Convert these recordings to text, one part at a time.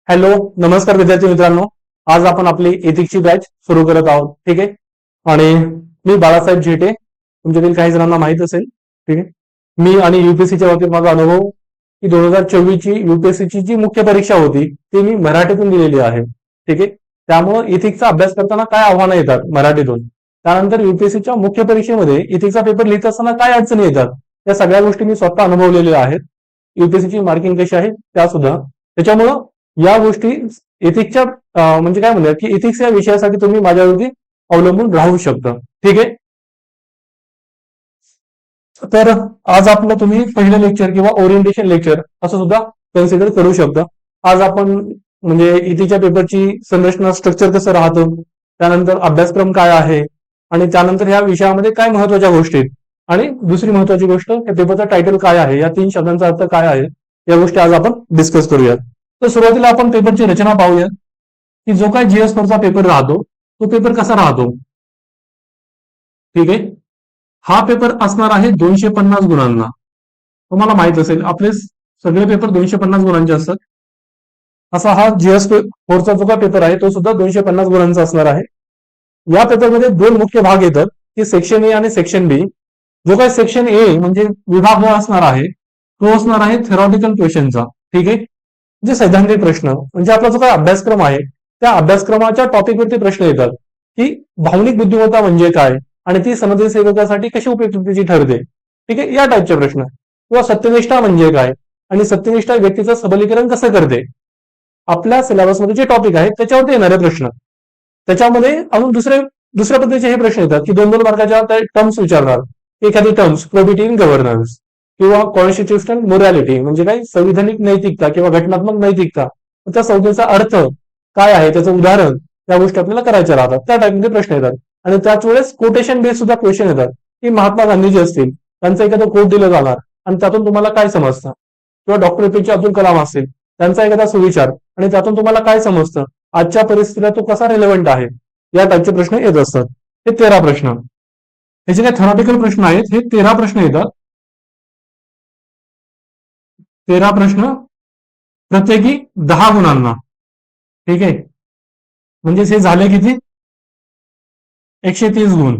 Hello, नमस्कार विद्यार्थी मित्रांनो. आज आपण आपली एथिक्सची बॅच सुरू करत आहोत. ठीक आहे. आणि मी बाळासाहेब झेटे, तुमच्यातील काही जणांना माहित असेल. ठीक आहे. मी आणि युपीएससीच्या बाबतीत माझा अनुभव की 2024 ची युपीएससीची जी मुख्य परीक्षा होती ती मी मराठीतून दिलेली आहे. ठीक आहे. त्यामुळे इथिक्सचा अभ्यास करताना काय आव्हानं येतात मराठीतून, त्यानंतर युपीएससीच्या मुख्य परीक्षेमध्ये इथिक्सचा पेपर लिहित असताना काय अडचणी येतात, या सगळ्या गोष्टी मी स्वतः अनुभवलेल्या आहेत. युपीएससीची मार्किंग कशी आहे त्या सुद्धा. त्याच्यामुळं या गोष्टी एथिक्सच्या म्हणजे काय म्हणतात की एथिक्स या विषयासाठी तुम्ही माझ्यावरती अवलंबून राहू शकता. ठीक आहे. तर आज आपलं तुम्ही पहिलं लेक्चर किंवा ओरिएंटेशन लेक्चर असं सुद्धा कन्सिडर करू शकता. आज आपण म्हणजे इथिक्सच्या पेपरची संरचना, स्ट्रक्चर कसं राहतं, त्यानंतर अभ्यासक्रम काय आहे, आणि त्यानंतर ह्या विषयामध्ये काय महत्वाच्या गोष्टी आहेत, आणि दुसरी महत्वाची गोष्ट या पेपरचा टायटल काय आहे, या 3 शब्दांचा अर्थ काय आहे, या गोष्टी आज आपण डिस्कस करूयात. तर सुरुवातीला आपण पेपरची रचना पाहूयात की जो काय जीएस चा पेपर राहतो तो पेपर कसा राहतो. ठीक आहे. हा पेपर असणार आहे 250 गुणांना. तुम्हाला माहित असेल आपले सगळे पेपर 250 गुणांचे असतात. असा हा जीएस 4चा जो काय पेपर आहे तो सुद्धा 250 गुणांचा असणार आहे. या पेपरमध्ये 2 मुख्य भाग येतात की सेक्शन ए आणि सेक्शन बी. जो काय सेक्शन ए म्हणजे विभाग असणार आहे तो असणार आहे थेरॉटिकल क्वेश्चनचा. ठीक आहे. जे सैद्धांतिक प्रश्न म्हणजे आपला जो काय अभ्यासक्रम आहे त्या अभ्यासक्रमाच्या टॉपिकवरती प्रश्न येतात की भावनिक बुद्धिमत्ता म्हणजे काय आणि ती सनदी सेवकासाठी कशी उपयुक्तीची ठरते. ठीक आहे. या टाईपचे प्रश्न. किंवा सत्यनिष्ठा म्हणजे काय आणि सत्यनिष्ठा व्यक्तीचं सबलीकरण कसं करते, आपल्या सिलेबसमध्ये जे टॉपिक आहे त्याच्यावरती येणारे प्रश्न. त्याच्यामध्ये अजून दुसऱ्या पद्धतीचे हे प्रश्न येतात की 2-2 मार्काच्या टर्म्स विचारणार. एखादी टर्म्स प्रोबिटी इन गव्हर्नन्स किंवा कॉन्स्टिट्युशनल मोरॅलिटी म्हणजे काय संविधानिक नैतिकता किंवा घटनात्मक नैतिकता, त्या संज्ञेचा अर्थ काय आहे, त्याचं उदाहरण, त्या गोष्टी आपल्याला करायच्या राहतात. त्या टाईपमध्ये प्रश्न येतात. आणि त्याच वेळेस कोटेशन बेस सुद्धा क्वेश्चन येतात की महात्मा गांधी जे असतील त्यांचं एखादं कोट दिलं जाणार आणि त्यातून तुम्हाला काय समजतं, किंवा डॉक्टर एपीजे अब्दुल कलाम असतील त्यांचा एखादा सुविचार आणि त्यातून तुम्हाला काय समजतं, आजच्या परिस्थितीला तो कसा रिलेव्हंट आहे, या टाईपचे प्रश्न येत असतात. हे 13 प्रश्न. हे जे काही थेरॉटिकल प्रश्न आहेत हे 13 प्रश्न येतात. 13 प्रश्न प्रत्येकी 10 गुणांना. ठीक आहे. म्हणजेच हे झाले किती, 130 गुण.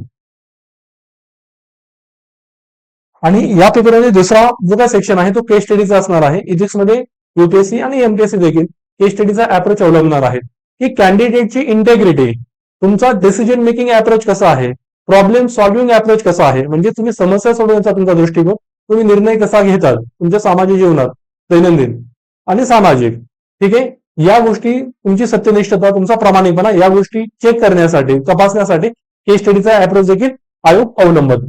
आणि या पेपरमध्ये दुसरा जो काय सेक्शन आहे तो केस स्टडीचा असणार आहे. इथिक्स मध्ये युपीएससी आणि एमपीएससी देखील केस स्टडीचा अप्रोच अवलंबणार आहे की कॅन्डिडेटची इंटेग्रिटी, तुमचा डिसिजन मेकिंग अप्रोच कसा आहे, प्रॉब्लेम सॉल्व्हिंग अप्रोच कसा आहे, म्हणजे तुम्ही समस्या सोडवण्याचा तुमचा दृष्टिकोन, तुम्ही निर्णय कसा घेतात तुमच्या सामाजिक जीवनात, दैनंदिन आणि सामाजिक. ठीक आहे. या गोष्टी, तुमची सत्यनिष्ठता, तुमचा प्रामाणिकपणा, या गोष्टी चेक करण्यासाठी, तपासण्यासाठी केस स्टडीचा अप्रोच देखील आयोग अवलंबत.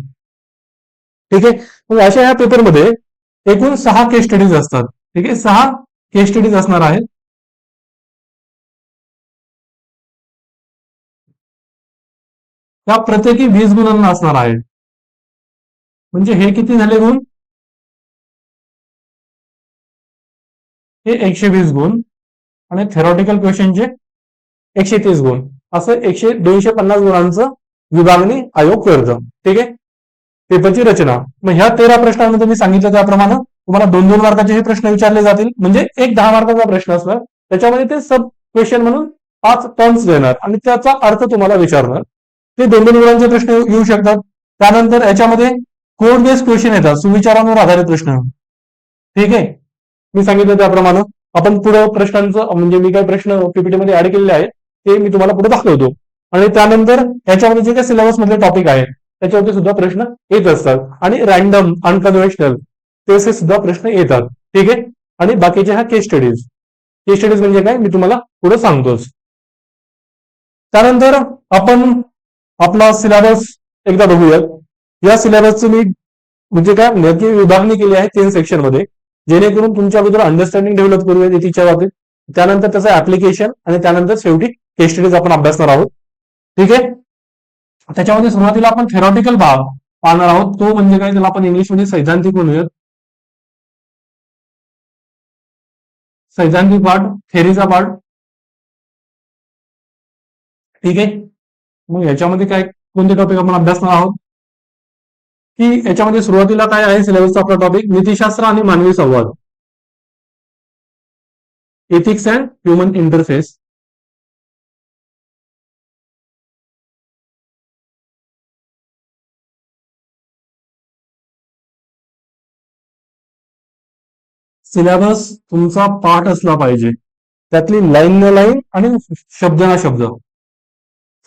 ठीक आहे. मग अशा या पेपरमध्ये एकूण 6 केस स्टडीज असतात. ठीक आहे. 6 केस स्टडीज असणार आहेत. त्या प्रत्येकी 20 गुणांना असणार आहे. म्हणजे हे किती झाले गुण, हे 120 गुण आणि थेरॉटिकल क्वेश्चनचे 130 गुण, असं 250 गुणांचं विभागणी आयोग करतं. ठीक आहे. पेपरची रचना. मग ह्या 13 प्रश्नांमध्ये मी सांगितलं त्याप्रमाणे तुम्हाला 2-2 मार्काचे हे प्रश्न विचारले जातील. म्हणजे एक 10 मार्काचा प्रश्न असणार, त्याच्यामध्ये ते सब क्वेश्चन म्हणून 5 टर्म्स देणार आणि त्याचा अर्थ तुम्हाला विचारणार. ते 2-2 गुणांचे प्रश्न येऊ शकतात. त्यानंतर याच्यामध्ये कोड बेस्ड क्वेश्चन येतात, सुविचारांवर आधारित प्रश्न. ठीक आहे. मी सांगितलं त्याप्रमाणे आपण पुढे प्रश्नांचं म्हणजे मी काही प्रश्न पीपीटी मध्ये ऍड केलेले आहेत ते मी तुम्हाला पुढे दाखवतो. आणि त्यानंतर याच्यामध्ये जे काही सिलेबस मधले टॉपिक आहेत त्याच्यावरती सुद्धा प्रश्न येत असतात. आणि रॅन्डम, अनकन्व्हेन्शनल ते सुद्धा प्रश्न येतात. ठीक आहे. आणि बाकीचे ह्या केस स्टडीज. केस स्टडीज म्हणजे काय मी तुम्हाला पुढे सांगतोच. त्यानंतर आपण आपला सिलेबस एकदा बघूयात. या सिलेबसचं मी म्हणजे काय नक्की विभागणी केली आहे 3 सेक्शन मध्ये, जेणेकरून तुमच्या अगोदर अंडरस्टँडिंग डेव्हलप करूया एथिक्सच्या बाबतीत, त्यानंतर त्याचं ऍप्लिकेशन आणि त्यानंतर शेवटी केस स्टडीज आपण अभ्यासणार आहोत. ठीक आहे. त्याच्यामध्ये सुरुवातीला आपण थेरॉटिकल भाग पाहणार आहोत. तो म्हणजे काय, त्याला आपण इंग्लिशमध्ये सैद्धांतिक म्हणूयात. सैद्धांतिक पार्ट, थेरीचा पार्ट. ठीक आहे. मग याच्यामध्ये काय कोणते टॉपिक आपण अभ्यासणार आहोत की याच्यामध्ये सुरुवातीला काय आहे सिलेबसचा आपला टॉपिक, नीतिशास्त्र आणि मानवी संवाद. Ethics and human interface, syllabus तुमचा पाठ असला पाहिजे, त्यातली लाईन न लाईन आणि शब्द ना शब्द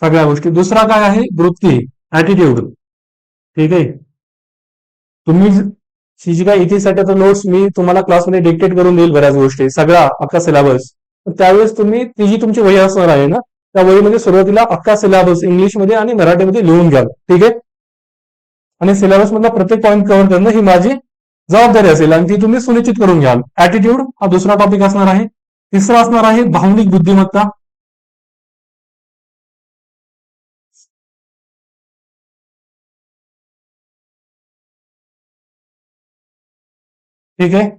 सगळ्या गोष्टी. दुसरा काय आहे, वृत्ती, ऍटिट्यूड. ठीक आहे, तुम्ही जी काय इथे नोट्स मी तुम्हाला क्लासमध्ये डिक्टेट करून देईल बऱ्याच गोष्टी, सगळा अख्खा सिलेबस. त्यावेळेस तुम्ही ती जी तुमची वही असणार आहे ना, त्या वहीमध्ये सुरुवातीला अख्खा सिलेबस इंग्लिशमध्ये आणि मराठीमध्ये लिहून घ्याल. ठीक आहे, आणि सिलेबस मधला प्रत्येक पॉईंट कव्हर करणं ही माझी जबाबदारी असेल आणि ती तुम्ही सुनिश्चित करून घ्याल. ऍटिट्यूड हा दुसरा टॉपिक असणार आहे. तिसरा असणार आहे भावनिक बुद्धिमत्ता. ठीक आहे,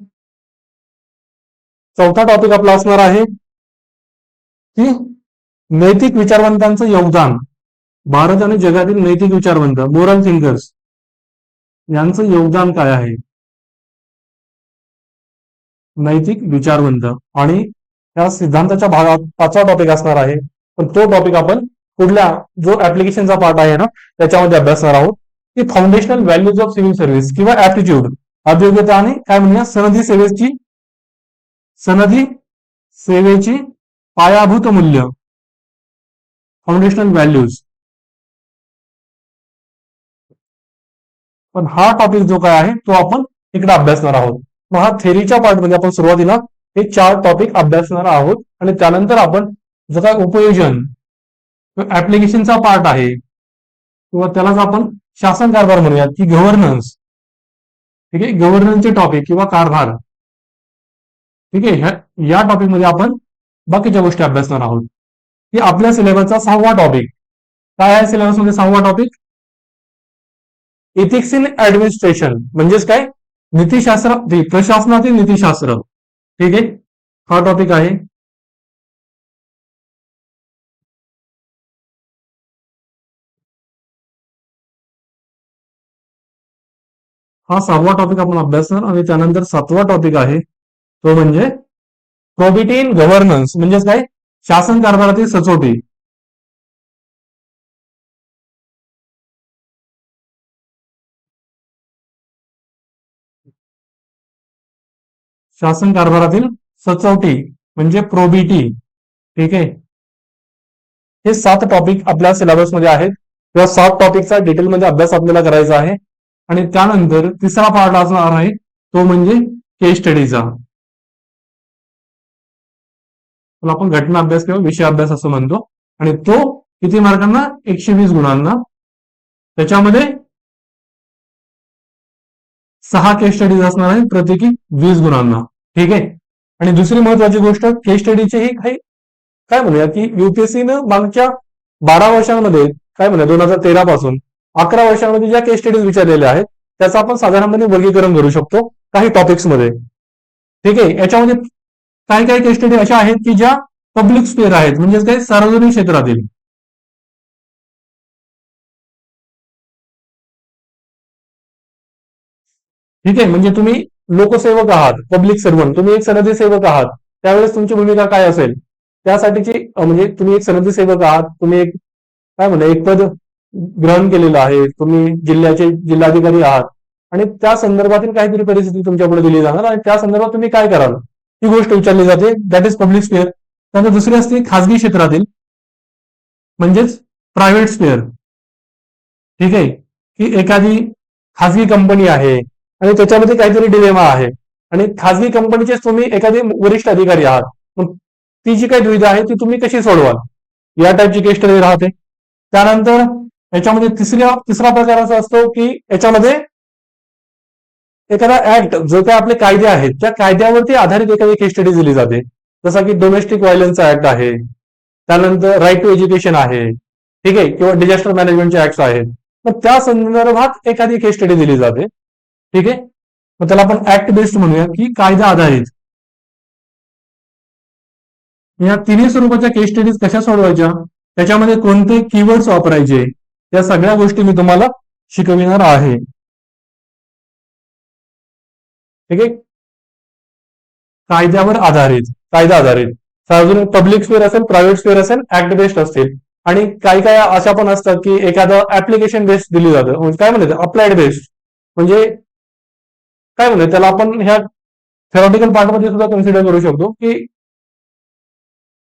चौथा टॉपिक आपला असणार आहे की नैतिक विचारवंतांचं योगदान. भारत आणि जगातील नैतिक विचारवंत, मोरल थिंकर्स, यांचं योगदान काय आहे. नैतिक विचारवंत. आणि या सिद्धांताच्या भागात पाचवा टॉपिक असणार आहे, पण तो टॉपिक आपण पुढल्या जो ऍप्लिकेशनचा पार्ट आहे ना त्याच्यामध्ये अभ्यासणार आहोत, की foundational values of civil service किंवा ऍप्टिट्यूड, अभियोग्यता आणि काय म्हणूया सनदी सेवेची पायाभूत मूल्य, फाउंडेशनल व्हॅल्यूज. पण हा टॉपिक जो काय आहे तो आपण इकडे अभ्यासणार आहोत. मग हा थेरीच्या पार्टमध्ये आपण सुरुवातीला हे 4 टॉपिक अभ्यासणार आहोत आणि त्यानंतर आपण जो काय उपयोजन ऍप्लिकेशनचा पार्ट आहे किंवा त्यालाच आपण शासन कारभार म्हणूयात की गव्हर्नन्स. ठीक आहे, गव्हर्नन्सचे टॉपिक किंवा कारभार. ठीक आहे, या टॉपिकमध्ये आपण बाकीच्या गोष्टी अभ्यासणार आहोत. की आपल्या सिलेबसचा 6वा टॉपिक काय आहे. सिलेबसमध्ये 6वा टॉपिक इथिक्स इन ऍडमिनिस्ट्रेशन, म्हणजेच काय, नीतिशास्त्र, प्रशासनातील नीतिशास्त्र. ठीक आहे, हा टॉपिक आहे. हा 6वा टॉपिक आपण अभ्यासणार. आणि त्यानंतर 7वा टॉपिक आहे तो म्हणजे प्रोबिटी इन गव्हर्नन्स, म्हणजेच काय, शासन कारभारातील सचोटी. शासन कारभारातील सचोटी म्हणजे प्रोबिटी. ठीक आहे, हे 7 टॉपिक आपल्या सिलेबसमध्ये आहेत. या 7 टॉपिकचा डिटेलमध्ये अभ्यास आपल्याला करायचा आहे. आणि त्यानंतर तिसरा पार्ट असणार आहे तो म्हणजे केस स्टडीचा. त्याला आपण घटना अभ्यास किंवा विषय अभ्यास असं म्हणतो. आणि तो किती मार्कांना, 120 गुणांना. त्याच्यामध्ये 6 केस स्टडीज असणार आहेत प्रत्येकी 20 गुणांना. ठीक आहे, आणि दुसरी महत्वाची गोष्ट, केस स्टडीची ही काही काय म्हणूया की युपीएससीनं मागच्या 12 वर्षांमध्ये काय म्हणूया 2013 पासून 11 वर्षांमध्ये ज्या केस स्टडीज विचारलेल्या आहेत त्याचं आपण साधारणपणे वर्गीकरण करू शकतो काही टॉपिक्समध्ये. ठीक आहे, याच्यामध्ये काही काही केस स्टडी अशा आहेत की ज्या पब्लिक स्पेअर आहेत, म्हणजेच काही सार्वजनिक क्षेत्रातील. ठीक आहे, म्हणजे तुम्ही लोकसेवक आहात, पब्लिक सर्वंट, तुम्ही एक सनदी सेवक आहात, त्यावेळेस तुमची भूमिका काय असेल त्यासाठीची, म्हणजे तुम्ही एक सनदी सेवक आहात, तुम्ही एक काय म्हणा एक पद ग्रहण केलेलं आहे, तुम्ही जिल्ह्याचे जिल्हाधिकारी आहात आणि त्या संदर्भातील काहीतरी परिस्थिती तुमच्या पुढे दिली जाणार आणि त्या संदर्भात तुम्ही काय कराल ही गोष्ट विचारली जाते. That is public spare. त्यानंतर दुसरी असते खासगी क्षेत्रातील, म्हणजेच प्रायव्हेट स्पेअर. ठीक आहे, की एखादी खासगी कंपनी आहे आणि त्याच्यामध्ये काहीतरी डिलेमा आहे आणि खासगी कंपनीचेच तुम्ही एखादे वरिष्ठ अधिकारी आहात, मग ती जी काही दुविधा आहे ती तुम्ही कशी सोडवाल, या टाईपची केस स्टडी राहते. त्यानंतर याच्यामध्ये तिसरा प्रकार असा असतो की याच्यामध्ये एखादा ऍक्ट, जो काही आपले कायदे आहेत त्या कायद्यावरती आधारित एखादी केस स्टडी दिली जाते. जसा की डोमेस्टिक व्हायलन्सचा ऍक्ट आहे, त्यानंतर राईट टू एज्युकेशन आहे, ठीक आहे, किंवा डिझास्टर मॅनेजमेंटचे ऍक्ट आहेत. मग त्या संदर्भात एखादी केस स्टडी दिली जाते. ठीक आहे, मग त्याला आपण ऍक्ट बेस्ड म्हणूया की कायदा आधारित. या तिन्ही स्वरूपाच्या केस स्टडीज कशा सोडवायच्या, त्याच्यामध्ये कोणते कीवर्ड्स वापरायचे, या सगळ्या गोष्टी मी तुम्हाला शिकविणार आहे. ठीक आहे, कायद्यावर आधारित. कायदा आधारित, सार्वजनिक पब्लिक स्पेअर असेल, प्रायव्हेट स्पेअर असेल, ऍक्ट बेस्ड असतील, आणि काही काही अशा पण असतात की एखादं ऍप्लिकेशन बेस्ड दिली जातं, म्हणजे काय म्हणतात अप्लाइड बेस्ड, म्हणजे काय म्हणतात त्याला आपण ह्या थेरॉटिकल पार्टमध्ये सुद्धा कन्सिडर करू शकतो की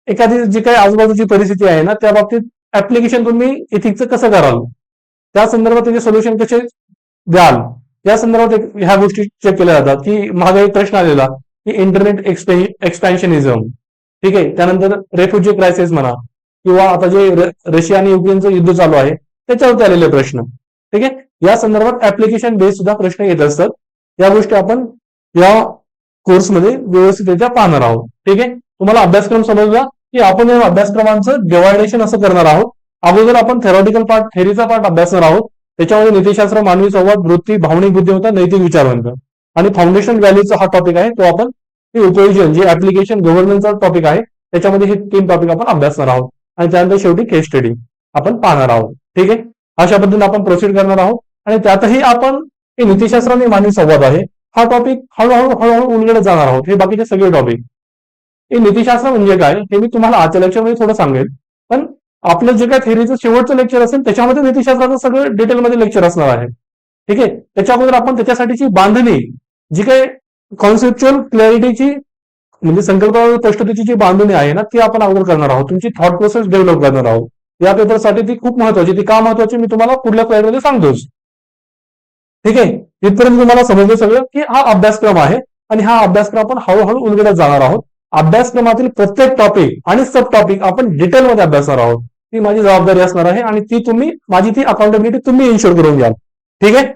एखादी जी काही आजूबाजूची परिस्थिती आहे ना त्या बाबतीत ऍप्लिकेशन तुम्ही इथिक्सचं कसं कराल, त्या संदर्भात त्याचे सोल्युशन कसे द्याल, या संदर्भात ह्या गोष्टी चेक केल्या जातात. की मागे एक प्रश्न आलेला की इंटरनेट एक्सपॅन्शनिझम, ठीक आहे, त्यानंतर रेफ्युजी क्रायसिस म्हणा, किंवा आता जे रशिया आणि युक्रेनचं युद्ध चालू आहे त्याच्यावरती आलेले प्रश्न, ठीक आहे, या संदर्भात ऍप्लिकेशन बेस्ड सुद्धा प्रश्न येत असतात. या गोष्टी आपण या कोर्समध्ये व्यवस्थितरित्या पाहणार आहोत. ठीक आहे, तुम्हाला अभ्यासक्रम समजला की आपण या अभ्यासक्रमांचं डिवायडेशन असं करणार आहोत. अगोदर आपण थेरॉटिकल पार्ट, थेरीचा पार्ट अभ्यासणार आहोत. त्याच्यामध्ये नीतिशास्त्र, मानवी संवाद, वृत्ती, भावनिक बुद्धिमत्ता, नैतिक विचारवंत, आणि फाउंडेशन व्हॅल्यूचा हा टॉपिक आहे तो आपण उपयोजन जे ऍप्लिकेशन गव्हर्नन्सचा टॉपिक आहे त्याच्यामध्ये हे 3 टॉपिक आपण अभ्यासणार आहोत. आणि त्यानंतर शेवटी केस स्टडी आपण पाहणार आहोत. ठीक आहे, अशा पद्धतीने आपण प्रोसीड करणार आहोत. आणि त्यातही आपण हे नीतिशास्त्र आणि मानवी संवाद आहे हा टॉपिक हळूहळू उलगडत जाणार आहोत. हे बाकीचे सगळे टॉपिक, हे नीतिशास्त्र म्हणजे काय हे मी तुम्हाला आजच्या लेक्चरमध्ये थोडं सांगेल, पण आपलं जे काय थेरीचं शेवटचं लेक्चर असेल त्याच्यामध्ये नीतिशास्त्राचं सगळं डिटेलमध्ये लेक्चर असणार आहे. ठीक आहे, त्याच्या अगोदर आपण त्याच्यासाठीची बांधणी, जी काही कॉन्सेप्च्युअल क्लॅरिटीची म्हणजे संकल्पना स्पष्टतेची जी बांधणी आहे ना ती आपण अगोदर करणार आहोत. तुमची थॉट प्रोसेस डेव्हलप करणार आहोत. या पेपरसाठी ती खूप महत्वाची, ती का महत्वाची मी तुम्हाला पुढल्या स्लाइडमध्ये सांगतोच. ठीक आहे, इथपर्यंत तुम्हाला समजलं सगळं की हा अभ्यासक्रम आहे आणि हा अभ्यासक्रम आपण हळूहळू उलगडत जाणार आहोत. अभ्यासक्रमातील प्रत्येक टॉपिक आणि सब टॉपिक आपण डिटेलमध्ये अभ्यासणार आहोत. ती माझी जबाबदारी असणार आहे आणि ती तुम्ही माझी ती अकाउंटेबिलिटी तुम्ही इन्शुअर करून घ्याल. ठीक आहे,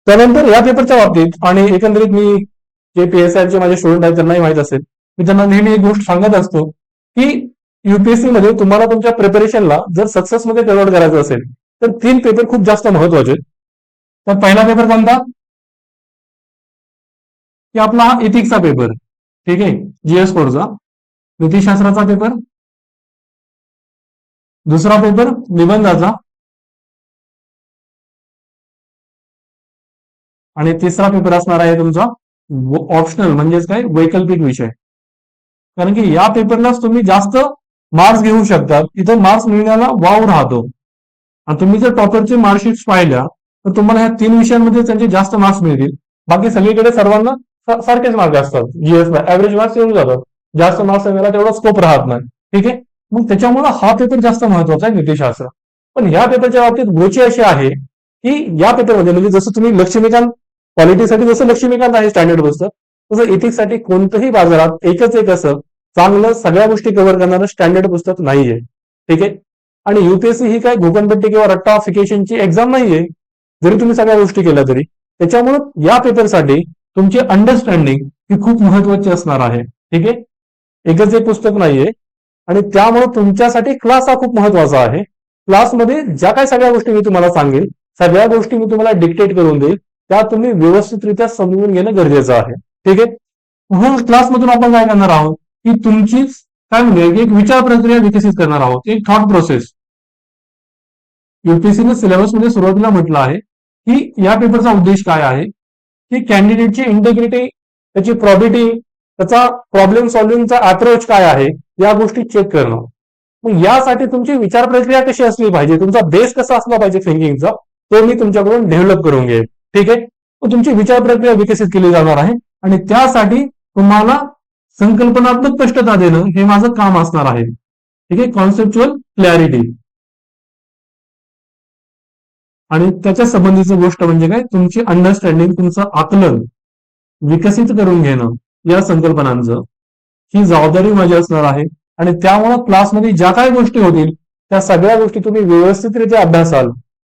त्यानंतर या पेपरच्या बाबतीत आणि एकंदरीत मी जे पीएसआयचे माझे स्टुडंट आहेत त्यांनाही माहित असेल, मी त्यांना नेहमी एक गोष्ट सांगत असतो की युपीएससी मध्ये तुम्हाला तुमच्या प्रिपरेशनला जर सक्सेस मध्ये कन्वर्ट करायचं असेल तर 3 पेपर खूप जास्त महत्वाचे आहेत. तर पहिला पेपर कोणता की आपला हा इथिक्सचा पेपर. ठीक आहे, जीएस कोडचा नीतिशास्त्राचा पेपर. दुसरा पेपर निबंधाचा. आणि तिसरा पेपर असणार आहे तुमचा ऑप्शनल म्हणजेच काय वैकल्पिक विषय. कारण की या पेपरलाच तुम्ही जास्त मार्क्स घेऊ शकता, इथं मार्क्स मिळण्याला वाव राहतो. आणि तुम्ही जर टॉपरचे मार्कशीट पाहिल्या तर तुम्हाला ह्या 3 विषयांमध्ये त्यांचे जास्त मार्क्स मिळतील. बाकी सगळीकडे सर्वांना सारखेच मार्क असतात. जीएसला ऍव्हरेज मार्क्स येऊन जातात, जास्त मार्क्स मिळाला तेवढा स्कोप राहत नाही. ठीक आहे, मग त्याच्यामुळे हा पेपर जास्त महत्वाचा आहे नीतिशास्त्र. पण या पेपरच्या बाबतीत गोची अशी आहे की या पेपरमध्ये म्हणजे जसं तुम्ही लक्ष्मीकांत क्वालिटीसाठी जसं लक्ष्मीकांत आहे स्टँडर्ड पुस्तक, तसं इथिक्ससाठी कोणतंही बाजारात एकच एक असं चांगलं सगळ्या गोष्टी कव्हर करणारं स्टँडर्ड पुस्तक नाहीये. ठीक आहे, आणि युपीएससी ही काय घोकणपट्टी किंवा रट्टाफिकेशनची एक्झाम नाहीये, जरी तुम्ही सगळ्या गोष्टी केल्या तरी. त्याच्यामुळे या पेपरसाठी तुमची अंडरस्टँडिंग ही खूप महत्वाची असणार आहे. ठीक आहे, एकच एक पुस्तक नाहीये. आणि त्यामुळे तुमच्यासाठी क्लास हा खूप महत्वाचा आहे. क्लासमध्ये ज्या काही सगळ्या गोष्टी मी तुम्हाला सांगेल, सगळ्या गोष्टी मी तुम्हाला डिक्टेट करून देईल, त्या तुम्ही व्यवस्थितरित्या समजून घेणं गरजेचं आहे. ठीक आहे, म्हणून क्लासमधून आपण काय करणार आहोत की तुमची काय म्हणजे एक विचार प्रक्रिया विकसित करणार आहोत, एक थॉट प्रोसेस. युपीएससीने सिलेबसमध्ये सुरुवातीला म्हटलं आहे की या पेपरचा उद्देश काय आहे की कॅन्डिडेटची इंटेग्रिटी, त्याची प्रॉबिलिटी, त्याचा प्रॉब्लेम सॉल्व्हिंगचा अप्रोच काय आहे या गोष्टी चेक करणं. मग यासाठी तुमची विचार प्रक्रिया कशी असली पाहिजे, तुमचा बेस कसा असला पाहिजे थिंकिंगचा, तो मी तुमच्याकडून डेव्हलप करून घेईन. ठीक आहे, मग तुमची विचार प्रक्रिया विकसित केली जाणार आहे आणि त्यासाठी तुम्हाला संकल्पनात्मक स्पष्टता देणं हे माझं काम असणार आहे. ठीक आहे, कॉन्सेप्च्युअल क्लॅरिटी. आणि त्याच्या संबंधीची गोष्ट म्हणजे काय तुमची अंडरस्टँडिंग, तुमचं आकलन विकसित करून घेणं या संकल्पनांचं, ही जबाबदारी माझी असणार आहे. आणि त्यामुळे क्लासमध्ये ज्या काही गोष्टी होतील त्या सगळ्या गोष्टी तुम्ही व्यवस्थितरित्या अभ्यासाल,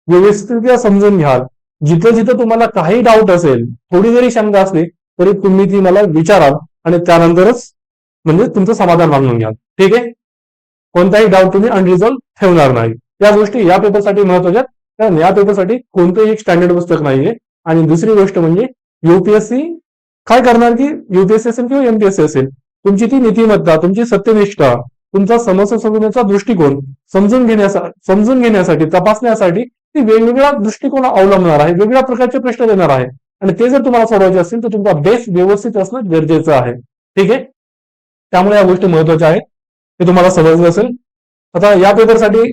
व्यवस्थितरित्या समजून घ्याल. जिथं जिथं तुम्हाला काही डाऊट असेल, थोडी जरी शंका असली तरी तुम्ही ती मला विचाराल आणि त्यानंतरच म्हणजे तुमचं समाधान मागून घ्याल. ठीक आहे, कोणताही डाऊट तुम्ही अनरिझॉल्व ठेवणार नाही. या गोष्टी या पेपरसाठी महत्वाच्या, कारण या पेपरसाठी कोणतंही एक स्टँडर्ड पुस्तक नाहीये. आणि दुसरी गोष्ट म्हणजे युपीएससी काय करणार की युपीएससी असेल किंवा एमपीएससी असेल, तुमची ती नीतिमत्ता, तुमची सत्यनिष्ठा, तुमचा समस्या सोडवण्याचा दृष्टिकोन समजून घेण्यासाठी तपासण्यासाठी ती वेगवेगळ्या दृष्टिकोन अवलंबणार आहे, वेगवेगळ्या प्रकारचे प्रश्न देणार आहे. आणि ते जर तुम्हाला सोडवायचे असतील तर तुमचा बेस व्यवस्थित असणं गरजेचं आहे. ठीक आहे, त्यामुळे या गोष्टी महत्वाच्या आहेत, हे तुम्हाला समजलं असेल. आता या पेपरसाठी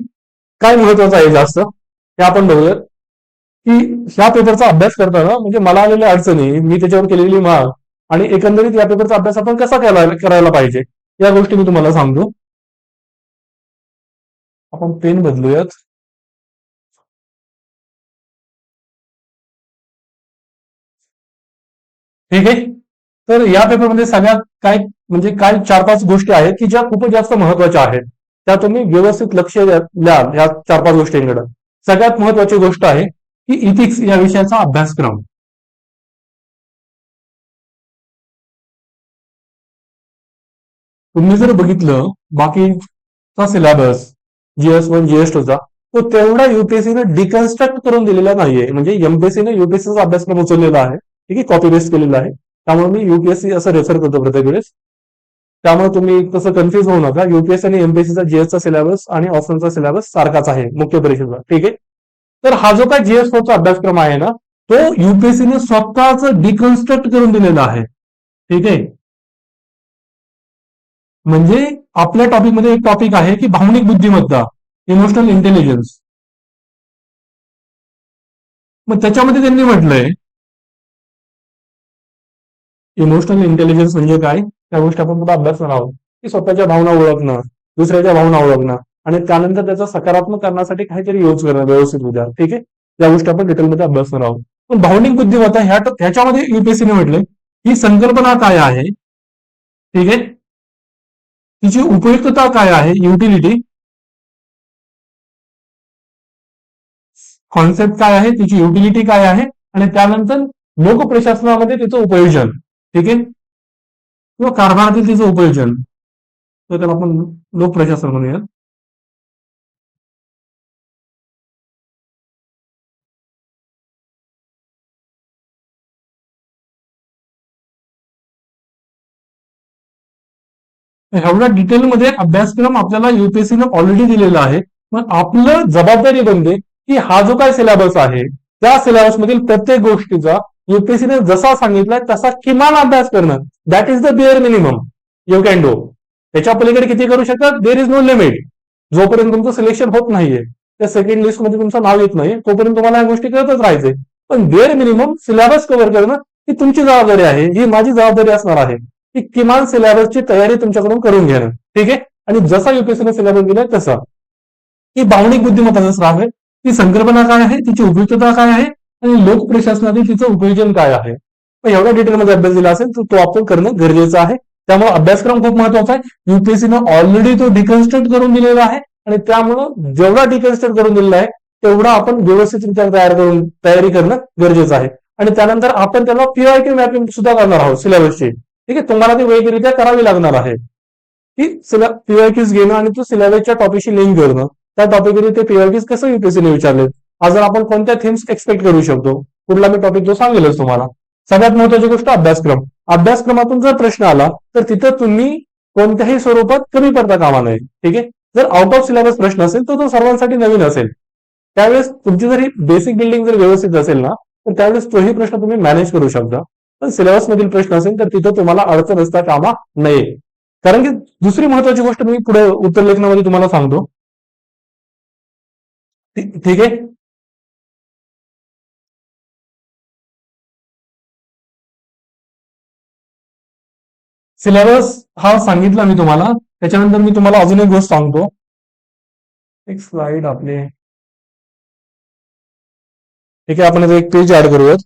काय महत्वाचं आहे जास्त हे आपण बघूयात, की ह्या पेपरचा अभ्यास करताना म्हणजे मला आलेल्या अडचणी, मी त्याच्यावर केलेली माग आणि एकंदरीत या पेपरचा अभ्यास आपण कसा करायला पाहिजे या गोष्टी मी तुम्हाला सांगतो. आपण पेन बदलूयात. ठीक आहे. तर या पेपरमध्ये सगळ्यात काय म्हणजे काय 4-5 गोष्टी आहेत की ज्या खूपच जास्त महत्वाच्या आहेत, त्या तुम्ही व्यवस्थित लक्ष द्या या 4-5 गोष्टींकडे. सगळ्यात महत्वाची गोष्ट आहे की इथिक्स या विषयाचा अभ्यासक्रम. तुम्ही जर बघितलं बाकीचा सिलेबस GS1 GS2चा, तो तेवढा युपीएससीने डिकन्स्ट्रक्ट करून दिलेला नाहीये. म्हणजे एमपीएससीने युपीएससीचा अभ्यासक्रम उचललेला आहे, ठीक आहे, कॉपी पेस्ट केलेला आहे. त्यामुळे मी युपीएससी असं रेफर करतो प्रत्येक वेळेस. त्यामुळे तुम्ही तसं कन्फ्युज होऊ नका. युपीएससी आणि एमपीएससीचा जीएसचा सिलेबस आणि ऑप्शनचा सिलेबस सारखाच आहे मुख्य परीक्षेचा, ठीक आहे. तर हा जो काय GS4चा अभ्यासक्रम आहे ना, तो युपीएससीने स्वतःच डिकन्स्ट्रक्ट करून दिलेला आहे, ठीक आहे. म्हणजे आपल्या टॉपिकमध्ये एक टॉपिक आहे की भावनिक बुद्धिमत्ता, इमोशनल इंटेलिजन्स. मग त्याच्यामध्ये त्यांनी म्हटलंय इमोशनल इंटेलिजन्स म्हणजे काय, त्या गोष्टी आपण पुढे अभ्यासणार आहोत, की स्वतःच्या भावना ओळखणं, दुसऱ्याच्या भावना ओळखणं आणि त्यानंतर त्याचा सकारात्मक करण्यासाठी काहीतरी यूज करणं व्यवस्थित उद्या, ठीक आहे. या गोष्टी आपण डिटेलमध्ये अभ्यासणार आहोत. पण भावनिक बुद्धिमत्ता ह्याच्यामध्ये युपीएससीने म्हटलंय ही संकल्पना काय आहे, ठीक आहे, तिची उपयुक्तता काय आहे, युटिलिटी, कॉन्सेप्ट काय आहे, तिची युटिलिटी काय आहे आणि त्यानंतर लोकप्रशासनामध्ये तिचं उपयोजन, ठीक आहे, किंवा कारभारातील तिचं उपयोजन, तर त्याला आपण लोकप्रशासन म्हणूयात. एवढा डिटेलमध्ये अभ्यासक्रम आपल्याला युपीएससीने ऑलरेडी दिलेला आहे. मग आपलं जबाबदारी बनते की हा जो काय सिलेबस आहे त्या सिलेबस मधील प्रत्येक गोष्टीचा युपीएससीने जसा सांगितलाय तसा किमान अभ्यास करणं. That is the bare minimum you can do. त्याच्या पलीकडे किती करू शकतात, देर इज नो लिमिट. जोपर्यंत तुमचं सिलेक्शन होत नाहीये, त्या सेकंड लिस्ट मध्ये तुमचं नाव येत नाही, तोपर्यंत तुम्हाला या गोष्टी करतच राहायचे. पण बेअर मिनिमम सिलेबस कव्हर करणं ही तुमची जबाबदारी आहे, ही माझी जबाबदारी असणार आहे की किमान सिलेबसची तयारी तुमच्याकडून करून घेणं, ठीक आहे. आणि जसा युपीएससीने सिलेबस दिलाय तसा ही भावनिक बुद्धिमत्ता जसं आहे, ती संकल्पना काय आहे, तिची उपयुक्तता काय आहे आणि लोक प्रशासनातील तिचं उपयोजन काय आहे. एवढ्या डिटेलमध्ये अभ्यास दिला असेल तर तो आपण करणं गरजेचं आहे. त्यामुळे अभ्यासक्रम खूप महत्वाचा आहे. युपीएससीनं ऑलरेडी तो डिकन्स्ट्रक्ट करून दिलेला आहे आणि त्यामुळं जेवढा डिकन्स्ट्रक्ट करून दिलेला आहे तेवढा आपण व्यवस्थितरित्या तयारी करणं गरजेचं आहे. आणि त्यानंतर आपण त्याला पीआयक्यू मॅपिंग सुद्धा करणार आहोत सिलेबसची, ठीक आहे. तुम्हाला ती वैयक्तिकरित्या करावी लागणार आहे की पीआयक्यूज घेणं आणि तो सिलेबसच्या टॉपिकशी लिंक करणं. त्या टॉपिकमध्ये ते पीआयक्यूज कसं युपीएससीने विचारले, आज आपण कोणत्या थीम्स एक्सपेक्ट करू शकतो, कुठला मी टॉपिक जो सांगेलच तुम्हाला. सगळ्यात महत्वाची गोष्ट अभ्यासक्रम. अभ्यासक्रमातून जर प्रश्न आला तर तिथं तुम्ही कोणत्याही स्वरूपात कमी पडता कामा नये, ठीक आहे. जर आउट ऑफ सिलेबस प्रश्न असेल तर तो सर्वांसाठी नवीन असेल. त्यावेळेस तुमची जर ही बेसिक बिल्डिंग जर व्यवस्थित असेल ना तर त्यावेळेस तोही प्रश्न तुम्ही मॅनेज करू शकता. पण सिलेबस मधील प्रश्न असेल तर तिथं तुम्हाला अडचण असता कामा नये. कारण की दुसरी महत्वाची गोष्ट मी पुढे उत्तरलेखनामध्ये तुम्हाला सांगतो, ठीक आहे. सिलेबस हा सांगितला मी तुम्हाला. त्याच्यानंतर मी तुम्हाला अजून एक गोष्ट सांगतो. एक स्लाइड आपले, ठीक आहे, आपण एक पेज ऍड करूयात.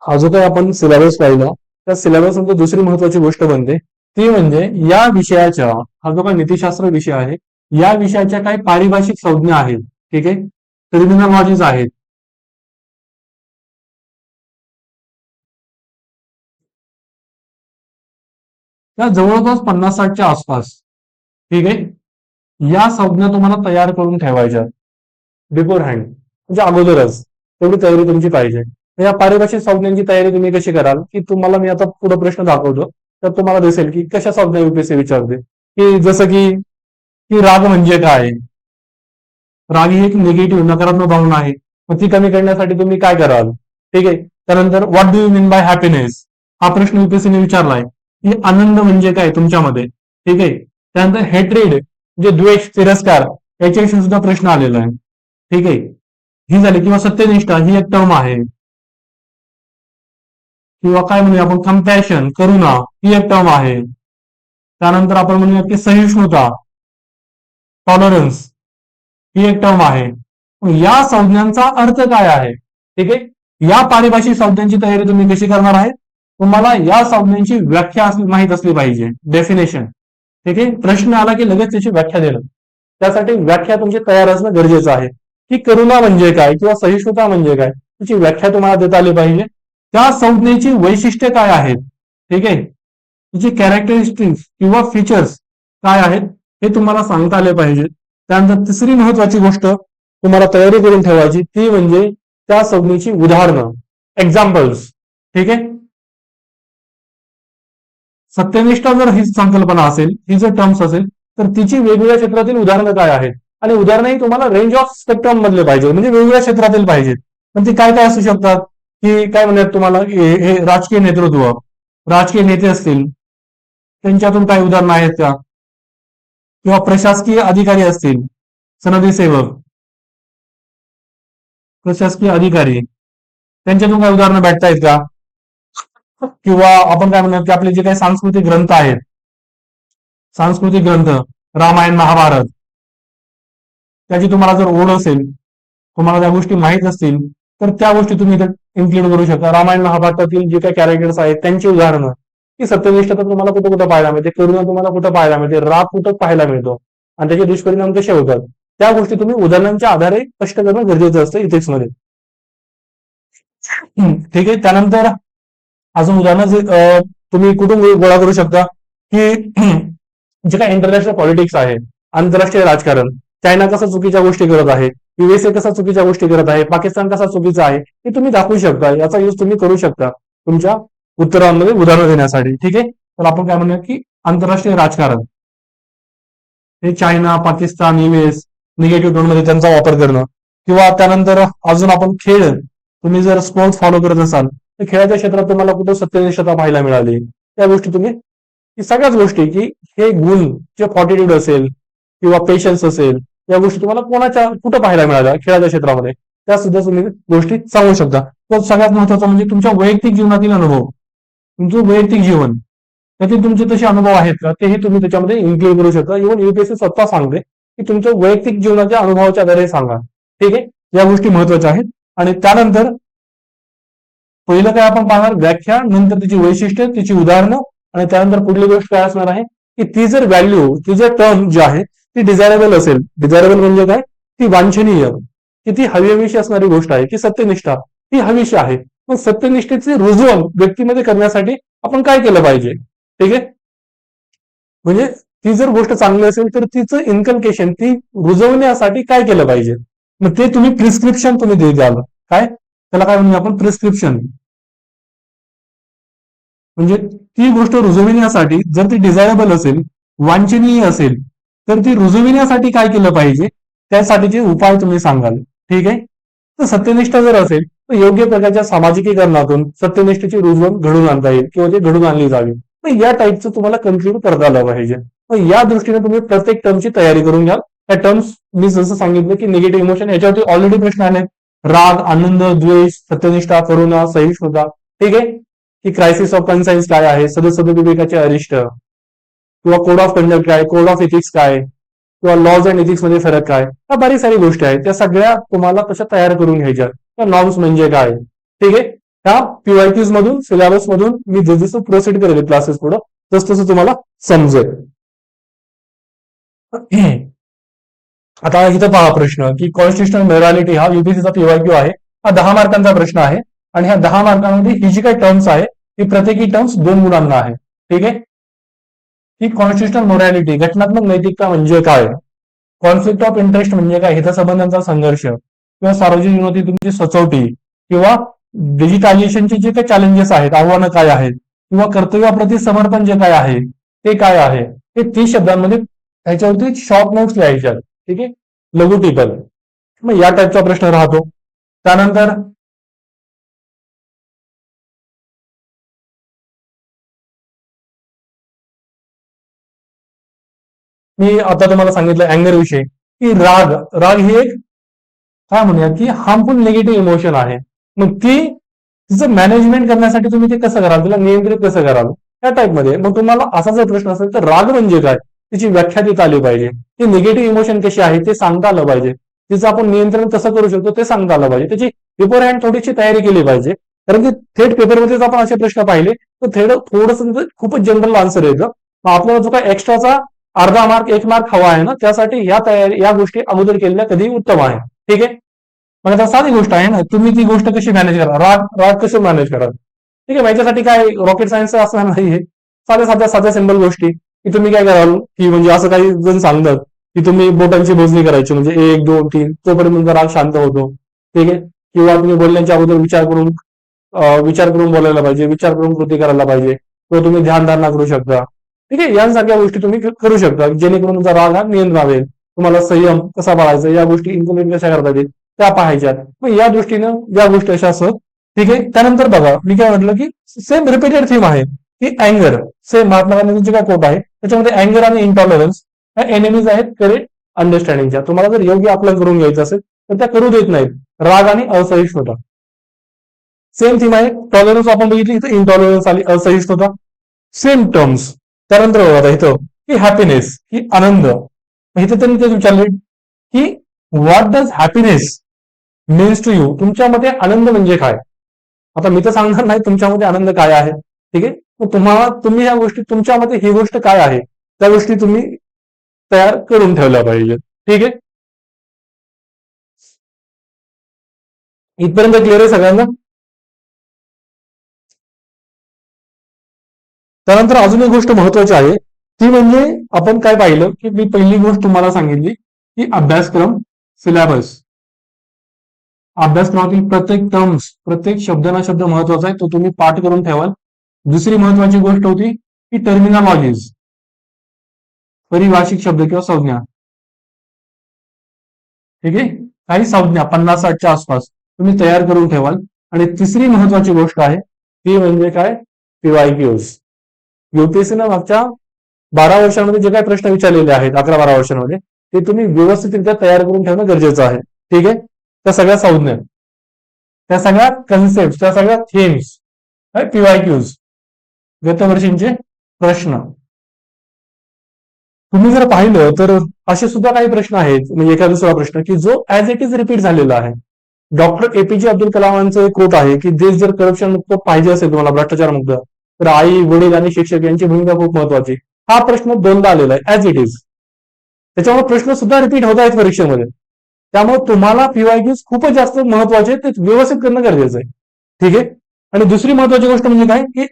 हा जो काही आपण सिलेबस पाहिला त्या सिलेबस नंतर दुसरी महत्वाची गोष्ट बनते ती म्हणजे या विषयाच्या, हा जो काही नीतिशास्त्र विषय आहे या विषयाच्या काही पारिभाषिक संज्ञा आहेत, ठीक आहे, टर्मिनॉलॉजीज आहेत. त्या जवळपास 50-60च्या आसपास, ठीक आहे. या संज्ञा तुम्हाला तयार करून ठेवायच्या बिफोर हँड, म्हणजे अगोदरच तेवढी तयारी तुमची पाहिजे. या पारिभाषिक संज्ञांची तयारी तुम्ही कशी कराल की तुम्हाला मी आता पुढे प्रश्न दाखवतो तर तुम्हाला दिसेल की कशा संज्ञा युपीएससी विचारते, की जसं की राग म्हणजे काय, राग ही एक निगेटिव्ह नकारात्मक भावना आहे, मग ती कमी करण्यासाठी तुम्ही काय कराल? ठीक आहे. त्यानंतर what do you mean by happiness, हा प्रश्न युपीएससीने विचारलाय की आनंद म्हणजे काय तुमच्यामध्ये. ठीक आहे. त्यानंतर हेट्रेड म्हणजे द्वेष, तिरस्कार, याच्याविषयी सुद्धा प्रश्न आलेला आहे. ठीक आहे. ही झाली. किंवा सत्यनिष्ठा ही एक टर्म आहे. किंवा काय म्हणूया आपण कम्पॅशन, करुणा, ही एक टर्म आहे. त्यानंतर आपण म्हणूया की सहिष्णुता, टॉलरन्स, ही एक टर्म आहे. या संज्ञांचा अर्थ काय आहे? ठीक आहे. या पारिभाषिक संज्ञांची तयारी तुम्ही कशी करणार आहे? तुम्हाला या संज्ञांची व्याख्या माहित असली पाहिजे, डेफिनेशन. ठीक आहे. प्रश्न आला की लगेच त्याची व्याख्या देणं, त्यासाठी व्याख्या तुमची तयार असणं गरजेचं आहे. की करुणा म्हणजे काय किंवा सहिष्णुता म्हणजे काय, त्याची व्याख्या तुम्हाला देता आली पाहिजे. त्या संज्ञेची वैशिष्ट्ये काय आहेत, ठीक आहे, तिची कॅरेक्टरिस्टिक्स किंवा फीचर्स काय आहेत हे तुम्हाला सांगता आले पाहिजे. त्यानंतर तिसरी महत्वाची गोष्ट तुम्हाला तयारी करून ठेवायची ती म्हणजे त्या संज्ञेची उदाहरणं, एक्झाम्पल्स. ठीक आहे. सत्यनिष्ठा जर ही संकल्पना असेल, ही जर टर्म्स असेल, तर तिची वेगवेगळ्या क्षेत्रातील उदाहरणं काय आहेत, आणि उदाहरणंही तुम्हाला रेंज ऑफ स्पेक्ट्रम मधले पाहिजे, म्हणजे वेगवेगळ्या क्षेत्रातील पाहिजेत. पण ते काय काय असू शकतात, की काय म्हणतात तुम्हाला, हे राजकीय नेतृत्व, राजकीय नेते असतील त्यांच्यातून काही उदाहरणं आहेत का, किंवा प्रशासकीय अधिकारी असतील, सनदी सेवक, प्रशासकीय अधिकारी, त्यांच्यातून काही उदाहरणं भेटतायत का, किंवा आपण काय म्हणतात की आपले जे काही सांस्कृतिक ग्रंथ आहेत, सांस्कृतिक ग्रंथ, रामायण महाभारत, त्याची तुम्हाला जर ओढ असेल, तुम्हाला त्या गोष्टी माहीत असतील, तर त्या गोष्टी तुम्ही इन्क्लूड करू शकता. रामायण महाभारतातील जे काही कॅरेक्टर्स आहेत त्यांची उदाहरणं, की सत्यनिष्ठा तर तुम्हाला कुठं कुठं पाहायला मिळते, करुणा तुम्हाला कुठं पाहायला मिळते, राग कुठं पाहायला मिळतो, आणि त्याचे दुष्परिणाम कसे होतात, त्या गोष्टी तुम्ही उदाहरणांच्या आधारे स्पष्ट करणं गरजेचं असतं इथिक्स मध्ये. ठीक आहे. त्यानंतर अजून उदाहरणं तुम्ही कुठून गोळा करू शकता, की जे काही इंटरनॅशनल पॉलिटिक्स आहे, आंतरराष्ट्रीय राजकारण, चायना कसा चुकीच्या गोष्टी करत आहे, युएसए कसा चुकीच्या गोष्टी करत आहे, पाकिस्तान कसा चुकीचा आहे, हे तुम्ही दाखवू शकता. याचा यूज तुम्ही करू शकता तुमच्या उत्तरांमध्ये उदाहरणं देण्यासाठी. ठीक आहे. तर आपण काय म्हणूया की आंतरराष्ट्रीय राजकारण हे China, Pakistan, US, negative tone मध्ये त्यांचा वापर करणं. किंवा त्यानंतर अजून आपण खेळ, तुम्ही जर स्पोर्ट्स फॉलो करत असाल तर खेळाच्या क्षेत्रात तुम्हाला कुठं सत्यनिष्ठता पाहायला मिळाली, त्या गोष्टी तुम्ही, ही सगळ्याच गोष्टी, की हे गुण जे फॉर्टिट्यूड असेल किंवा पेशन्स असेल, या गोष्टी तुम्हाला कोणाच्या कुठं पाहायला मिळाल्या खेळाच्या क्षेत्रामध्ये, त्या सुद्धा तुम्ही गोष्टी सांगू शकता. तर सगळ्यात महत्वाचं म्हणजे तुमच्या वैयक्तिक जीवनातील अनुभव, तुमचं वैयक्तिक जीवन, त्यातील तुमचे तसे अनुभव आहेत का, तेही तुम्ही त्याच्यामध्ये इन्क्लूड करू शकता. इव्हन युपीएससी स्वतः सांगते की तुमच्या वैयक्तिक जीवनाच्या अनुभवाच्या आधारे सांगा. ठीक आहे. या गोष्टी महत्वाच्या आहेत. आणि त्यानंतर पहिलं काय आपण पाहणार, व्याख्या, नंतर तिची वैशिष्ट्य, तिची उदाहरणं, आणि त्यानंतर पुढली गोष्ट काय असणार आहे, की ती जर व्हॅल्यू, ती जर टर्म जी आहे ती डिझायरेबल असेल, डिझायरेबल म्हणजे काय, ती वांछनीय, की ती हवीहवीशी असणारी गोष्ट आहे, की सत्यनिष्ठा ती हवीशी आहे. मग सत्यनिष्ठेचे रुजवण व्यक्तीमध्ये करण्यासाठी आपण काय केलं पाहिजे. ठीक आहे. म्हणजे ती जर गोष्ट चांगली असेल तर तिचं इन्कल्केशन, ती रुजवण्यासाठी काय केलं पाहिजे, मग ते तुम्ही प्रिस्क्रिप्शन तुम्ही द्याल. काय त्याला काय म्हणूया आपण, प्रिस्क्रिप्शन. म्हणजे ती गोष्ट रुजविण्यासाठी जर ती डिझायरेबल असेल, वांछनीय असेल, तर ती रुजविण्यासाठी काय केलं पाहिजे, त्यासाठीचे उपाय तुम्ही सांगाल. ठीक आहे. तर सत्यनिष्ठा जर असेल तर योग्य प्रकारच्या सामाजिकीकरणातून सत्यनिष्ठेची रुजवण घडून आणता येईल, किंवा ते घडून आणली जावी. मग या टाईपचं तुम्हाला कन्क्लूड करता आलं पाहिजे. मग या दृष्टीने तुम्ही प्रत्येक टर्मची तयारी करून घ्याल. त्या टर्म्स मी जसं सांगितलं की निगेटिव्ह इमोशन, याच्यावरती ऑलरेडी प्रश्न आले, राग, आनंद, द्वेष, सत्यनिष्ठा, करुणा, सहिष्णुता. ठीक आहे. की क्रायसिस ऑफ कन्सायन्स काय आहे, सदस्य विवेकाचे अरिष्ट, किंवा कोड ऑफ कंडक्ट काय, कोड ऑफ एथिक्स काय, किंवा लॉज अँड एथिक्स मध्ये फरक काय, या बरीच सारी गोष्टी आहेत, त्या सगळ्या तुम्हाला तशा तयार करून घ्यायच्या. नॉर्म्स म्हणजे काय. ठीक आहे. ह्या पीवायक्यूज मधून, सिलेबस मधून मी जसं प्रोसीड करेल क्लासेस पुढं, तसं तुम्हाला समजेल. आता इथं पहा प्रश्न, की कॉन्स्टिट्युशनल मोरॅलिटी हा युपीएससीचा पीवायक्यू आहे. हा 10 मार्कांचा प्रश्न आहे. आणि ह्या 10 मार्कांमध्ये ही जी काही टर्म्स आहे ही प्रत्येकी टर्म्स 2 गुणांना आहे. ठीक आहे. ही कॉन्स्टिट्युशनल मोरॅलिटी, घटनात्मक नैतिकता म्हणजे काय, कॉन्फ्लिक्ट ऑफ इंटरेस्ट म्हणजे काय, हितसंबंधांचा संघर्ष, किंवा सार्वजनिक जीवनातील तुमची सचोटी, किंवा डिजिटायझेशनचे जे काही चॅलेंजेस आहेत, आव्हानं काय आहेत, किंवा कर्तव्याप्रती समर्पण जे काय आहे ते काय आहे, हे 30 शब्दांमध्ये ह्याच्यावरती शॉर्ट नोट्स लिहायच्या. ठीक आहे. लघु टिपल. मग या टाईपचा प्रश्न राहतो. त्यानंतर मी आता तुम्हाला सांगितलं अँगर विषयी, की राग राग ही एक काय म्हणूया की हार्मफुल निगेटिव्ह इमोशन आहे. मग तिचं मॅनेजमेंट करण्यासाठी तुम्ही ते कसं कराल, तिला नियंत्रित कसं कराल, त्या टाईपमध्ये. मग तुम्हाला असा जर प्रश्न असेल तर राग म्हणजे काय, तिची व्याख्या देता आली पाहिजे. ती निगेटिव्ह इमोशन कशी आहे ते सांगता आलं पाहिजे. तिचं आपण नियंत्रण कसं करू शकतो ते सांगता आलं पाहिजे. त्याची बिफोर हँड थोडीशी तयारी केली पाहिजे. कारण की थेट पेपरमध्येच आपण असे प्रश्न पाहिले तर थोडस खूपच जनरल आन्सर येतं. मग आपल्याला जो काय एक्स्ट्राचा अर्धा मार्क 1 मार्क हवा आहे ना, त्यासाठी या गोष्टी अगोदर केलेल्या कधी उत्तम आहे. ठीक आहे. मग आता साधी गोष्ट आहे ना, तुम्ही ती गोष्ट कशी मॅनेज करा, राग राग कसं मॅनेज करा. ठीक आहे. याच्यासाठी काय रॉकेट सायन्स असणार नाहीये. साध्या सिंपल गोष्टी की तुम्ही काय कराल, की म्हणजे असं काही जण सांगतात की तुम्ही बोटांची मोजणी करायची, म्हणजे 1 2 3 तोपर्यंत तुमचा राग शांत होतो. ठीक आहे. किंवा तुम्ही बोलण्याच्या अगोदर विचार करून बोलायला पाहिजे, विचार करून कृती करायला पाहिजे, किंवा तुम्ही ध्यानधारणा करू शकता. ठीक आहे. यांसारख्या गोष्टी तुम्ही करू शकता जेणेकरून तुमचा राग हा नियंत्रणात येईल. तुम्हाला संयम कसा पाळायचा, या गोष्टी इम्प्लिमेंट कशा करता येईल त्या पाहायच्यात. मग या दृष्टीनं या गोष्टी अशा असत. ठीक आहे. त्यानंतर बघा, मी काय म्हटलं की सेम रिपीटेड थीम आहे की अँगर. सेम महात्मा गांधींचे काय कोट आहे त्याच्यामध्ये अँगर आणि इंटॉलरन्स ह्या एनिमीज आहेत करेक्ट अंडरस्टँडिंगच्या. तुम्हाला जर योग्य आकलन करून घ्यायचं असेल तर त्या करू देत नाहीत. राग आणि असहिष्णुता सेम थीम आहे. टॉलरन्स आपण बघितली, इथं इंटॉलरन्स आली, असहिष्णुता सेम टर्म्स. त्यानंतर बघा इथं की हॅपीनेस की आनंद. इथे त्यांनी तेच विचारले की what does happiness means to you. तुमच्यामध्ये आनंद म्हणजे काय. आता मी तर सांगणार नाही तुमच्यामध्ये आनंद काय आहे. ठीक आहे. मग तुम्ही ह्या गोष्टी, तुमच्यामध्ये ही गोष्ट काय आहे त्या गोष्टी तुम्ही तयार करून ठेवल्या पाहिजे. ठीक आहे. इथपर्यंत क्लिअर आहे सगळ्यांना. त्यानंतर अजून एक गोष्ट महत्वाची आहे, ती म्हणजे आपण काय पाहिलं की मी पहिली गोष्ट तुम्हाला सांगितली की अभ्यासक्रम सिलेबस. अभ्यासक्रमातील प्रत्येक टर्म्स, प्रत्येक शब्द ना शब्द महत्वाचा आहे, तो तुम्ही पाठ करून ठेवाल. दुसरी महत्वाची गोष्ट होती की टर्मिनॉलॉजीज, परिभाषिक शब्द किंवा संज्ञा. ठीक आहे. काही संज्ञा 50-60च्या आसपास तुम्ही तयार करून ठेवाल. आणि तिसरी महत्वाची गोष्ट आहे ती म्हणजे काय, पीवायक्यूज. युपीएससीनं मागच्या 12 वर्षांमध्ये जे काही प्रश्न विचारलेले आहेत, 11-12 वर्षांमध्ये, ते तुम्ही व्यवस्थितरित्या तयार करून ठेवणं गरजेचं आहे. ठीक आहे. त्या सगळ्या संज्ञा, त्या सगळ्या कन्सेप्ट, त्या सगळ्या थीम्स, पीवायक्यूज, गतवर्षींचे प्रश्न. तुम्ही जर पाहिलं तर असे सुद्धा काही प्रश्न आहेत, म्हणजे एका दुसरा प्रश्न की जो ऍज इट इज रिपीट झालेला आहे. डॉक्टर एपीजे अब्दुल कलामांचं एक कोट आहे की देश जर करप्शन मुक्त पाहिजे असेल, तुम्हाला भ्रष्टाचार मुक्त, तर आई वडील आणि शिक्षक यांची भूमिका खूप महत्वाची. हा प्रश्न दोनदा आलेला आहे ऍज इट इज. त्याच्यामुळे प्रश्न सुद्धा रिपीट होत आहेत परीक्षेमध्ये. त्यामुळे तुम्हाला पीवायक्यूज खूपच जास्त महत्वाचे, ते व्यवस्थित करणं गरजेचं आहे. ठीक आहे. आणि दुसरी महत्वाची गोष्ट म्हणजे काय की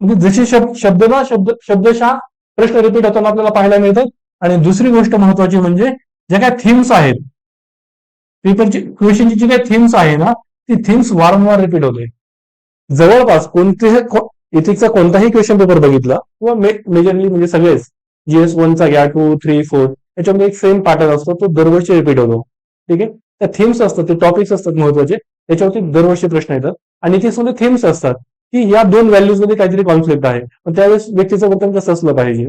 म्हणजे जसे शब्दशः प्रश्न रिपीट होताना आपल्याला पाहायला मिळतात. आणि दुसरी गोष्ट महत्वाची म्हणजे ज्या काही थीम्स आहेत, पेपरची क्वेश्चनची जी काही थीम्स आहे ना, ती थीम्स वारंवार रिपीट होते. जवळपास इथिक्सचा कोणताही क्वेश्चन पेपर बघितला किंवा मेजरली म्हणजे सगळेच, जीएस 1चा घ्या, 2, 3, 4, याच्यामध्ये एक सेम पॅटर्न असतो, तो दरवर्षी रिपीट होतो. ठीक आहे. त्या थीम्स असतात, ते टॉपिक्स असतात महत्वाचे, त्याच्यावरती दरवर्षी प्रश्न येतात. आणि इथिक्समध्ये थीम्स असतात की या दोन व्हॅल्यूज मध्ये काहीतरी कॉन्फ्लिक्ट आहे, पण त्यावेळेस व्यक्तीचं वर्तन कसं असलं पाहिजे.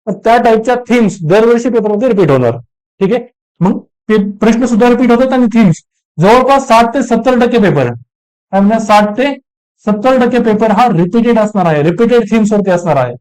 त्या टाईपच्या थीम्स दरवर्षी पेपरमध्ये रिपीट होणार. ठीक आहे. मग प्रश्न सुद्धा रिपीट होतात आणि थीम्स जवळपास 60 ते 70% पेपर आहे. म्हणजे 60 ते 70% पेपर हा रिपीटेड असणार आहे, रिपीटेड थीम्स वरती असणार आहे.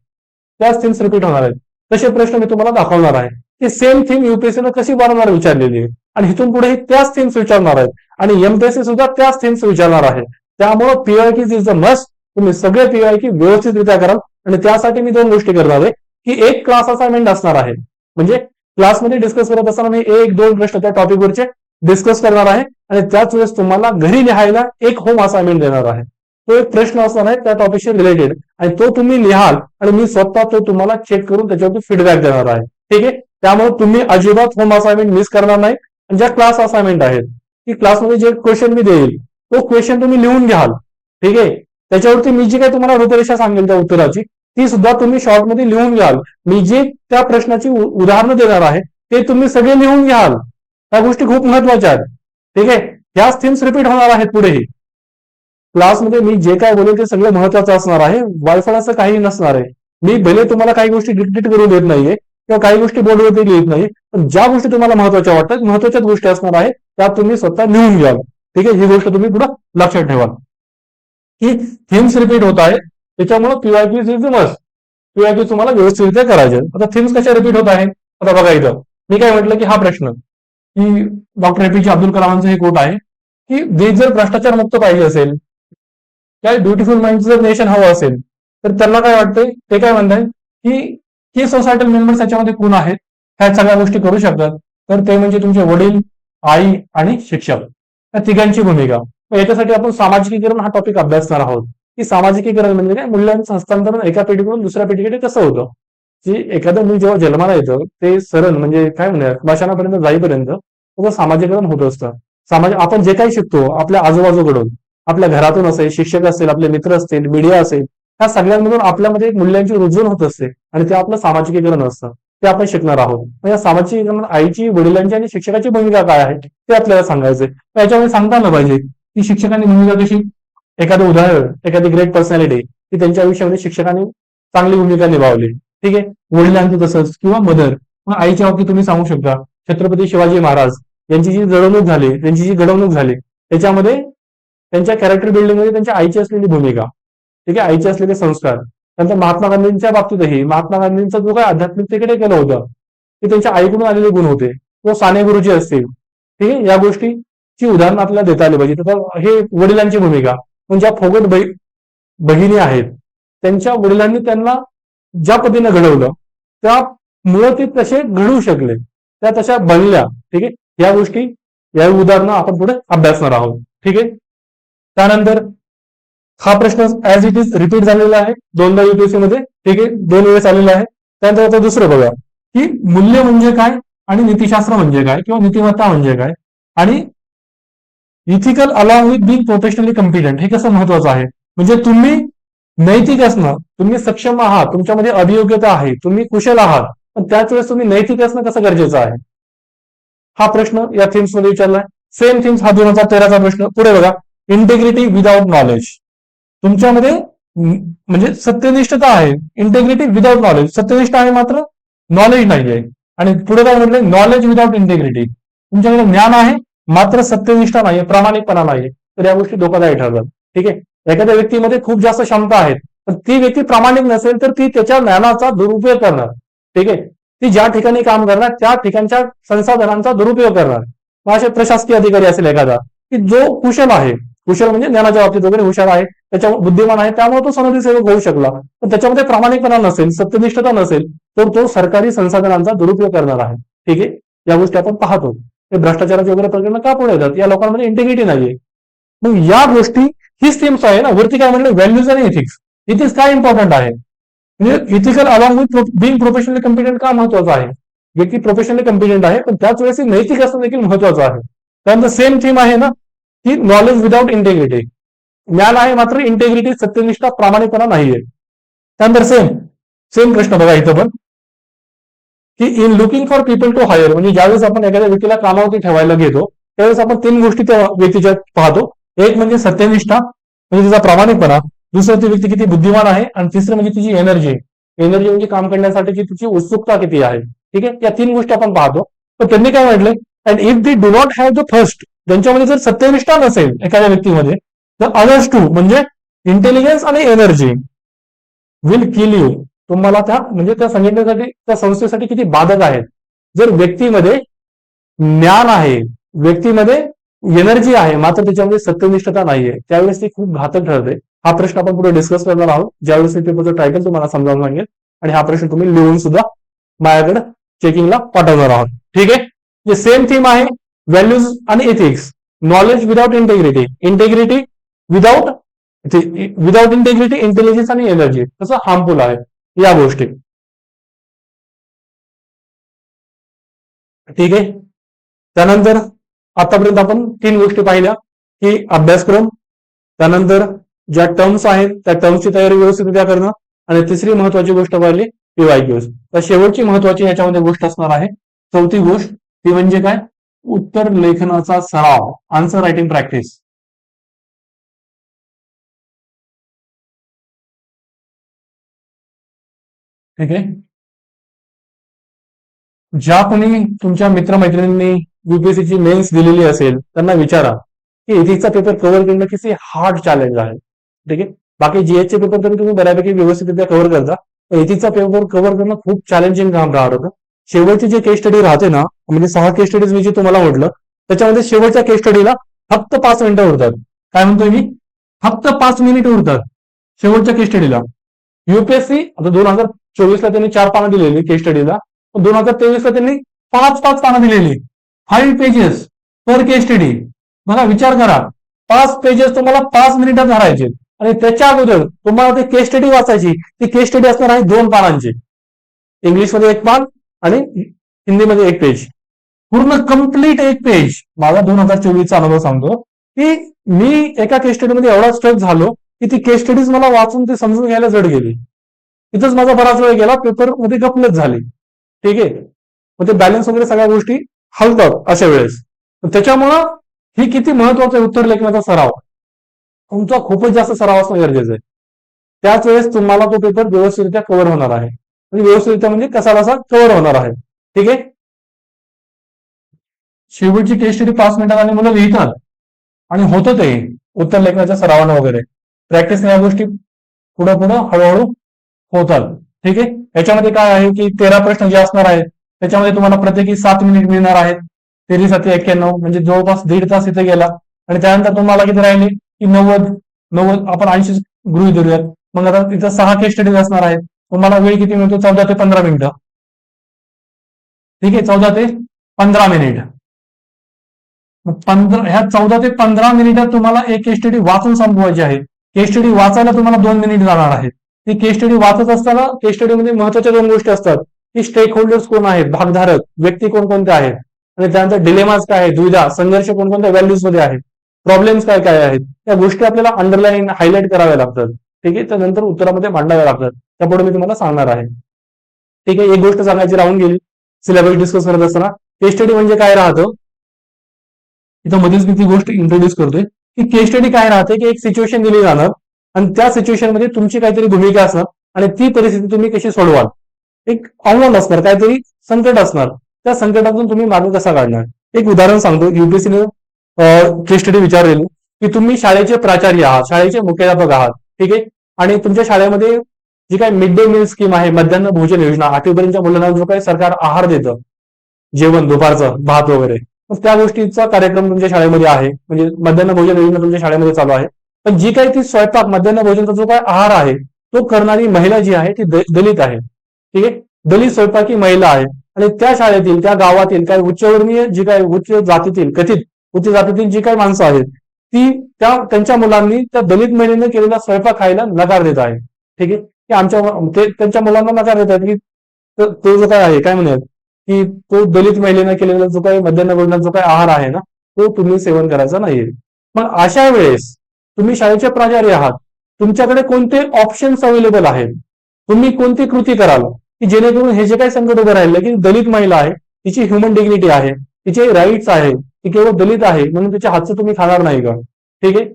त्याच थीम्स रिपीट होणार आहेत. तसे प्रश्न मी तुम्हाला दाखवणार आहे की सेम थीम युपीएससीनं कशी वारंवार विचारलेली आहे, आणि इथून पुढे त्याच थीम्स विचारणार आहेत, आणि एमपीएससी सुद्धा त्याच थीम्स विचारणार आहे. त्यामुळे पीवायक्यूज इज द मस्ट. तुम्ही सगळे पीवायक्यू व्यवस्थितरित्या कराल. आणि त्यासाठी मी 2 गोष्टी करणार आहे की एक क्लास असाइनमेंट असणार आहे, म्हणजे क्लासमध्ये डिस्कस करत असताना मी 1-2 प्रश्न त्या टॉपिकवरचे डिस्कस करणार आहे, आणि त्याच वेळेस तुम्हाला घरी लिहायला एक होम असाइनमेंट देणार आहे. तो एक प्रश्न असणार आहे त्या टॉपिकशी रिलेटेड, आणि तो तुम्ही लिहाल आणि मी स्वतः तो तुम्हाला चेक करून त्याच्यावरती फीडबॅक देणार आहे. ठीक आहे. त्यामुळे तुम्ही अजिबात होम असाइनमेंट मिस करणार नाही. आणि ज्या क्लास असाइनमेंट आहेत, की क्लासमध्ये जे क्वेश्चन मी देईल तो क्वेश्चन तुम्ही लिहून घ्याल. ठीक आहे. त्याच्यावरती मी जी काही तुम्हाला रूपरेषा सांगेल त्या उत्तराची, ती सुद्धा तुम्ही शॉर्टमध्ये लिहून घ्याल. मी जे त्या प्रश्नाची उदाहरणं देणार आहे ते तुम्ही सगळे लिहून घ्याल. त्या गोष्टी खूप महत्वाच्या आहेत. ठीक आहे. ह्याच थिम्स रिपीट होणार आहेत पुढेही. क्लासमध्ये मी जे काय बोलेल ते सगळं महत्वाचं असणार आहे. वायफळ असं काही नसणार आहे. मी भले तुम्हाला काही गोष्टी डिक्टेट करून देत नाहीये किंवा काही गोष्टी बोर्डवरती लिहित नाही, पण ज्या गोष्टी तुम्हाला महत्वाच्या वाटतात, महत्वाच्याच गोष्टी असणार आहेत, त्या तुम्ही स्वतः लिहून घ्याल. ठीक आहे. ही गोष्ट तुम्ही पुढे लक्षात ठेवा की थिम्स रिपीट होत आहे, त्याच्यामुळे पीवायक्यूज इज मस्ट. पीवायक्यूज तुम्हाला व्यवस्थितरित्या करायचे. आता थिम्स कशा रिपीट होत आहेत? आता बघा इथं मी काय म्हटलं की हा प्रश्न की डॉक्टर एपीजे अब्दुल कलामांचं हे कोट आहे की देश जर भ्रष्टाचार मुक्त पाहिजे असेल, काय ब्युटिफुल माइंड जर नेशन हवं असेल, तर त्यांना काय वाटतंय, ते काय म्हणतात की सोसायटल मेंबर्स याच्यामध्ये कोण आहेत, ह्या सगळ्या गोष्टी करू शकतात. तर ते म्हणजे तुमचे वडील, आई आणि शिक्षक, या तिघांची भूमिका. याच्यासाठी आपण सामाजिकीकरण हा टॉपिक अभ्यासणार आहोत की सामाजिकीकरण म्हणजे काय, मूल्यांचं हस्तांतरण एका पिढीकडून दुसऱ्या पिढीकडे कसं होतं. की एखादं मूल जेव्हा जन्माला येतं ते सरळ म्हणजे काय म्हणूया भाषणापर्यंत जाईपर्यंत त्याचं सामाजिकरण होत असतं. आपण जे काही शिकतो आपल्या आजूबाजूकडून, आपल्या घरातून असेल, शिक्षक असतील, आपले मित्र असतील, मीडिया असेल, ह्या सगळ्यांमधून आपल्यामध्ये एक मूल्यांची रुजून होत असते आणि ते आपलं सामाजिकीकरण असतं. ते आपण शिकणार आहोत. या सामाजिकीकरणात आईची, वडिलांची आणि शिक्षकाची भूमिका काय आहे ते आपल्याला सांगायचंय. याच्यामध्ये सांगता आलं पाहिजे की शिक्षकांनी भूमिका कशी, एखादं उदाहरण, एखादी ग्रेट पर्सनॅलिटी की त्यांच्या आयुष्यामध्ये शिक्षकांनी चांगली भूमिका निभावली. ठीक आहे. वडिलांचं तसंच किंवा मदर. मग आईच्या बाबतीत तुम्ही सांगू शकता छत्रपती शिवाजी महाराज यांची जी जडवणूक झाली, त्यांची जी घडवणूक झाली, त्याच्यामध्ये त्यांच्या कॅरेक्टर बिल्डिंग मध्ये त्यांच्या आईची असलेली भूमिका, ठीक आहे, आईचे असलेले संस्कार. नंतर महात्मा गांधींच्या बाबतीतही महात्मा गांधींचा जो काय आध्यात्मिकतेकडे केलं होतं ते त्यांच्या आईकडून आलेले गुण होते. किंवा साने गुरुजी असतील, ठीक आहे, या गोष्टीची उदाहरणं आपल्याला देता आली पाहिजे. तर हे वडिलांची भूमिका, म्हणजे ज्या फोगट बहिणी आहेत त्यांच्या वडिलांनी त्यांना ज्या पद्धतीने घडवलं त्यामुळे ते तसे घडवू शकले, त्या तशा बनल्या. ठीक आहे. या गोष्टी, या उदाहरणं आपण पुढे अभ्यासणार आहोत. ठीक आहे. त्यानंतर हा प्रश्न ऍज इट इज रिपीट झालेला आहे दोनदा युपीएससी मध्ये. ठीक आहे. 2 वेळेस आलेला आहे. त्यानंतर आता दुसरं बघा की मूल्य म्हणजे काय आणि नीतिशास्त्र म्हणजे काय किंवा नीतिमत्ता म्हणजे काय आणि ethical along with being professionally competent, हे कसं महत्वाचं आहे. म्हणजे तुम्ही नैतिक असणं, तुम्ही सक्षम आहात, तुमच्यामध्ये अभियोग्यता आहे, तुम्ही कुशल आहात, पण त्याच वेळेस तुम्ही नैतिक असणं कसं गरजेचं आहे, हा प्रश्न या थीम्स मध्ये विचारलाय. सेम थीम्स हा 2013चा प्रश्न. पुढे बघा, इंटेग्रिटी विदाउट नॉलेज. तुमच्यामध्ये म्हणजे सत्यनिष्ठता आहे, इंटेग्रिटी विदाउट नॉलेज. सत्यनिष्ठ आहे मात्र नॉलेज नाही आहे. आणि पुढे काय म्हटलंय, नॉलेज विदाउट इंटेग्रिटी. तुमच्याकडे ज्ञान आहे मात्र सत्यनिष्ठा नाहीये, प्रामाणिकपणा नाहीये, तर या गोष्टी धोकादायक ठरतात. ठीक आहे. एखाद्या व्यक्तीमध्ये खूप जास्त क्षमता आहेत पण ती व्यक्ती प्रामाणिक नसेल तर ती त्याच्या ज्ञानाचा दुरुपयोग करणार. ठीक आहे. ती ज्या ठिकाणी काम करणार त्या ठिकाणच्या संसाधनांचा दुरुपयोग करणार. मग असे प्रशासकीय अधिकारी असेल एखादा की जो कुशल आहे, कुशल म्हणजे ज्ञानाच्या बाबतीत वगैरे हुशार आहे, त्याच्या बुद्धिमान आहे, त्यामुळे तो सनदी सेवक होऊ शकला, पण त्याच्यामध्ये प्रामाणिकपणा नसेल, सत्यनिष्ठता नसेल, तर तो सरकारी संसाधनांचा दुरुपयोग करणार आहे. ठीक आहे. या गोष्टी आपण पाहतो. हे भ्रष्टाचाराचे वगैरे प्रकरण का पुढे येतात, या लोकांमध्ये इंटेग्रिटी नाहीये. मग या गोष्टी हीच थीम्स आहे ना. वरती काय म्हटलं, व्हॅल्यूज आणि इथिक्स. इथिक्स काय इम्पॉर्टंट आहे, म्हणजे ethical along with being professionally competent का महत्वाचं आहे. व्यक्ती प्रोफेशनली कम्पिटंट आहे पण त्याच वेळेस नैतिक असणं देखील महत्वाचं आहे. त्यानंतर सेम थीम आहे ना की नॉलेज विदाउट इंटेग्रिटी. ज्ञान आहे मात्र इंटेग्रिटी, सत्यनिष्ठा, प्रामाणिकपणा नाहीये. त्यानंतर सेम प्रश्न बघा इथं पण की in looking for people to hire, म्हणजे ज्यावेळेस आपण एखाद्या व्यक्तीला कामावरती ठेवायला घेतो त्यावेळेस आपण 3 गोष्टी त्या व्यक्तीच्या पाहतो. एक म्हणजे सत्यनिष्ठा, म्हणजे तिचा प्रामाणिकपणा. दुसरं ती व्यक्ती किती बुद्धिमान आहे आणि तिसरं म्हणजे तिची एनर्जी. एनर्जी म्हणजे काम करण्यासाठीची तिची उत्सुकता किती आहे. ठीक आहे. या 3 गोष्टी आपण पाहतो. तर त्यांनी काय म्हटलंय, and if they do not have the first, ज्यांच्यामध्ये जर सत्यनिष्ठा नसेल एखाद्या व्यक्तीमध्ये, तर अदर्स टू म्हणजे इंटेलिजन्स आणि एनर्जी विल किल यू. तुम्हाला त्या म्हणजे त्या संघटनेसाठी, त्या संस्थेसाठी किती बाधक आहेत. जर व्यक्तीमध्ये ज्ञान आहे, व्यक्तीमध्ये एनर्जी आहे मात्र त्याच्यामध्ये सत्यनिष्ठता नाहीये, त्यावेळेस ती खूप घातक ठरते. हा प्रश्न आपण पुढे डिस्कस करणार आहोत ज्यावेळेस पेपरचं टायटल तुम्हाला समजावून सांगेल आणि हा प्रश्न तुम्ही लिहून सुद्धा माझ्याकडे चेकिंगला पाठवणार आहोत. ठीक आहे. जे सेम थीम आहे, व्हॅल्यूज आणि ethics. Knowledge without integrity, integrity without integrity, intelligence आणि एनर्जी कसं हार्मफुल आहे या गोष्टी. ठीक आहे. त्यानंतर आतापर्यंत आपण 3 गोष्टी पाहिल्या की अभ्यासक्रम, त्यानंतर ज्या टर्म्स आहेत त्या टर्म्सची तयारी व्यवस्थितरित्या करणं, आणि तिसरी महत्वाची गोष्ट पाहिली पीवायक्यूज. तर शेवटची महत्वाची याच्यामध्ये गोष्ट असणार आहे, चौथी गोष्ट ती म्हणजे काय, उत्तर लेखनाचा सराव, आन्सर रायटिंग प्रॅक्टिस. ठीक आहे. ज्या कोणी तुमच्या मित्रमैत्रिणींनी युपीएससीची मेन्स दिलेली असेल त्यांना विचारा की इथिक्सचा पेपर कव्हर करणं किती हार्ड चॅलेंज आहे. ठीक आहे. बाकी जीएसचे पेपर तरी तुम्ही बऱ्यापैकी व्यवस्थितरित्या कव्हर करता. इथिक्सचा पेपर कव्हर करणं खूप चॅलेंजिंग काम राहत होतं. शेवटची जे केस स्टडी राहते ना, म्हणजे 6 केस स्टडीज मी जे तुम्हाला म्हटलं त्याच्यामध्ये शेवटच्या केस स्टडीला फक्त 5 मिनिटं उरतात. काय म्हणतोय मी? फक्त 5 मिनिट उरतात शेवटच्या केस स्टडीला. युपीएससी आता 2024ला त्यांनी 4 पानं दिलेली केस स्टडीला, 2023ला त्यांनी 5 पानं दिलेली. 5 पेजेस पर केस स्टडी. मला विचार करा, 5 पेजेस तुम्हाला 5 मिनिटात भरायचे आणि त्याच्या अगोदर तुम्हाला ते केस स्टडी वाचायची. ती केस स्टडी असणार आहे 2 पानांची. इंग्लिशमध्ये 1 पान आणि हिंदीमध्ये 1 पेज. पूर्ण कंप्लीट 1 पेज. माझा 2024चा अनुभव सांगतो की मी एका केस स्टडीमध्ये एवढा स्ट्रेस झालो की ती केस स्टडीज मला वाचून ते समजून घ्यायला जड गेली. तिथंच माझा बराच वेळ गेला, पेपर मध्ये गपलत झाली. ठीक आहे. मग ते बॅलन्स वगैरे सगळ्या गोष्टी हलतात अशा वेळेस. त्याच्यामुळं ही किती महत्वाचं आहे उत्तर लेखनाचा सराव. तुमचा खूपच जास्त सराव असणं गरजेचं आहे. त्याच वेळेस तुम्हाला तो पेपर व्यवस्थितरित्या कव्हर होणार आहे. व्यवस्थितरित्या म्हणजे कसा कसा कव्हर होणार आहे. ठीक आहे. शेवटची केस स्टडी 5 मिनिटात आणि मुलं लिहितात आणि होतं ते उत्तर लेखनाच्या सरावानं वगैरे प्रॅक्टिसने या गोष्टी पुढं पुढं हळूहळू होतात. ठीक आहे. याच्यामध्ये काय आहे की 13 प्रश्न जे असणार आहेत त्याच्यामध्ये तुम्हाला प्रत्येकी 7 मिनिट मिळणार आहेत. 13 7 91 म्हणजे जवळपास 1.5 तास इथे गेला. आणि त्यानंतर तुम्हाला किती राहिले की 90 आपण 80 गृहीत धरूयात. मग आता तिथं 6 केस स्टडीज असणार आहेत. तुम्हाला वेळ किती मिळतो? 14 ते 15 मिनिटं. ठीक आहे. 14 ते 15 मिनिट. 14 ते 15 मिनिटात तुम्हाला एक केस स्टडी वाचून संपवायची आहे. केस स्टडी वाचायला तुम्हाला 2 मिनिट जाणार आहेत. ती केस स्टडी वाचत असताना केस स्टडीमध्ये महत्वाच्या 2 गोष्टी असतात की स्टेक होल्डर्स कोण आहेत, भागधारक व्यक्ती कोणकोणते आहेत, आणि त्यानंतर डिलेमाज काय आहे, दुविधा संघर्ष कोणकोणत्या व्हॅल्यूज मध्ये आहेत, प्रॉब्लेम्स काय काय आहेत, त्या गोष्टी आपल्याला अंडरलाईन हायलाईट कराव्या लागतात. ठीक आहे. त्यानंतर उत्तरामध्ये मांडाव्या लागतात. त्यापुढे मी तुम्हाला सांगणार आहे. ठीक आहे. एक गोष्ट सांगायची राहून गेली सिलेबस डिस्कस करत असताना. केस स्टडी म्हणजे काय राहतं, इथं मध्येच मी ती गोष्ट इंट्रोड्यूस करतोय की केस स्टडी काय राहते की एक सिच्युएशन दिली जाणार आणि त्या सिच्युएशन मध्ये तुमची काहीतरी भूमिका असणार आणि ती परिस्थिती तुम्ही कशी सोडवाल. एक आव्हान असणार, काहीतरी संकट असणार. त्या संकटातून तुम्ही मार्ग कसा काढणार. एक उदाहरण सांगतो. युपीएससीने केस स्टडी विचारलेली की तुम्ही शाळेचे प्राचार्य आहात, शाळेचे मुख्याध्यापक आहात. ठीक आहे. आणि तुमच्या शाळेमध्ये जी काही मिड डे मिल स्कीम आहे, मध्यान्ह भोजन योजना, 8वीपर्यंतच्या मुलांना जो काही सरकार आहार देतं, जेवण दुपारचं भात वगैरे, मग त्या गोष्टीचा कार्यक्रम तुमच्या शाळेमध्ये आहे. म्हणजे मध्यान्ह भोजन योजना तुमच्या शाळेमध्ये चालू आहे. पण जी काही ती स्वयंपाक मध्यान्ह भोजनचा जो काही आहार आहे तो करणारी महिला जी आहे ती दलित आहे. ठीक आहे. दलित स्वयंपाकी महिला आहे आणि त्या शाळेतील त्या गावातील काही उच्चवर्णीय जी काही उच्च जातीतील कथित उच्च जातीतील जी काही माणसं आहेत ती त्यांच्या मुलांनी त्या दलित महिलेने केलेला स्वयंपाक खायला नकार देत आहे. ठीक आहे. की त्यांच्या मुलांना नकार देत आहेत की तो जो काय आहे काय म्हणूयात की तो दलित महिलेने केलेला जो काही मध्यान्ह भोजनाचा जो काही आहार आहे ना तो तुम्ही सेवन करायचा नाहीये. मग अशा वेळेस तुम्ही शाळेचे प्राचार्य आहात, तुमच्याकडे कोणते ऑप्शन्स अवेलेबल आहेत, तुम्ही कोणती कृती कराल की जेणेकरून हे जे काही संकट उभं राहिलं की दलित महिला आहे, तिची ह्युमन डिग्निटी आहे, तिचे राईट्स आहे, ती केवळ दलित आहे म्हणून तिच्या हातचं तुम्ही खाणार नाही का. ठीक आहे.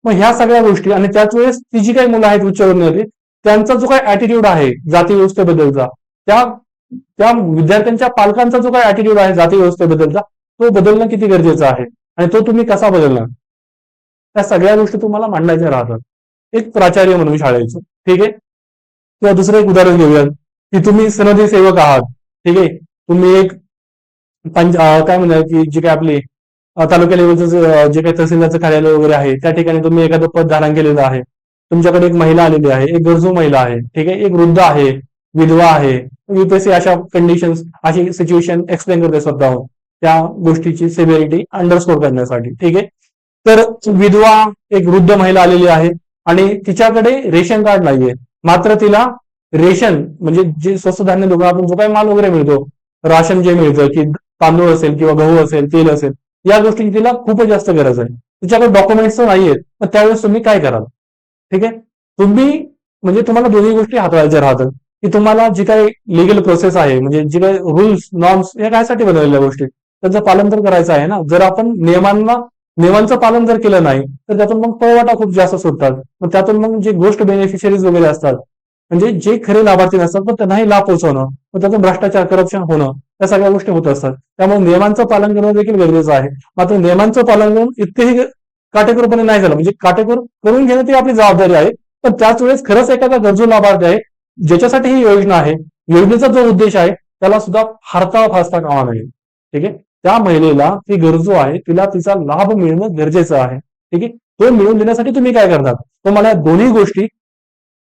मग ह्या सगळ्या गोष्टी आणि त्याच वेळेस ती जी काही मुलं आहेत उच्चवर्णीय त्यांचा जो काही ऍटिट्यूड आहे जाती व्यवस्थेबद्दलचा, त्या विद्यार्थ्यांच्या पालकांचा जो काही ऍटिट्यूड आहे जाती व्यवस्थेबद्दलचा तो बदलणं किती गरजेचं आहे आणि तो तुम्ही कसा बदलणार. त्या सगळ्या गोष्टी तुम्हाला मांडायच्या राहतात एक प्राचार्य म्हणून शाळेचं. ठीक आहे. किंवा दुसरं एक उदाहरण घेऊयात की तुम्ही सनदी सेवक आहात. ठीक आहे. तुम्ही एक काय म्हणतात की जे काही आपली तालुका लेवलचं जे काही तहसीलदारचं कार्यालय वगैरे आहे त्या ठिकाणी तुम्ही एखादं पद धारण केलेलं आहे. तुमच्याकडे एक महिला आलेली आहे, एक गरजू महिला आहे. ठीक आहे. एक वृद्ध आहे, विधवा आहे. युपीएससी अशा कंडिशन्स अशी सिच्युएशन एक्सप्लेन करते स्वतःहून त्या गोष्टीची सिव्हिरिटी अंडरस्कोर करण्यासाठी. ठीक आहे. तर विधवा एक वृद्ध महिला आलेली आहे आणि तिच्याकडे रेशन कार्ड नाहीये, मात्र तिला रेशन म्हणजे जे स्वस्त धान्य दुकानातून जो काही माल वगैरे मिळतो, राशन जे मिळतं की तांदूळ असेल किंवा गहू असेल, तेल असेल, या गोष्टीची तिला खूपच जास्त गरज आहे. तिच्याकडे डॉक्युमेंट्स नाहीयेत. मग त्यावेळेस तुम्ही काय कराल. ठीक आहे. तुम्ही म्हणजे तुम्हाला दोन्ही गोष्टी हाताळायच्या राहतात की तुम्हाला जी काही लिगल प्रोसेस आहे म्हणजे जी काही रूल्स नॉर्म्स या कायसाठी बनवलेल्या गोष्टी त्याचं पालन तर करायचं आहे ना. जर आपण नियमांचं पालन जर केलं नाही तर त्यातून मग पळवाटा खूप जास्त सुटतात. मग त्यातून मग जे गोष्ट बेनिफिशियरीज वगैरे असतात, म्हणजे जे खरे लाभार्थी नसतात पण त्यांनाही लाभ पोहोचवणं, मग त्यातून भ्रष्टाचार, करप्शन होणं, या सगळ्या गोष्टी होत असतात. त्यामुळे नियमांचं पालन करणं देखील गरजेचं आहे. मात्र नियमांचं पालन करून इतकेही काटेकोरपणे नाही झालं, म्हणजे काटेकोर करून घेणं ती आपली जबाबदारी आहे. पण त्याच वेळेस खरंच एखादा गरजू लाभार्थी आहे ज्याच्यासाठी ही योजना आहे, योजनेचा जो उद्देश आहे त्याला सुद्धा फारता फासता कामा नये. ठीक आहे. त्या महिलेला, ती गरजू आहे, तिला तिचा लाभ मिळणं गरजेचं आहे. ठीक आहे. तो मिळवून देण्यासाठी तुम्ही काय करतात, तुम्हाला या दोन्ही गोष्टी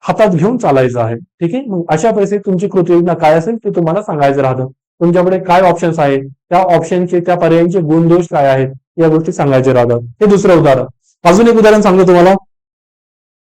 हातात घेऊन चालायचं आहे. ठीक आहे. मग अशा परिस्थितीत तुमची कृती योजना काय असेल ते तुम्हाला सांगायचं राहतं. तुमच्याकडे काय ऑप्शन्स आहेत, त्या ऑप्शनचे, त्या पर्यायांचे गुणदोष काय आहेत, या गोष्टी सांगायचे राहतात. हे दुसरं उदाहरण. अजून एक उदाहरण सांगतो तुम्हाला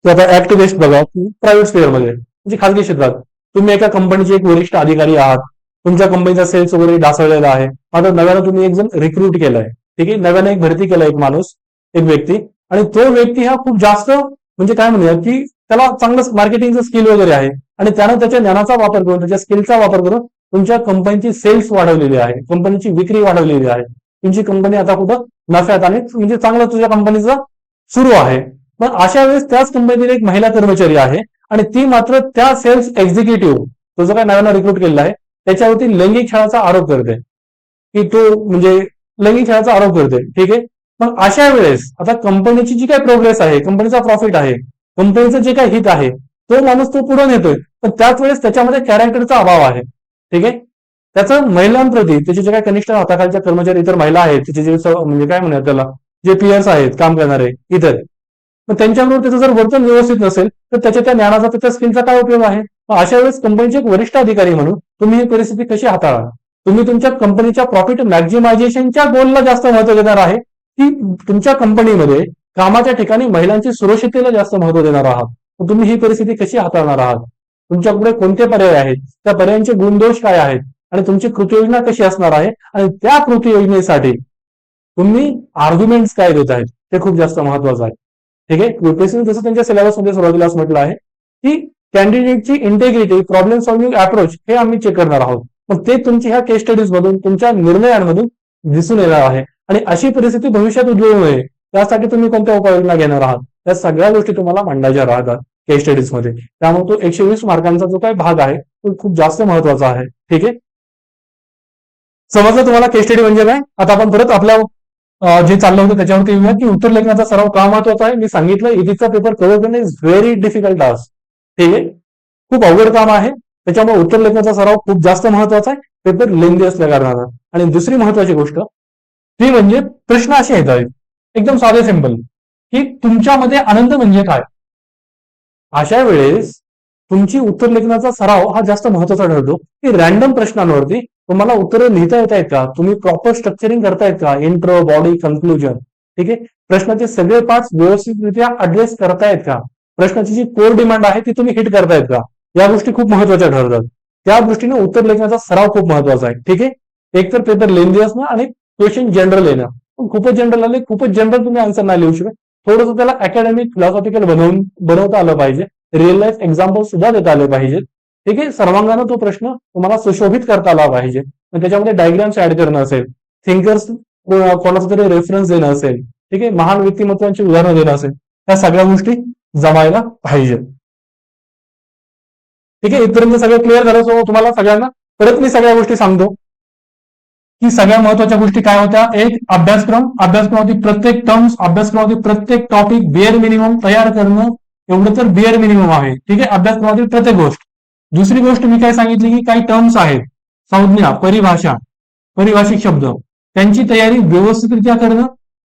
की आता ऍक्ट बेस्ड बघा, प्रायव्हेट स्पेअरमध्ये म्हणजे खाजगी क्षेत्रात तुम्ही एका कंपनीचे एक वरिष्ठ अधिकारी आहात. तुमच्या कंपनीचा सेल्स वगैरे ढासळलेला आहे. आता नव्यानं तुम्ही एक जण रिक्रूट केलाय. ठीक आहे. नव्यानं एक भरती केलाय एक माणूस, एक व्यक्ती, आणि तो व्यक्ती हा खूप जास्त म्हणजे काय म्हणूया की त्याला चांगलं मार्केटिंगचं स्किल वगैरे आहे आणि त्यानं त्याच्या ज्ञानाचा वापर करून, त्याच्या स्किलचा वापर करून तुमच्या कंपनीची सेल्स वाढवलेली आहे, कंपनीची विक्री वाढवलेली आहे. तुमची कंपनी आता कुठं नफ्यात आणि म्हणजे चांगलं तुझ्या कंपनीचं सुरू आहे. पण अशा वेळेस त्याच कंपनीतील एक महिला कर्मचारी आहे आणि ती मात्र त्या सेल्स एक्झिक्युटिव्ह, तो जो काय नव्यानं रिक्रूट केलेला आहे, त्याच्यावरती लैंगिक छळाचा आरोप करते, की तो म्हणजे लैंगिक छळाचा आरोप करते. ठीक आहे. मग अशा वेळेस आता कंपनीची जी काही प्रोग्रेस आहे, कंपनीचा प्रॉफिट आहे, कंपनीचं जे काही हित आहे, तो माणूस तो पुढे नेतोय, पण त्याच वेळेस त्याच्यामध्ये कॅरेक्टरचा अभाव आहे. ठीक आहे. त्याचं महिलांप्रती, त्याचे जे काही कनिष्ठ हाताखालच्या कर्मचारी इतर महिला आहेत, तिचे जे म्हणजे काय म्हणतात त्याला, जे पीएर्स आहेत, काम करणारे इतर, मग त्यांच्याबरोबर त्याचं जर वर्तन व्यवस्थित नसेल तर त्याच्या त्या ज्ञानाचा, त्याच्या स्किलचा काय उपयोग आहे. मग अशा वेळेस कंपनीचे एक वरिष्ठ अधिकारी म्हणून तुम्ही ही परिस्थिती कशी हाताळा. तुम्ही तुमच्या कंपनीच्या प्रॉफिट मॅक्झिमायझेशनच्या गोलला जास्त महत्व देणार आहे की तुमच्या कंपनीमध्ये कामाच्या ठिकाणी महिलांची सुरक्षिततेला जास्त महत्व देणार आहात. मग तुम्ही ही परिस्थिती कशी हाताळणार आहात. तुमच्याकडे कोणते पर्याय आहेत, त्या पर्यायांचे गुणदोष काय आहेत आणि तुमची कृती योजना कशी असणार आहे आणि त्या कृती योजनेसाठी तुम्ही आर्ग्युमेंट्स काय देत आहेत ते खूप जास्त महत्वाचं आहे. ठीक आहे. यूपीएससीने जसं त्यांच्या सिलेबसमध्ये सुरुवातीलाच म्हटलं आहे की कॅन्डिडेटची इंटेग्रिटी, प्रॉब्लेम सॉल्व्हिंग अप्रोच हे आम्ही चेक करणार आहोत. मग ते तुमच्या ह्या केस स्टडीज मधून, तुमच्या निर्णयांमधून दिसून येणार आहे. आणि अशी परिस्थिती भविष्यात उद्भवू नये त्यासाठी तुम्ही कोणत्या उपाययोजना घेणार आहात, या सगळ्या गोष्टी तुम्हाला मांडायच्या राहतात केस स्टडीज मध्ये. त्यामुळे तो 120 मार्कांचा जो काही भाग आहे तो खूप जास्त महत्वाचा आहे. ठीक आहे. समजलं तुम्हाला केस स्टडी म्हणजे काय. आता आपण परत आपल्या जे चाललं होतं त्याच्यावरती येऊया की उत्तर लेखनाचा सराव का महत्वाचा आहे. मी सांगितलं इथीचा पेपर कव्हर करणे इज व्हेरी डिफिकल्ट टास्क. ठीक आहे. खूप अवघड काम आहे. त्याच्यामुळे उत्तर लेखनाचा सराव खूप जास्त महत्वाचा आहे, पेपर लेंदी असल्या कारणानं. आणि दुसरी महत्वाची गोष्ट ती म्हणजे प्रश्न असे येतात एकदम साधे सिंपल की तुमच्यामध्ये आनंद म्हणजे काय. अशा वेळेस तुमची उत्तर लेखनाचा सराव हा जास्त महत्वाचा ठरतो की रॅन्डम प्रश्नांवरती तुम्हाला उत्तरं लिहिता येत आहेत का, तुम्ही प्रॉपर स्ट्रक्चरिंग करतायत का, इंट्रो, बॉडी, कन्क्लुजन. ठीक आहे. प्रश्नाचे सगळे पार्ट व्यवस्थितरित्या ऍड्रेस करतायत का, प्रश्नाची जी कोर डिमांड आहे ती तुम्ही हिट करतायत का, या गोष्टी खूप महत्वाच्या ठरतात. त्या दृष्टीने उत्तर लेखनाचा सराव खूप महत्वाचा आहे. ठीक आहे. एक तर पेपर लेंदी असणं आणि क्वेश्चन जनरल येणं. खूपच जनरल आले, खूपच जनरल तुम्ही आन्सर नाही लिहू शकत. थोडंसं त्याला अकॅडमिक, फिलॉसॉफिकल बनवता आलं पाहिजे. रिअल लाईफ एक्झाम्पल सुद्धा देता आले पाहिजेत. ठीक आहे. सर्वांगानं तो प्रश्न तुम्हाला सुशोभित करता आला पाहिजे. त्याच्यामध्ये डायग्राम्स ऍड करणं असेल, थिंकर्स कोणाचा तरी रेफरन्स देणं असेल, ठीक आहे, महान व्यक्तिमत्वांची उदाहरणं देणं असेल, त्या सगळ्या गोष्टी जमायला पाहिजेत. ठीक आहे. इथपर्यंत सगळं क्लिअर झालं. सो तुम्हाला सगळ्यांना परत मी सगळ्या गोष्टी सांगतो की सगळ्या महत्वाच्या गोष्टी काय होत्या. एक, अभ्यासक्रमावरती प्रत्येक टर्म्स, अभ्यासक्रमावरती प्रत्येक टॉपिक बेअर मिनिमम तयार करणं, एवढं तर बेअर मिनिमम आहे. ठीक आहे. अभ्यासक्रमातील प्रत्येक गोष्ट. दुसरी गोष्ट मी काय सांगितली की काही टर्म्स आहेत, संज्ञा, परिभाषा, परिभाषिक शब्द, त्यांची तयारी व्यवस्थितरित्या करणं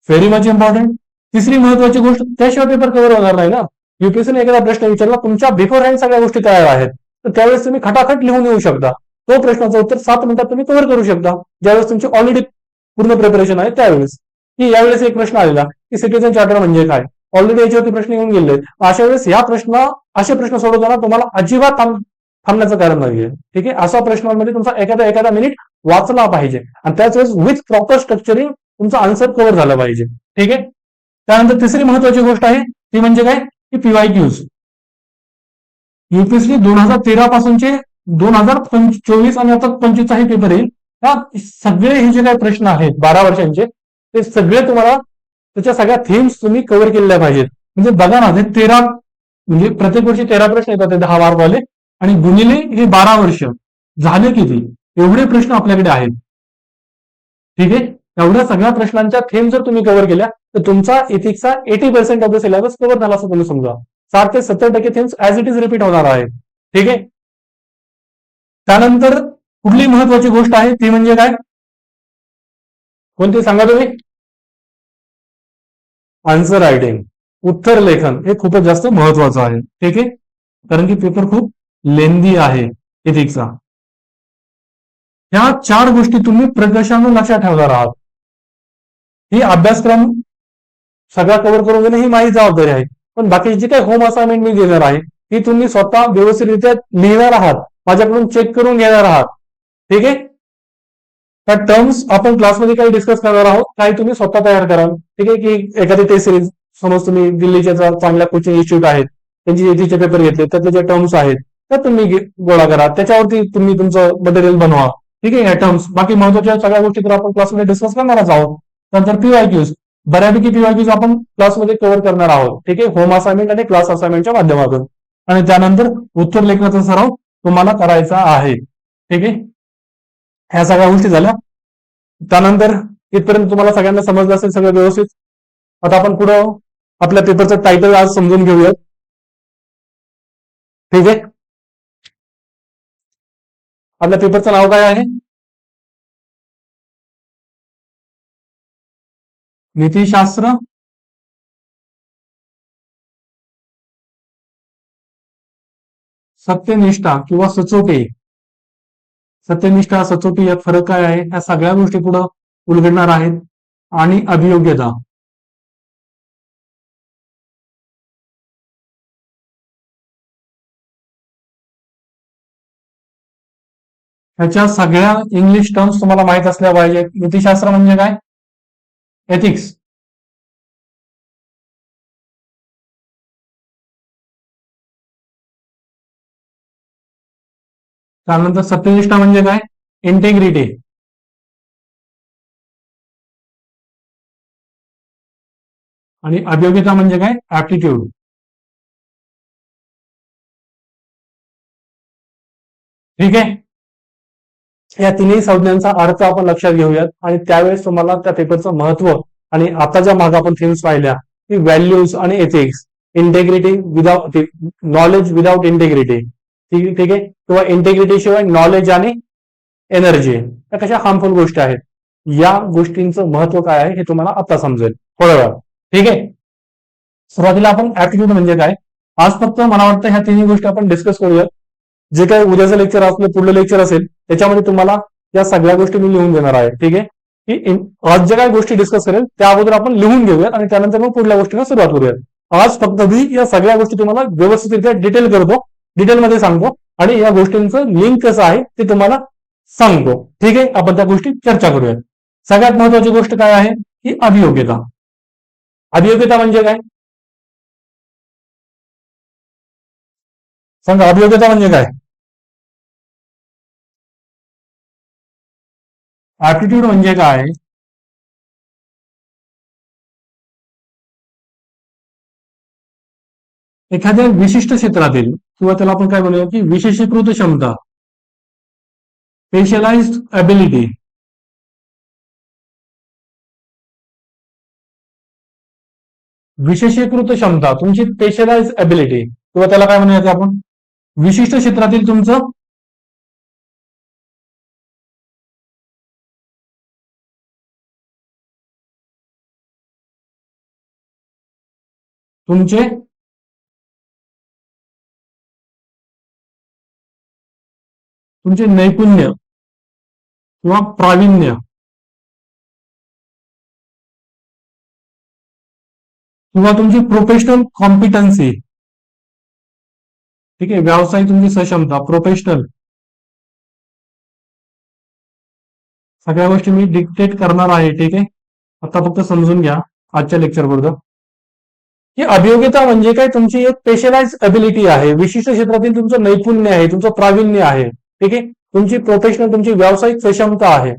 व्हेरी मच इम्पॉर्टंट. तिसरी महत्वाची गोष्ट, त्याशिवाय पेपर कव्हर होणार नाही ना. युपीएससीने एखादा प्रश्न विचारला, तुमच्या बिफोर हँड सगळ्या गोष्टी तयार आहेत, तर त्यावेळेस तुम्ही खटाखट लिहून येऊ शकता. तो प्रश्नाचं उत्तर 7 मिनिटात तुम्ही कव्हर करू शकता, ज्यावेळेस तुमची ऑलरेडी पूर्ण प्रिपरेशन आहे त्यावेळेस. की यावेळेस एक प्रश्न आलेला की सिटीजन चार्टर म्हणजे काय, ऑलरेडी याच्यावरती प्रश्न येऊन गेले. अशा वेळेस या असे प्रश्न सोडवताना तुम्हाला अजिबात थांबण्याचं कारण नाहीये. ठीक आहे. अशा प्रश्नांमध्ये तुमचा एखादा मिनिट वाचला पाहिजे आणि त्याच वेळेस विथ प्रॉपर स्ट्रक्चरिंग तुमचा आन्सर कव्हर झाला पाहिजे. ठीक आहे. त्यानंतर तिसरी महत्वाची गोष्ट आहे ती म्हणजे काय की पीवायक्यूज. युपीएससी 2013 पासूनचे 2024 आणि आता 25 चा हे पेपर येईल. हा सगळे हे जे काही प्रश्न आहेत 12 वर्षांचे, ते सगळे तुम्हाला त्याच्या सगळ्या थीम्स तुम्ही कव्हर केलेल्या पाहिजेत. म्हणजे बघा ना, ते 13, म्हणजे प्रत्येक वर्षी 13 प्रश्न येतात, ते 10 मार्कवाले, आणि गुणिले हे 12 वर्ष झाले किती, एवढे प्रश्न आपल्याकडे आहेत. ठीक आहे, एवढ्या सगळ्या प्रश्नांच्या थीम जर तुम्ही कव्हर केल्या तर तुमचा इथिक्सचा 80% ऑफ द सिलेबस कव्हर झाला असं तुम्ही समजा. 60 ते 70% themes as it is repeat होणार आहेत. ठीक आहे. त्यानंतर कुठली महत्वाची गोष्ट आहे ती म्हणजे काय, कोणती सांगा तुम्ही? आन्सर रायटिंग, उत्तर लेखन हे खूपच जास्त महत्वाचं आहे. ठीक आहे, कारण की पेपर खूप लेंदी आहे इथिक्सचा. ह्या 4 गोष्टी तुम्ही प्रकर्षाने लक्षात ठेवणार आहात. ही अभ्यासक्रम सगळा कव्हर करून घेणं ही माझी जबाबदारी आहे. पण बाकीची जी काही होम असाइनमेंट मी देणार आहे ती तुम्ही स्वतः व्यवस्थितरित्या लिहिणार आहात, माझ्याकडून चेक करून घेणार आहात. ठीक आहे. त्या टर्म्स आपण क्लासमध्ये काही डिस्कस करणार आहोत, काही तुम्ही स्वतः तयार कराल. ठीक आहे, की एखादी टेस्ट सिरीज, समज तुम्ही दिल्लीच्या चांगल्या कोचिंग इन्स्टिट्यूट आहेत, त्यांची एथीचे पेपर घेतले, त्यातले जे टर्म्स आहेत तर तुम्ही गोळा करा, त्याच्यावरती तुम्ही तुमचं मटेरियल बनवा. ठीक आहे, या टर्म्स, बाकी महत्वाच्या सगळ्या गोष्टी तर आपण क्लासमध्ये डिस्कस करणारच आहोत. नंतर पीवायक्यूज, बऱ्यापैकी पीवायक्यूज आपण क्लासमध्ये कव्हर करणार आहोत. ठीक आहे, होम असाइनमेंट आणि क्लास असाइनमेंटच्या माध्यमातून. आणि त्यानंतर उत्तर लेखनाचा सराव तुम्हाला करायचा आहे. ठीक आहे, ह्या सगळ्या गोष्टी झाल्या. त्यानंतर इथपर्यंत तुम्हाला सगळ्यांना समजलं असेल सगळं व्यवस्थित. आता आपण पुढं आपल्या पेपरचं टायटल आज समजून घेऊयात. ठीक आहे, आपल्या पेपरचं नाव काय आहे? नीतिशास्त्र सत्यनिष्ठा किंवा सचोटी. सत्यनिष्ठा सचोटी यात फरक काय आहे, ह्या सगळ्या गोष्टी पुढे उलगडणार आहेत. आणि अभियोग्यता, ह्याच्या सगळ्या इंग्लिश टर्म्स तुम्हाला माहित असल्या पाहिजेत. नीतिशास्त्र म्हणजे काय? एथिक्स. त्यानंतर सत्यनिष्ठा म्हणजे काय? इंटेग्रिटी. आणि अभियोग्यता म्हणजे काय? ऍप्टिट्यूड. ठीक आहे, या तिन्ही संज्ञांचा अर्थ आपण लक्षात घेऊयात आणि त्यावेळेस तुम्हाला त्या पेपरचं महत्व आणि आता ज्या मागे आपण थीम्स पाहिल्या की व्हॅल्यूज आणि ethics, integrity without knowledge without integrity. ठीक आहे, किंवा इंटेग्रिटी शिवाय नॉलेज आणि एनर्जी, या कशा हार्मफुल गोष्टी आहेत. या गोष्टींचं महत्व काय आहे हे तुम्हाला आता समजेल थोड्या वेळा. ठीक आहे, सुरुवातीला आपण ऍप्टिट्यूड म्हणजे काय, आज फक्त मला वाटतं ह्या तिन्ही गोष्टी आपण डिस्कस करूयात. जे काही उद्याचं लेक्चर असलं, पुढलं लेक्चर असेल, त्याच्यामध्ये तुम्हाला या सगळ्या गोष्टी मी लिहून देणार आहे. ठीक आहे, की आज ज्या काही गोष्टी डिस्कस करेल त्या अगोदर आपण लिहून घेऊयात आणि त्यानंतर मग पुढल्या गोष्टींना सुरुवात करूयात. आज फक्त मी या सगळ्या गोष्टी तुम्हाला व्यवस्थितरित्या डिटेल करतो, डिटेलमध्ये सांगतो आणि या गोष्टींचं लिंक कसं आहे ते तुम्हाला सांगतो. ठीक आहे, आपण त्या गोष्टी चर्चा करूयात. सगळ्यात महत्वाची गोष्ट काय आहे की अभियोग्यता. अभियोग्यता म्हणजे काय सांगा, अभियोग्यता म्हणजे काय? ऍप्टिट्यूड म्हणजे काय? एखाद्या विशिष्ट क्षेत्रातील किंवा त्याला आपण काय म्हणूया की विशेषीकृत क्षमता, स्पेशलाइज्ड एबिलिटी. विशेषीकृत क्षमता, तुमची स्पेशलाइज एबिलिटी, किंवा त्याला काय म्हणूया आपण विशिष्ट क्षेत्रातील तुमचं तुमचे तुमचे नैपुण्य किंवा प्रावीण्य किंवा तुमची प्रोफेशनल कॉम्पिटन्सी. ठीक आहे, व्यावसायिक तुमची सक्षमता, प्रोफेशनल, सगळ्या गोष्टी मी डिक्टेट करणार आहे. ठीक आहे, आता फक्त समजून घ्या आजच्या लेक्चर बरोबर की अभियोग्यता म्हणजे काय, तुमची एक स्पेशलाइज अबिलिटी आहे, विशिष्ट क्षेत्रातील तुमचं नैपुण्य आहे, तुमचं प्रावीण्य आहे. ठीक आहे, तुमची प्रोफेशनल तुमची व्यावसायिक सक्षमता आहे.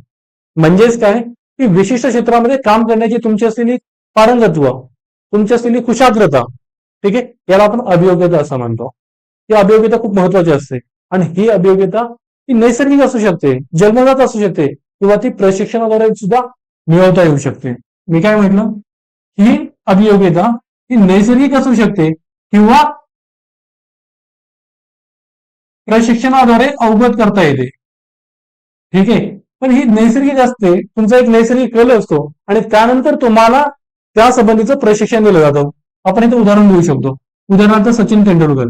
म्हणजेच काय की विशिष्ट क्षेत्रामध्ये काम करण्याची तुमची असलेली पारंगतत्व, तुमची असलेली कुशाग्रता. ठीक आहे, याला आपण अभियोग्यता असं म्हणतो. ही अभियोग्यता खूप महत्वाची असते आणि ही अभियोग्यता ही नैसर्गिक असू शकते, जन्मजात असू शकते किंवा ती प्रशिक्षणाद्वारे सुद्धा मिळवता येऊ शकते. मी काय म्हटलं, ही अभियोग्यता ही नैसर्गिक असू शकते किंवा प्रशिक्षणाद्वारे अवगत करता येते. ठीक आहे, पण ही नैसर्गिक असते, तुमचा एक नैसर्गिक कल असतो आणि त्यानंतर तुम्हाला त्या संबंधीचं प्रशिक्षण दिलं जातं. आपण इथे उदाहरण देऊ शकतो. उदाहरणार्थ सचिन तेंडुलकर.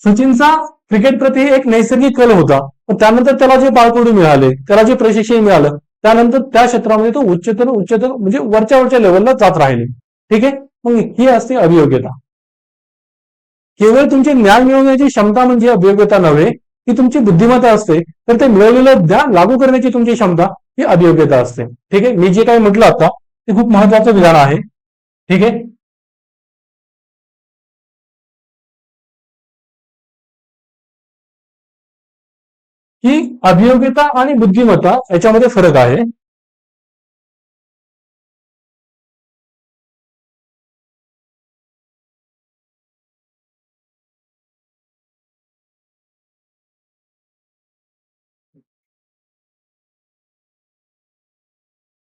सचिनचा क्रिकेट प्रती एक नैसर्गिक कल होता, पण त्यानंतर त्याला जे बाळकडू मिळाले, त्याला जे प्रशिक्षण मिळालं, त्यानंतर त्या क्षेत्रामध्ये तो उच्चतर म्हणजे वरच्या लेवलला जात राहिले. ठीक आहे, मग ही असते अभियोग्यता. केवळ तुमचे ज्ञान मिळवण्याची क्षमता म्हणजे अभियोग्यता नव्हे, ही तुमची बुद्धिमत्ता असते. तर ते मिळवलेलं ज्ञान लागू करण्याची तुमची क्षमता ही अभियोग्यता असते. ठीक आहे, मी जे काही म्हटलं आता ते खूप महत्वाचं विधान आहे. ठीक आहे, की अभियोग्यता आणि बुद्धिमत्ता याच्यामध्ये फरक आहे.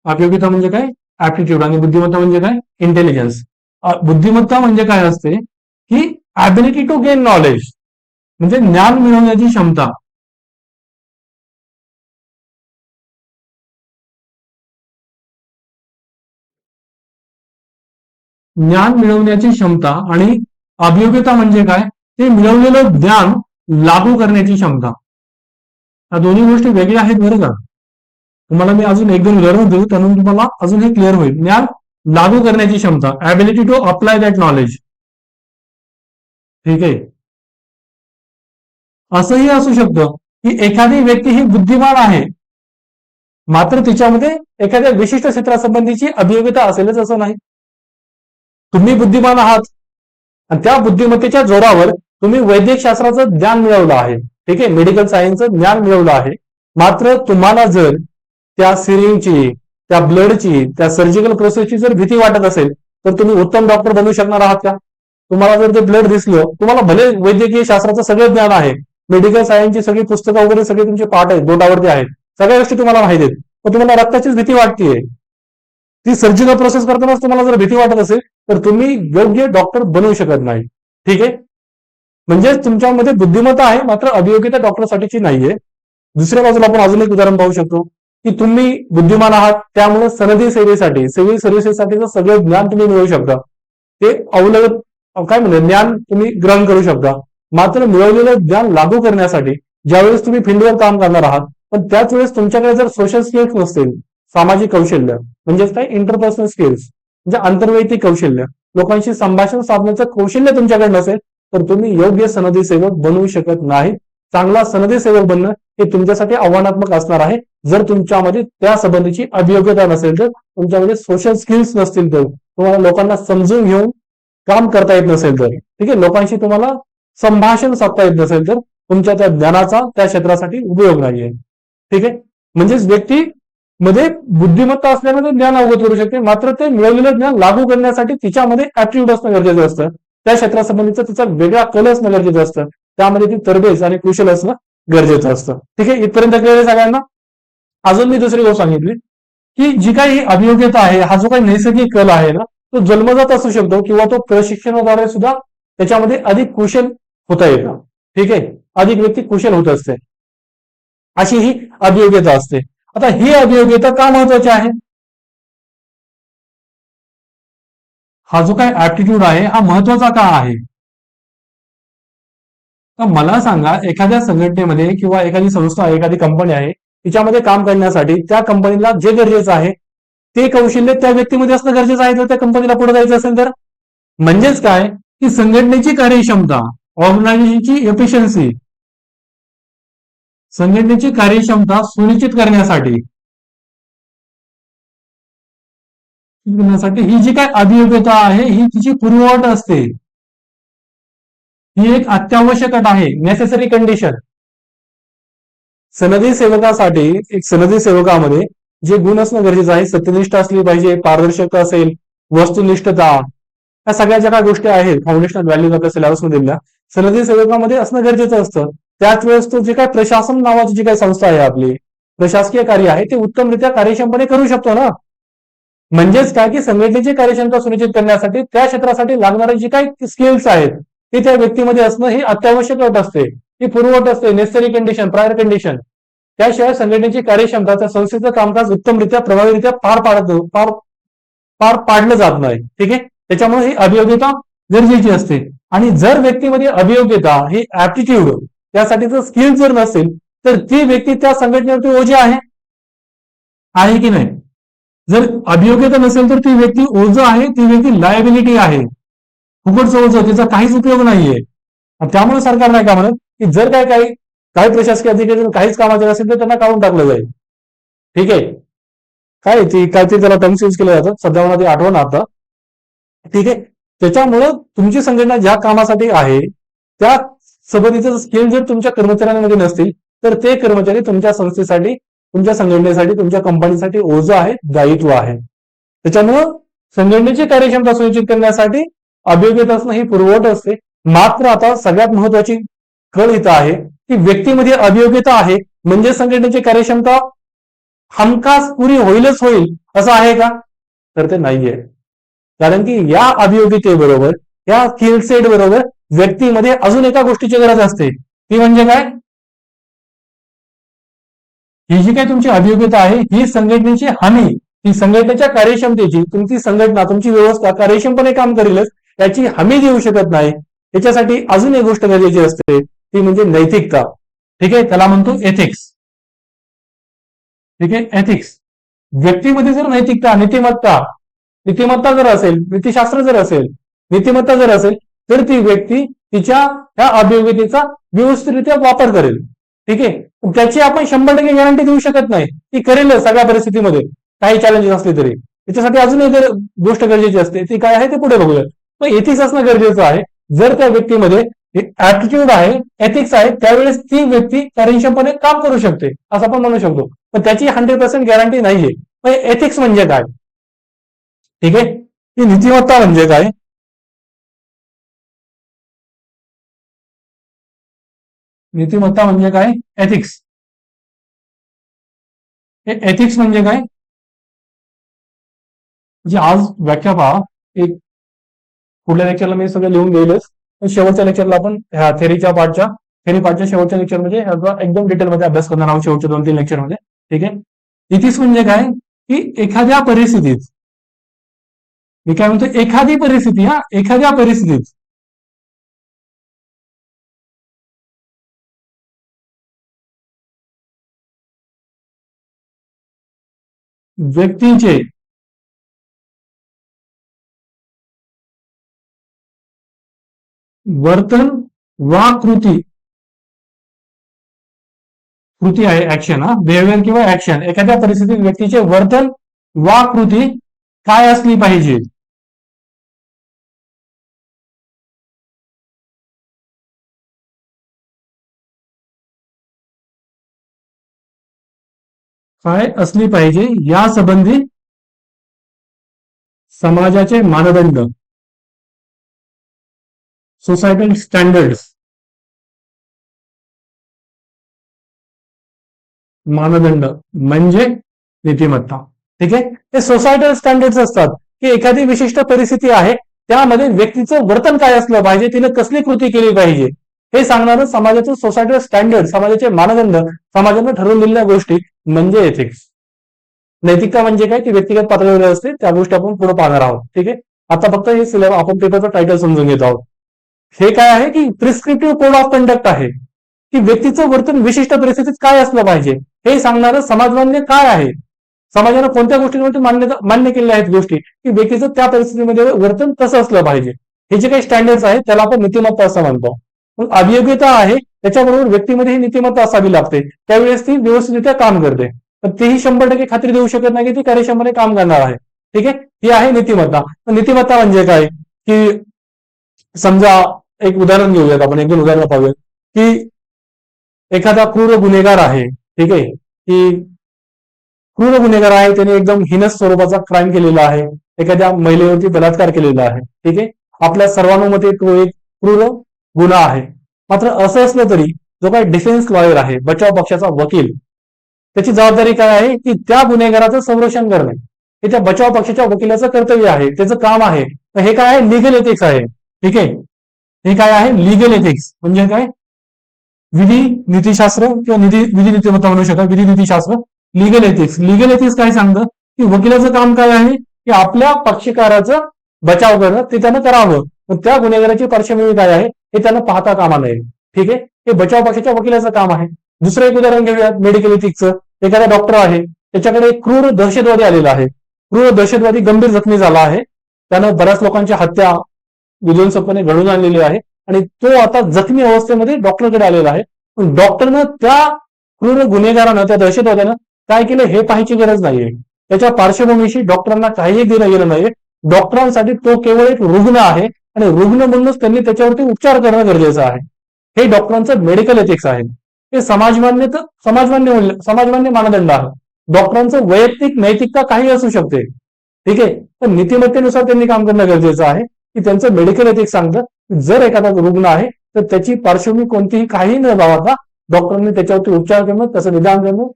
अभियोग्यता म्हणजे काय, ऍप्टिट्यूड, आणि बुद्धिमत्ता म्हणजे काय, इंटेलिजन्स. बुद्धिमत्ता म्हणजे काय असते की ॲबिलिटी टू गेन नॉलेज, म्हणजे ज्ञान मिळवण्याची क्षमता. ज्ञान मिळवण्याची क्षमता आणि अभियोग्यता म्हणजे काय, ते मिळवलेलं ज्ञान लागू करण्याची क्षमता. या दोन्ही गोष्टी वेगळ्या आहेत बरं का. तुम्हाला मी अजून एक दोन उदाहरण देऊ, त्यानंतर तुम्हाला अजून हे क्लिअर होईल. ज्ञान लागू करण्याची क्षमता, ability to apply that knowledge. ठीक आहे, असंही असू शकतं की एखादी व्यक्ती ही बुद्धिमान आहे, मात्र तिच्यामध्ये एखाद्या विशिष्ट क्षेत्रासंबंधीची अभियोग्यता असेलच असं नाही. तुम्ही बुद्धिमान आहात आणि त्या बुद्धिमत्तेच्या जोरावर तुम्ही वैद्यक शास्त्राचं ज्ञान मिळवलं आहे. ठीक आहे, मेडिकल सायन्सचं ज्ञान मिळवलं आहे. मात्र तुम्हाला जर त्या सिरिंजची, त्या ब्लडची, त्या सर्जिकल प्रोसेसची जर भीती वाटत असेल, तर तुम्ही उत्तम डॉक्टर बनू शकणार आहात का? तुम्हाला जर ते ब्लड दिसलं, तुम्हाला भले वैद्यकीय शास्त्राचं सगळं ज्ञान आहे, मेडिकल सायन्सची सगळी पुस्तकं वगैरे सगळे तुमचे पाठ आहेत, बोटावरती आहेत, सगळ्या गोष्टी तुम्हाला माहिती आहेत, पण तुम्हाला रक्ताचीच भीती वाटतेय, ती सर्जिकल प्रोसेस करतानाच तुम्हाला जर भीती वाटत असेल, तर तुम्ही योग्य डॉक्टर बनवू शकत नाही. ठीक आहे, म्हणजे तुमच्यामध्ये बुद्धिमत्ता आहे, मात्र अभियोग्यता डॉक्टरसाठीची नाहीये. दुसऱ्या बाजूला आपण अजून एक उदाहरण पाहू शकतो की तुम्ही बुद्धिमान आहात, त्यामुळे सनदी सेवेसाठी, सिव्हिल सर्व्हिसेससाठीचं सगळं ज्ञान तुम्ही मिळवू शकता. ते अवलग काय म्हणजे ज्ञान तुम्ही ग्रहण करू शकता. मात्र मिळवलेलं ज्ञान लागू करण्यासाठी ज्यावेळेस तुम्ही फील्डवर काम करणार आहात, पण त्याच वेळेस तुमच्याकडे जर सोशल स्किल्स नसतील, सामाजिक कौशल्य म्हणजेच काय, इंटरपर्सनल स्किल्स म्हणजे आंतरवैयक्तिक कौशल्य, लोकांशी संभाषण साधण्याचं कौशल्य तुमच्याकडे नसेल, तर तुम्ही योग्य सनदी सेवक बनवू शकत नाही. चांगला सनदी सेवक बनणं हे तुमच्यासाठी आव्हानात्मक असणार आहे. जर तुमच्यामध्ये त्या संबंधीची अभियोग्यता नसेल तर, तुमच्यामध्ये सोशल स्किल्स नसतील तर, तुम्हाला लोकांना समजून घेऊन काम करता येत नसेल तर, ठीक आहे, लोकांशी तुम्हाला संभाषण साधता येत नसेल तर, तुमच्या त्या ज्ञानाचा त्या क्षेत्रासाठी उपयोग नाहीये. ठीक आहे, म्हणजेच व्यक्ती मध्ये बुद्धिमत्ता असल्याने ज्ञान अवगत करू शकते, मात्र ते मिळवलेलं ज्ञान लागू करण्यासाठी तिच्यामध्ये ऍप्टिट्यूड असणं गरजेचं असतं. त्या क्षेत्रासंबंधीचा तिचा वेगळा कल असणं गरजेचं असतं. त्यामध्ये ती तरबेज आणि कुशल असणं गरजेचं असतं. ठीक आहे, इथपर्यंत कळलं सगळ्यांना. अजून मी दुसरी गोष्ट सांगितली की जी काही अभियोग्यता आहे, हा जो काही नैसर्गिक कल आहे ना, तो जन्मजात असू शकतो किंवा तो प्रशिक्षणाद्वारे सुद्धा त्याच्यामध्ये अधिक कुशल होता येतं. ठीक आहे, अधिक व्यक्ती कुशल होत असते, अशी ही अभियोग्यता असते. आता ही अभियोग्यता का महत्वाची आहे? हा जो काही ऍप्टिट्यूड आहे हा महत्वाचा का आहे? तर मला सांगा, एखाद्या संघटनेमध्ये किंवा एखादी संस्था आहे, एखादी कंपनी आहे, तिच्यामध्ये काम करण्यासाठी त्या कंपनीला जे गरजेचं आहे ते कौशल्य त्या व्यक्तीमध्ये असणं गरजेचं आहे, जर त्या कंपनीला पुढे जायचं असेल तर. म्हणजेच काय की संघटनेची कार्यक्षमता, ऑर्गनायझेशनची एफिशियन्सी, संघटनेची कार्यक्षमता सुनिश्चित करण्यासाठी ही जी काय अभियोग्यता आहे ही तिची पूर्वअट असते. ही एक अत्यावश्यक अट आहे, नेसेसरी कंडिशन. सनदी सेवकासाठी, एक सनदी सेवकामध्ये जे गुण असणं गरजेचं आहे, सत्यनिष्ठ असली पाहिजे, पारदर्शकता असेल, वस्तुनिष्ठता, या सगळ्या ज्या काही गोष्टी आहेत फाउंडेशनल व्हॅल्यूज आपल्या सिलेबसमध्ये दिल्या, सनदी सेवकामध्ये असणं गरजेचं असतं. त्याच वेळेस तो जे काही प्रशासन नावाची जी काही संस्था आहे आपली, प्रशासकीय कार्य आहे, ते उत्तमरित्या कार्यक्षमपणे करू शकतो ना. म्हणजेच काय की संघटनेची कार्यक्षमता सुनिश्चित करण्यासाठी त्या क्षेत्रासाठी लागणारे जे काही स्किल्स आहेत ते त्या व्यक्तीमध्ये असणं ही अत्यावश्यक अट असते, ही पूर्वअट असते, नेसेसरी कंडिशन, प्रायर कंडिशन. त्याशिवाय संघटनेची कार्यक्षमता, त्या संस्थेचं कामकाज उत्तमरित्या प्रभावीरित्या पार पाडलं जात नाही. ठीक आहे, त्याच्यामुळे ही अभियोग्यता गरजेची असते. आणि जर व्यक्तीमध्ये अभियोग्यता, ही ऍप्टिट्यूड, त्यासाठीचं स्किल जर नसेल तर ती व्यक्ती त्या संघटनेवरती ओझी आहे की नाही. जर अभियोग्यता नसेल तर ती व्यक्ती ओझं आहे, ती व्यक्ती लायबिलिटी आहे, फुकटचं ओझं, त्याचा काहीच उपयोग नाहीये. त्यामुळे सरकार नाही का म्हणत की जर काही प्रशासकीय अधिकारी काहीच कामाचे नसेल तर त्यांना काढून टाकलं जाईल. ठीक आहे, काय ते त्याला टर्म्स यूज केलं जातं, सध्या मला ते आठवण आता. ठीक आहे, त्याच्यामुळं तुमची संघटना ज्या कामासाठी आहे त्या संबंधीचं स्किल जर तुमच्या कर्मचाऱ्यांमध्ये नसतील तर ते कर्मचारी तुमच्या संस्थेसाठी, तुमच्या संघटनेसाठी, तुमच्या कंपनीसाठी ओझं आहे, दायित्व आहे. त्याच्यामुळं संघटनेची कार्यक्षमता सुनिश्चित करण्यासाठी अभियोग्यता असणं ही पूर्वअट असते. मात्र आता सगळ्यात महत्वाची कळ इथं आहे की व्यक्तीमध्ये अभियोग्यता आहे म्हणजे संघटनेची कार्यक्षमता हमखास पुरी होईलच होईल असं आहे का, तर ते नाहीये. कारण की या अभियोग्यतेबरोबर, या स्किल सेट बरोबर व्यक्तीमध्ये अजून एका गोष्टीची गरज असते, ती म्हणजे काय, ही जी काही तुमची अभियोग्यता आहे ही संघटनेची हमी, ही संघटनेच्या कार्यक्षमतेची, तुमची संघटना, तुमची व्यवस्था कार्यक्षमपणे काम करेलच याची हमी देऊ शकत नाही. याच्यासाठी अजून एक गोष्ट गरजेची असते, ती म्हणजे नैतिकता. ठीक आहे, त्याला म्हणतो एथिक्स. ठीक आहे, एथिक्स. व्यक्तीमध्ये जर नैतिकता, नीतिमत्ता जर असेल, नीतिशास्त्र जर असेल, नीतिमत्ता जर असेल तर ती व्यक्ती तिच्या त्या अभियोग्यतेचा व्यवस्थितरित्या वापर करेल. ठीक आहे, त्याची आपण 100% गॅरंटी देऊ शकत नाही, ती करेल सगळ्या परिस्थितीमध्ये, काही चॅलेंजेस असले तरी. त्याच्यासाठी अजून एक गोष्ट गरजेची असते, ती काय आहे ते पुढे बघूया. पण एथिक्स असणं गरजेचं आहे. जर त्या व्यक्तीमध्ये ऍटिट्यूड आहे, एथिक्स आहे, त्यावेळेस ती व्यक्ती कार्यक्षमपणे काम करू शकते असं आपण म्हणू शकतो. पण त्याची 100% गॅरंटी नाहीये. पण एथिक्स म्हणजे काय, ठीक आहे, ही नीतिमत्ता म्हणजे काय, नीतिमत्ता म्हणजे काय, एथिक्स. हे एथिक्स म्हणजे काय, म्हणजे आज व्याख्या पहा. एक पुढल्या लेक्चरला मी सगळं लिहून घेईलच, पण शेवटच्या लेक्चरला आपण ह्या थेरी पार्टच्या शेवटच्या लेक्चर मध्ये एकदम डिटेलमध्ये अभ्यास करणार आहोत, शेवटच्या 2-3 लेक्चरमध्ये. ठीक आहे, इथिक्स म्हणजे काय की एखाद्या परिस्थितीत, मी काय म्हणतो, एखादी परिस्थिती, एखाद्या परिस्थितीत व्यक्तीचे वर्तन वा कृती आहे, ऍक्शन, बिहेवियर किंवा ऍक्शन, एखाद्या परिस्थितीत व्यक्तीचे वर्तन वा कृती काय असली पाहिजे, काय असली पाहिजे या संबंधी समाजाचे मानदंड, सोसायटल स्टँडर्ड्स, मानदंड म्हणजे नीतिमत्ता. ठीक आहे, हे सोसायटल स्टँडर्ड्स असतात की एखादी विशिष्ट परिस्थिती आहे त्यामध्ये व्यक्तीचं वर्तन काय असलं पाहिजे, तिने कसली कृती केली पाहिजे हे सांगणारं समाजाचं सोसायटल स्टँडर्ड, समाजाचे मानदंड, समाजाने ठरवून दिलेल्या गोष्टी म्हणजे एथिक्स. नैतिकता म्हणजे काय, ती व्यक्तिगत पातळीवर असते, त्या गोष्टी आपण पुढे पाहणार आहोत. ठीक आहे, आता फक्त हे सिलेबस, आपण पेपरचं टायटल समजून घेत आहोत. हे काय आहे की प्रिस्क्रिप्टिव्ह कोड ऑफ कंडक्ट आहे, की व्यक्तीचं वर्तन विशिष्ट परिस्थितीत काय असलं पाहिजे हे सांगणारं समाजमान्य काय आहे, समाजाने कोणत्या गोष्टींवरती मान्य केलेल्या आहेत गोष्टी, की व्यक्तीचं त्या परिस्थितीमध्ये वर्तन कसं असलं पाहिजे, हे जे काही स्टँडर्ड्स आहेत त्याला आपण नीतिमत्ता असं म्हणतो. मग अभियोग्यता आहे, त्याच्याबरोबर व्यक्तीमध्ये ही नीतिमत्ता असावी लागते, त्यावेळेस ती व्यवस्थितरित्या काम करते. तर तेही 100% खात्री देऊ शकत नाही की ती कार्यक्षमपणे काम करणार आहे. ठीक आहे, ही आहे नीतिमत्ता. नीतिमत्ता म्हणजे काय की समजा एक उदाहरण घेऊयात, आपण एक दोन उदाहरण पाहूयात की एखादा क्रूर गुन्हेगार आहे, ठीक आहे, की क्रूर गुन्हेगार आहे, त्याने एकदम हिनस स्वरूपाचा क्राईम केलेला आहे, एखाद्या महिलेवरती बलात्कार केलेला आहे, ठीक आहे, आपल्या सर्वांमध्ये तो एक क्रूर गुन्हा आहे. मात्र असं असलं तरी जो काही डिफेन्स लॉयर आहे, बचाव पक्षाचा वकील, त्याची जबाबदारी काय आहे की त्या गुन्हेगाराचं संरक्षण करणे, हे त्या बचाव पक्षाच्या वकिलाचं कर्तव्य आहे, त्याचं काम आहे. हे काय आहे, लिगल एथिक्स आहे, ठीक आहे. हे काय आहे, लिगल एथिक्स म्हणजे काय, विधी नीतीशास्त्र किंवा विधी नीतिमत्ता म्हणू शकता, विधी नीतीशास्त्र, लिगल एथिक्स. लिगल एथिक्स काय सांगतं की वकिलाचं काम काय आहे की आपल्या पक्षकाराचं बचाव करणं, ते त्यानं करावं. पण त्या गुन्हेगाराची पार्श्वभूमी काय आहे हे त्यानं पाहता कामा नये, ठीक आहे. हे बचाव पक्षाच्या वकिलाचं काम आहे. दुसरं एक उदाहरण घेऊयात मेडिकल एथिक्सचं. एखादा डॉक्टर आहे, त्याच्याकडे एक क्रूर दहशतवादी आलेला आहे. क्रूर दहशतवादी गंभीर जखमी झाला आहे. त्यानं बऱ्याच लोकांची हत्या विध्वंसपणे घडवून आणलेली आहे आणि तो आता जखमी अवस्थेमध्ये डॉक्टरकडे आलेला आहे. पण डॉक्टरनं त्या क्रूर गुन्हेगारानं, त्या दहशतवाद्यानं काय केलं हे पाहायची गरज नाहीये. त्याच्या पार्श्वभूमीशी डॉक्टरांना काहीही देणं गेलं नाहीये. डॉक्टरांसाठी तो केवळ एक रुग्ण आहे आणि रुग्ण म्हणूनच त्यांनी त्याच्यावरती उपचार करणं गरजेचं आहे. हे डॉक्टरांचं मेडिकल एथिक्स आहे. हे समाजमान्य मानदंड आहे. डॉक्टरांचं वैयक्तिक नैतिकता काही असू शकते, ठीक आहे, पण नीतिमत्तेनुसार त्यांनी काम करणं गरजेचं आहे की त्यांचं मेडिकल एथिक्स सांगतं जर एखादा रुग्ण आहे तर त्याची पार्श्वभूमी कोणतीही काही न बाळगता डॉक्टरांनी त्याच्यावरती उपचार करणं, त्याचं निदान करणं,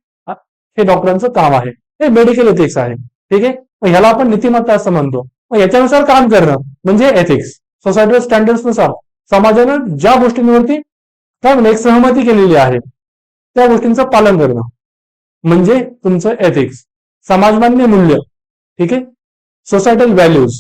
हे डॉक्टरांचं काम आहे. हे मेडिकल एथिक्स आहे, ठीक आहे. ह्याला आपण नीतिमत्ता असं म्हणतो. याच्यानुसार काम करणं म्हणजे एथिक्स. सोसायटीवर स्टँडर्ड्स नुसार समाजानं ज्या गोष्टींवरती एक सहमती केलेली आहे त्या गोष्टींचं पालन करणं म्हणजे तुमचं एथिक्स. समाजमान्य मूल्य, ठीक आहे, सोसायटल व्हॅल्यूज,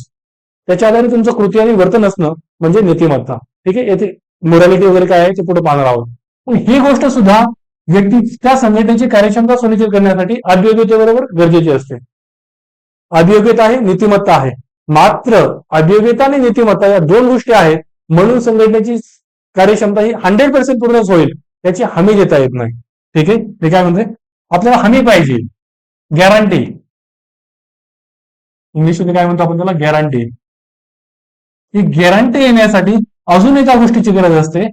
त्याच्या आधारे तुमचं कृती आणि वर्तन असणं म्हणजे नीतिमत्ता, ठीक आहे. येथे मोरॅलिटी वगैरे काय आहे ते पुढे पाहणार आहोत. पण ही गोष्ट सुद्धा व्यक्ती त्या संघटनेची कार्यक्षमता सुनिश्चित करण्यासाठी अभियोग्यतेबरोबर गरजेची असते. अभियोग्यता आहे, नीतिमत्ता आहे. मात्र अभियोग्यता आणि नीतिमत्ता या दोन गोष्टी आहेत म्हणून संघटनेची कार्यक्षमता ही 100% पूर्णच होईल याची हमी देता येत नाही, ठीक आहे. ते काय म्हणते, आपल्याला हमी पाहिजे, गॅरंटी. इंग्लिशमध्ये काय म्हणतो आपण त्याला, गॅरंटी. ही गॅरंटी येण्यासाठी अजून एका गोष्टीची गरज असते,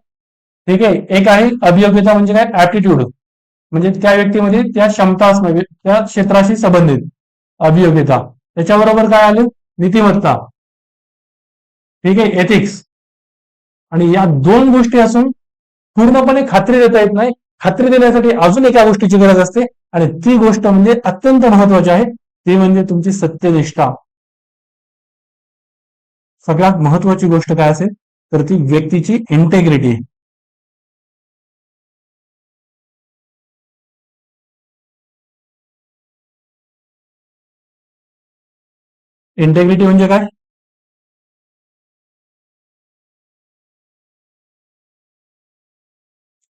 ठीक आहे. एक आहे अभियोग्यता म्हणजे काय, ऍप्टिट्यूड, म्हणजे त्या व्यक्तीमध्ये त्या क्षमता असणं, त्या क्षेत्राशी संबंधित अभियोग्यता. त्याच्याबरोबर काय आलं, नीतिमत्ता, ठीक आहे, एथिक्स. आणि या दोन गोष्टी असून पूर्णपणे खात्री देता येत नाही. खात्री देण्यासाठी अजून एका गोष्टीची गरज असते आणि ती गोष्ट म्हणजे अत्यंत महत्वाची आहे, ती म्हणजे तुमची सत्यनिष्ठा. सगळ्यात महत्वाची गोष्ट काय असेल तर ती व्यक्तीची इंटेग्रिटी. इंटेग्रिटी म्हणजे काय,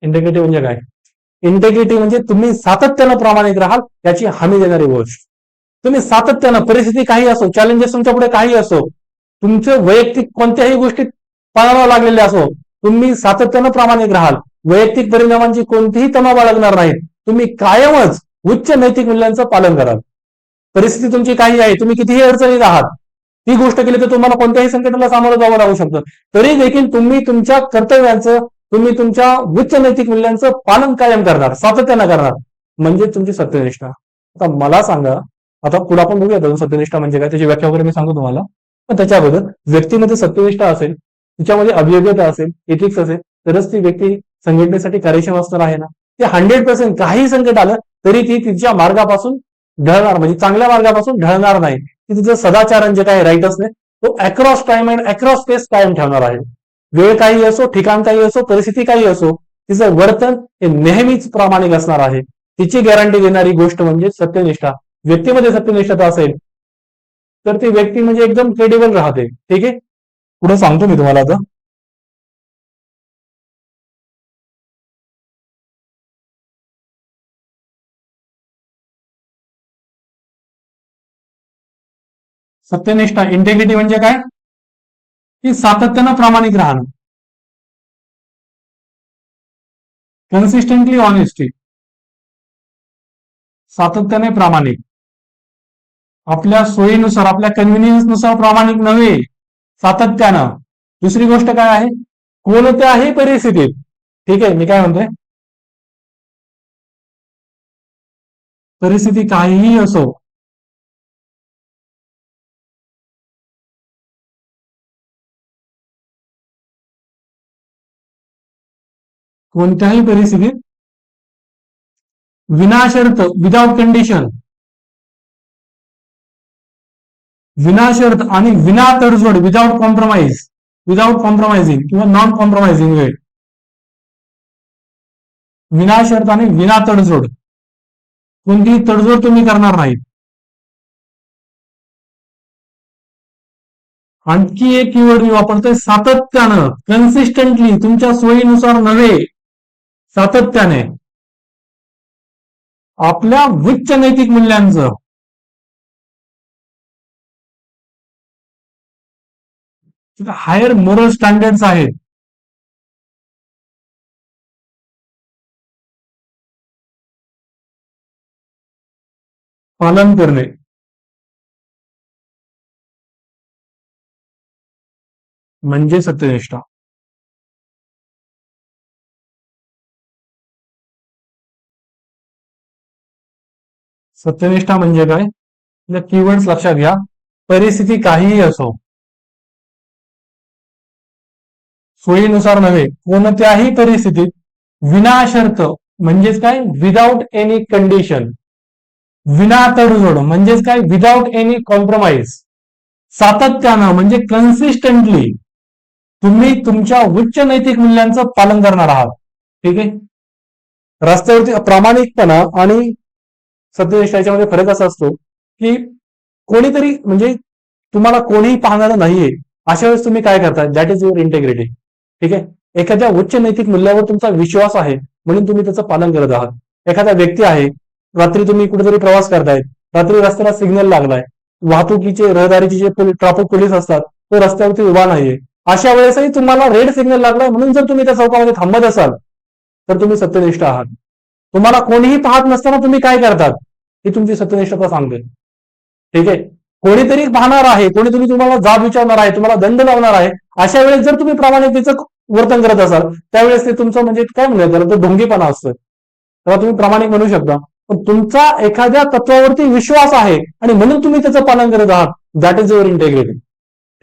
इंटेग्रिटी म्हणजे काय, इंटेग्रिटी म्हणजे तुम्ही सातत्यानं प्रामाणिक राहाल याची हमी देणारी गोष्ट. तुम्ही सातत्यानं, परिस्थिती काही असो, चॅलेंजेस तुमच्या पुढे काही असो, तुमचे वैयक्तिक कोणत्याही गोष्टीत पाळावं लागलेले असो, तुम्ही सातत्यानं प्रामाणिक राहाल. वैयक्तिक परिणामांची कोणतीही तमा बाळगणार नाही. तुम्ही कायमच उच्च नैतिक मूल्यांचं पालन कराल. परिस्थिती तुमची काही आहे, तुम्ही कितीही अडचणीत आहात, ती गोष्ट केली तर तुम्हाला कोणत्याही संकटाला सामोरं जावं लागू शकतं, तरी देखील तुम्ही तुमच्या कर्तव्यांचं, तुम्ही तुमच्या उच्च नैतिक मूल्यांचं पालन कायम करणार, सातत्यानं करणार, म्हणजे तुमची सत्यनिष्ठा. आता मला सांगा, आता पुढे आपण बघूया सत्यनिष्ठा म्हणजे काय, त्याची व्याख्या वगैरे मी सांगतो तुम्हाला. पण त्याच्या अगोदर व्यक्तीमध्ये सत्यनिष्ठा असेल, तिच्यामध्ये अभियोग्यता असेल, एथिक्स असेल, तरच ती व्यक्ती संघटनेसाठी कार्यक्षम असणार आहे ना. ते 100% काही संकट आलं तरी ती तिच्या मार्गापासून ढळणार, म्हणजे चांगल्या मार्गापासून ढळणार नाही. ती तिचं सदाचारण जे काही राईट असणे तो across time and across space कायम ठेवणार आहे. वेळ काही असो, ठिकाण काही असो, परिस्थिती काही असो, तिचं वर्तन हे नेहमीच प्रामाणिक असणार आहे. तिची गॅरंटी देणारी गोष्ट म्हणजे सत्यनिष्ठा. व्यक्तीमध्ये सत्यनिष्ठता असेल तर ती व्यक्ती म्हणजे एकदम क्रेडिबल राहते, ठीक आहे. पुढे सांगतो मी तुम्हाला आता. सत्यनिष्ठा, इंटेग्रिटी म्हणजे काय, की सातत्यानं प्रामाणिक राहणं, कन्सिस्टंटली ऑनेस्टी, सातत्याने प्रामाणिक, आपल्या सोयीनुसार, आपल्या कन्व्हिनियन्स नुसार प्रामाणिक नव्हे, सातत्यानं. दुसरी गोष्ट काय आहे, कोणत्याही परिस्थितीत, ठीक आहे, मी काय म्हणतोय, परिस्थिती काहीही असो, कोणत्याही परिस्थितीत विनाशर्त, विदाउट कंडिशन, विनाशर्त आणि विना तडजोड, विदाउट कॉम्प्रोमाइज, विदाउट कॉम्प्रोमाइझिंग किंवा नॉन कॉम्प्रोमाइझिंग वे, विनाशर्त आणि विना तडजोड, कोणतीही तडजोड तुम्ही करणार नाही. आणखी एक कीवर्ड मी वापरतोय, सातत्यानं, कन्सिस्टंटली, तुमच्या सोयीनुसार नव्हे, सातत्याने आपल्या उच्च नैतिक मूल्यांचं, हायर मोरल स्टँडर्ड्स आहेत, पालन करणे, म्हणजे सत्यनिष्ठा. सत्यनिष्ठा म्हणजे काय? कीवर्ड्स लक्षात घ्या. परिस्थिती काहीही असो, सोयीनुसार नव्हे, कोणत्याही परिस्थितीत विनाशर्त म्हणजेच काय, विदाउट एनी कंडिशन, विना तडजोड म्हणजेच काय, विदाउट एनी कॉम्प्रोमाइज, सातत्यानं म्हणजे कन्सिस्टंटली तुम्ही तुमच्या उच्च नैतिक मूल्यांचं पालन करणार आहात. ठीक आहे. रस्त्यावरती प्रामाणिकपणा आणि सत्यनिष्ठा याच्यामध्ये फरक असा असतो की कोणीतरी म्हणजे तुम्हाला कोणीही पाहणारं नाहीये, अशा वेळेस तुम्ही काय करता, दॅट इज युअर इंटेग्रिटी. ठीक आहे. एखाद्या उच्च नैतिक मूल्यावर तुमचा विश्वास आहे म्हणून तुम्ही त्याचं पालन करत आहात. एखादा व्यक्ती आहे, रात्री तुम्ही कुठेतरी प्रवास करतायत, रात्री रस्त्याला सिग्नल लागलाय, वाहतुकीचे रहदारीचे जे ट्रॅफिक पोलीस असतात तो रस्त्यावरती उभा नाहीये, अशा वेळेसही तुम्हाला रेड सिग्नल लागलाय म्हणून जर तुम्ही त्या चौकामध्ये थांबत असाल तर तुम्ही सत्यनिष्ठ आहात. तुम्हाला कोणीही पाहत नसताना तुम्ही काय करतात ही तुमची सत्यनिष्ठता सांगते. ठीक आहे. कोणीतरी पाहणार आहे, कोणीतरी तुम्हाला जाब विचारणार आहे, तुम्हाला दंड लावणार आहे, अशा वेळेस जर तुम्ही प्रामाणिकतेचं वर्तन करत असाल त्यावेळेस ते तुमचं म्हणजे काय म्हणतात त्याला, तो ढोंगीपणा असतं, तेव्हा तुम्ही प्रामाणिक म्हणू शकता. पण तुमचा एखाद्या तत्वावरती विश्वास आहे आणि म्हणून तुम्ही त्याचं पालन करत आहात, दॅट इज युअर इंटेग्रिटी.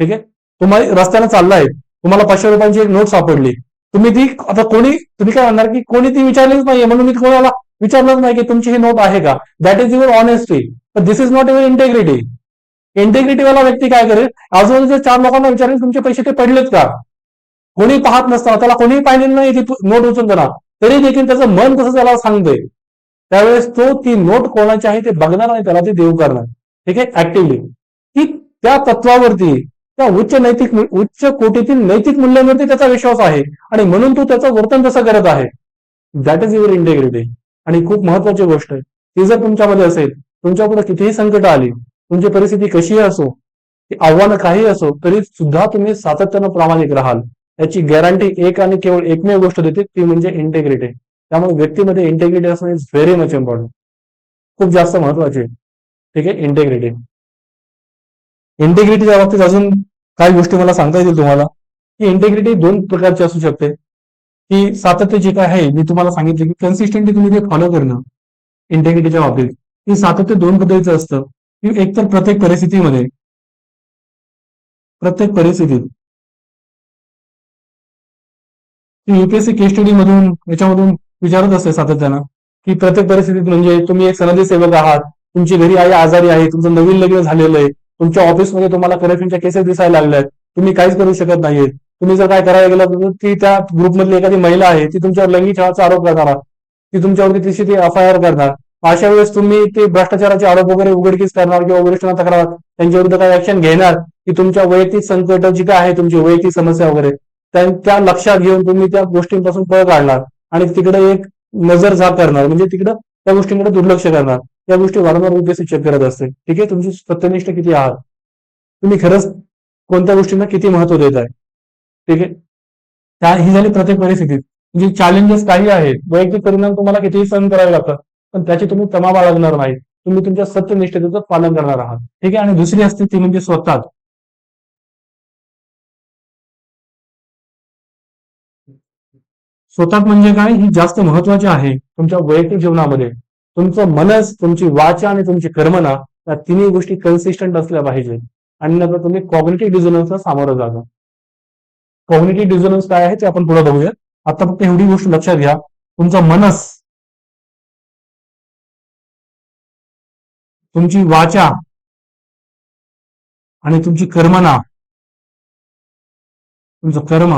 ठीक आहे. तुम्हाला रस्त्याने चाललाय, तुम्हाला 500 रुपयांची एक नोट सापडली, तुम्ही ती आता तुम्ही काय म्हणणार की कोणी ती विचारलीच नाहीये म्हणून मी कोणाला विचारलंच नाही की तुमची ही नोट आहे का, दॅट इज युअर ऑनेस्टी, पण दिस इज नॉट युअर इंटेग्रिटी. इंटेग्रिटीवाला व्यक्ती काय करेल, आजूबाजूच्या 4 लोकांना विचारेल तुमचे पैसे ते पडलेत का, कोणी पाहत नसताना, त्याला कोणीही पाहिलेलं नाही ती नोट उचलून देणार, तरी देखील त्याचं मन कसं त्याला सांगतंय, त्यावेळेस तो ती नोट कोणाची आहे ते बघणार आणि त्याला ते देऊ करणार. ठीक आहे. ऍक्टिव्हली की त्या तत्वावरती, त्या उच्च कोटीतील नैतिक मूल्यांवरती त्याचा विश्वास आहे आणि म्हणून तो त्याचं वर्तन तसं करत आहे. That is your integrity. आणि खूप महत्वाची गोष्ट आहे, ती जर तुमच्यामध्ये असेल, तुमच्यापुढे कितीही संकट आली, तुमची परिस्थिती कशीही असो, ती आव्हानं काही असो, तरी सुद्धा तुम्ही सातत्यानं प्रामाणिक राहाल, याची गॅरंटी एक आणि केवळ एकमेव गोष्ट देते, ती म्हणजे इंटेग्रिटी. त्यामुळे व्यक्तीमध्ये इंटेग्रिटी असणं इज व्हेरी मच इम्पॉर्टंट, खूप जास्त महत्वाची आहे. ठीक आहे. इंटेग्रिटी. इंटेग्रिटीच्या बाबतीत अजून काही गोष्टी मला सांगता येतील तुम्हाला, की इंटेग्रिटी 2 प्रकारची असू शकते. की सातत्य जे काय आहे, मी तुम्हाला सांगितलं की कन्सिस्टंटली तुम्ही ते फॉलो करणं. इंटेग्रिटीच्या बाबतीत ही सातत्य 2 पद्धतीचं असतं, की एकतर प्रत्येक परिस्थितीत युपीएससी केस स्टडी मधून याच्यामधून विचारत असते सातत्यानं, की प्रत्येक परिस्थितीत म्हणजे तुम्ही एक सनदी सेवक आहात, तुमची घरी आई आजारी आहे, तुमचं नवीन लग्न झालेलं आहे, तुमच्या ऑफिसमध्ये तुम्हाला करप्शनच्या केसेस दिसायला लागल्यात, तुम्ही काहीच करू शकत नाहीये, तुम्ही जर काय करायला गेलं तर ती त्या ग्रुपमधली एखादी महिला आहे ती तुमच्यावर लैंगिक छळाचा आरोप करणार, ती तुमच्यावरती तिची ती एफआयआर करणार. अशा वेळेस तुम्ही ते भ्रष्टाचाराचे आरोप वगैरे उघडकीस करणार किंवा वरिष्ठांना तक्रार त्यांच्या विरुद्ध काही ऍक्शन घेणार, की तुमच्या वैयक्तिक संकट जी काय आहे, तुमची वैयक्तिक समस्या वगैरे त्या लक्षात घेऊन तुम्ही त्या गोष्टींपासून पळ काढणार आणि तिकडे एक नजर झाक करणार, म्हणजे तिकडे त्या गोष्टींकडे दुर्लक्ष करणार. त्या गोष्टी वारंवार युपीएससी चेक करत असते. ठीक आहे. तुमची सत्यनिष्ठ किती आहात, तुम्ही खरंच कोणत्या गोष्टींना किती महत्व देत आहे. ठीक आहे. ही झाली प्रत्येक परिस्थितीत, म्हणजे चॅलेंजेस काही आहेत, वैयक्तिक परिणाम तुम्हाला कितीही सहन करावे लागतात, पण त्याची तुम्ही तमा बाळगणार नाही, तुम्ही तुमच्या सत्यनिष्ठतेचं पालन करणार आहात. ठीक आहे. आणि दुसरी असते ती म्हणजे स्वतः स्वतः म्हणजे काय, ही जास्त महत्वाची आहे तुमच्या वैयक्तिक जीवनामध्ये. तुमचं मनस, तुमची वाचा आणि तुमची कर्मना या तिन्ही गोष्टी कन्सिस्टंट असल्या पाहिजे. आणि नंतर तुम्ही कॉग्निटिव्ह डिझोनन्सला सामोरं जाता. कॉग्निटिव्ह डिझोनन्स काय आहे ते आपण पुढे बघूया. आता फक्त एवढी गोष्ट लक्षात घ्या, तुमचं मनस, तुमची वाचा आणि तुमची कर्मना, तुमचं कर्म,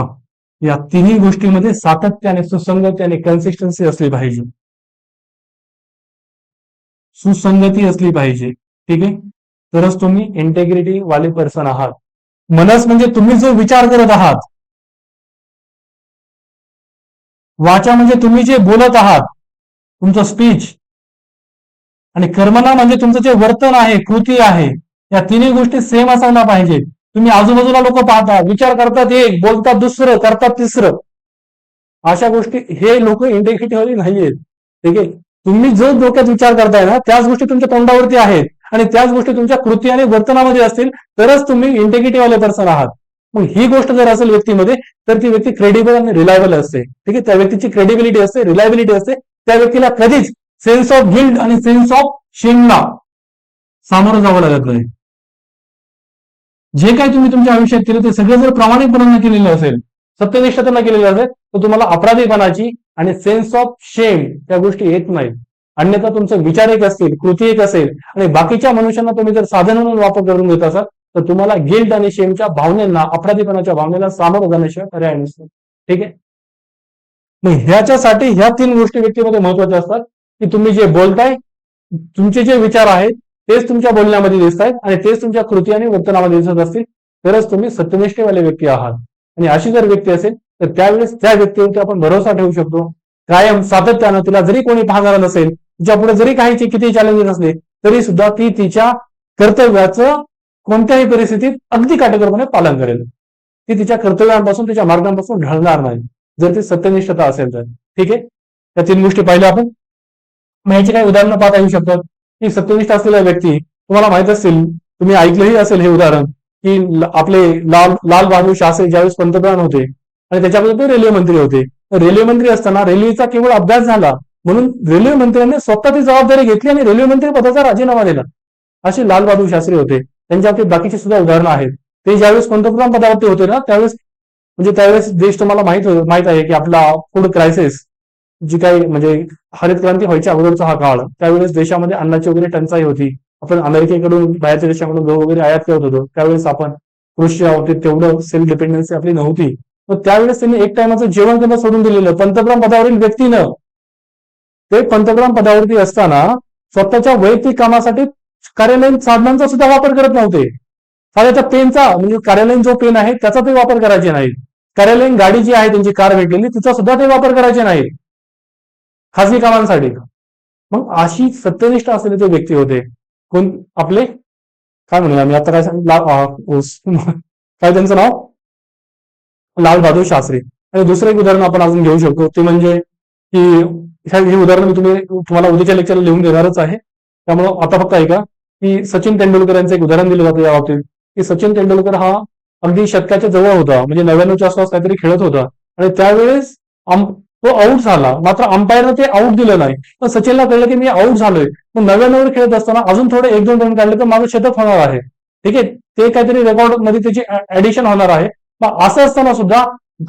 या तिन्ही गोष्टींमध्ये सातत्याने, सुसंगती आणि कन्सिस्टन्सी असली पाहिजे. सुसंगती असली पाहिजे. ठीक आहे, तरच तुम्ही इंटेग्रिटी वाले पर्सन आहात. मनस म्हणजे तुम्ही जो विचार करत आहात, वाचा म्हणजे तुम्ही जे बोलत आहात, तुमचं स्पीच, आणि कर्मना म्हणजे तुमचं जे वर्तन आहे, कृती आहे, या तिन्ही गोष्टी सेम असायला पाहिजेत. तुम्ही आजूबाजूला लोक पाहता, विचार करतात एक, बोलतात दुसरं, करतात तिसरं. अशा गोष्टी, हे लोक इंटेग्रिटीवाले नाहीयेत. ठीक आहे, तुम्ही जो डोक्यात विचार करताय ना, त्याच गोष्टी तुमच्या तोंडावरती आहेत आणि त्याच गोष्टी तुमच्या कृती आणि वर्तनामध्ये असतील, तरच तुम्ही इंटेग्रिटीवाले पर्सन आहात. मग ही गोष्ट जर असेल व्यक्तीमध्ये, तर ती व्यक्ती क्रेडिबल आणि रिलायबल असते. ठीक आहे, त्या व्यक्तीची क्रेडिबिलिटी असते, रिलायबिलिटी असते. त्या व्यक्तीला कधीच सेन्स ऑफ गिल्ट आणि सेन्स ऑफ शेमला सामोरं जावं लागत नाही. जे काही तुम्ही तुमच्या आयुष्यात केलं ते सगळं जर प्रामाणिकपणाने केलेलं असेल, सत्यनिष्ठतेनं केलेलं असेल, तर तुम्हाला अपराधीपणाची आणि सेन्स ऑफ शेम त्या गोष्टी येत नाहीत. अन्यथा तुमचे विचार एक असतील, कृती एक असेल आणि बाकीच्या मनुष्यांना तुम्ही जर साधन म्हणून वापर करून घेत असाल, तर तुम्हाला गिल्ट आणि शेमच्या भावनेला, अपराधीपणाच्या भावनेला सामोरं जाण्याशिवाय पर्याय नसतो. ठीक आहे, मग ह्याच्यासाठी ह्या तीन गोष्टी व्यक्तीमध्ये महत्वाच्या असतात, की तुम्ही जे बोलताय, तुमचे जे विचार आहेत तेच तुमच्या बोलण्यामध्ये दिसत आहेत आणि तेच तुमच्या कृती आणि वर्तनामध्ये दिसत असतील, तरच तुम्ही सत्यनिष्ठेवाले व्यक्ती आहात. आणि अशी जर व्यक्ती असेल, तर त्यावेळेस त्या व्यक्तीवरती आपण भरोसा ठेवू शकतो. कायम सातत्यानं तिला जरी कोणी पाहणारा नसेल, तिच्या पुढे जरी काही किती चॅलेंजेस असले, तरी सुद्धा ती तिच्या कर्तव्याचं कोणत्याही परिस्थितीत अगदी काटेकोरपणे पालन करेल. ती तिच्या कर्तव्यांपासून, तिच्या मार्गांपासून ढळणार नाही, जर ती सत्यनिष्ठता असेल तर. ठीक आहे, त्या तीन गोष्टी पाहिल्या आपण. मग याची काही उदाहरणं पाहता येऊ शकतात, की सत्यनिष्ठ असलेला व्यक्ती, तुम्हाला माहित असतील, तुम्ही ऐकलंही असेल हे उदाहरण, की आपले लाल बहादूर शास्त्री ज्यावेळेस पंतप्रधान होते आणि त्याच्यामध्ये ते रेल्वे मंत्री होते. रेल्वे मंत्री असताना रेल्वेचा केवळ अभ्यास झाला म्हणून रेल्वे मंत्र्यांनी स्वतः ती जबाबदारी घेतली आणि रेल्वे मंत्री पदाचा राजीनामा दिला. असे लाल बहादूर शास्त्री होते. त्यांच्यावरती बाकीची सुद्धा उदाहरणं आहेत. ते ज्यावेळेस पंतप्रधान पदावरती होते ना, त्यावेळेस म्हणजे त्यावेळेस देश, तुम्हाला माहित आहे की आपला फूड क्रायसिस, जी काही म्हणजे हरित क्रांती व्हायच्या अगोदरचा हा काळ, त्यावेळेस देशामध्ये अन्नाची वगैरे टंचाई होती. आपण अमेरिकेकडून, बाहेरच्या देशाकडून गहू वगैरे आयात करत होतो. त्यावेळेस आपण कृषी बाबतीत तेवढं सेल्फ डिपेंडन्सी आपली नव्हती. मग त्यावेळेस त्यांनी एक टायमाचं जेवण करणं सोडून दिलेलं पंतप्रधान पदावरील व्यक्तीनं. ते पंतप्रधान पदावरती असताना स्वतःच्या वैयक्तिक कामासाठी कार्यालयीन साधनांचा सुद्धा वापर करत नव्हते. साध्या पेनचा, म्हणजे कार्यालयीन जो पेन आहे त्याचा ते वापर करायचे नाही. कार्यालयीन गाडी जी आहे, त्यांची कार भेटलेली, तिचा सुद्धा ते वापर करायचे नाही खासगी कामांसाठी. मग अशी सत्यनिष्ठ असलेले ते व्यक्ती होते. कोण आपले, काय म्हणूया मी आता, काय त्यांचं नाव, लाल बहादूर शास्त्री. आणि दुसरं एक उदाहरण आपण अजून घेऊ शकतो, ते म्हणजे की ही उदाहरण मी तुम्हाला उद्याच्या लेक्चरला लिहून देणारच आहे. त्यामुळं आता फक्त ऐका, की सचिन तेंडुलकर यांचं एक उदाहरण दिलं जातं या बाबतीत, की सचिन तेंडुलकर हा अगदी शतकाच्या जवळ होता, म्हणजे 99च्या आसपास काहीतरी खेळत होता आणि त्यावेळेस तो आऊट झाला. मात्र अंपायरनं ते आऊट दिलं नाही. पण सचिनला कळलं की मी आऊट झालोय, मग 99वर खेळत असताना अजून थोडे 1-2 रन काढले तर माझं शतक होणार आहे. ठीक आहे, ते काहीतरी रेकॉर्ड मध्ये त्याची ऍडिशन होणार आहे. मग असं असताना सुद्धा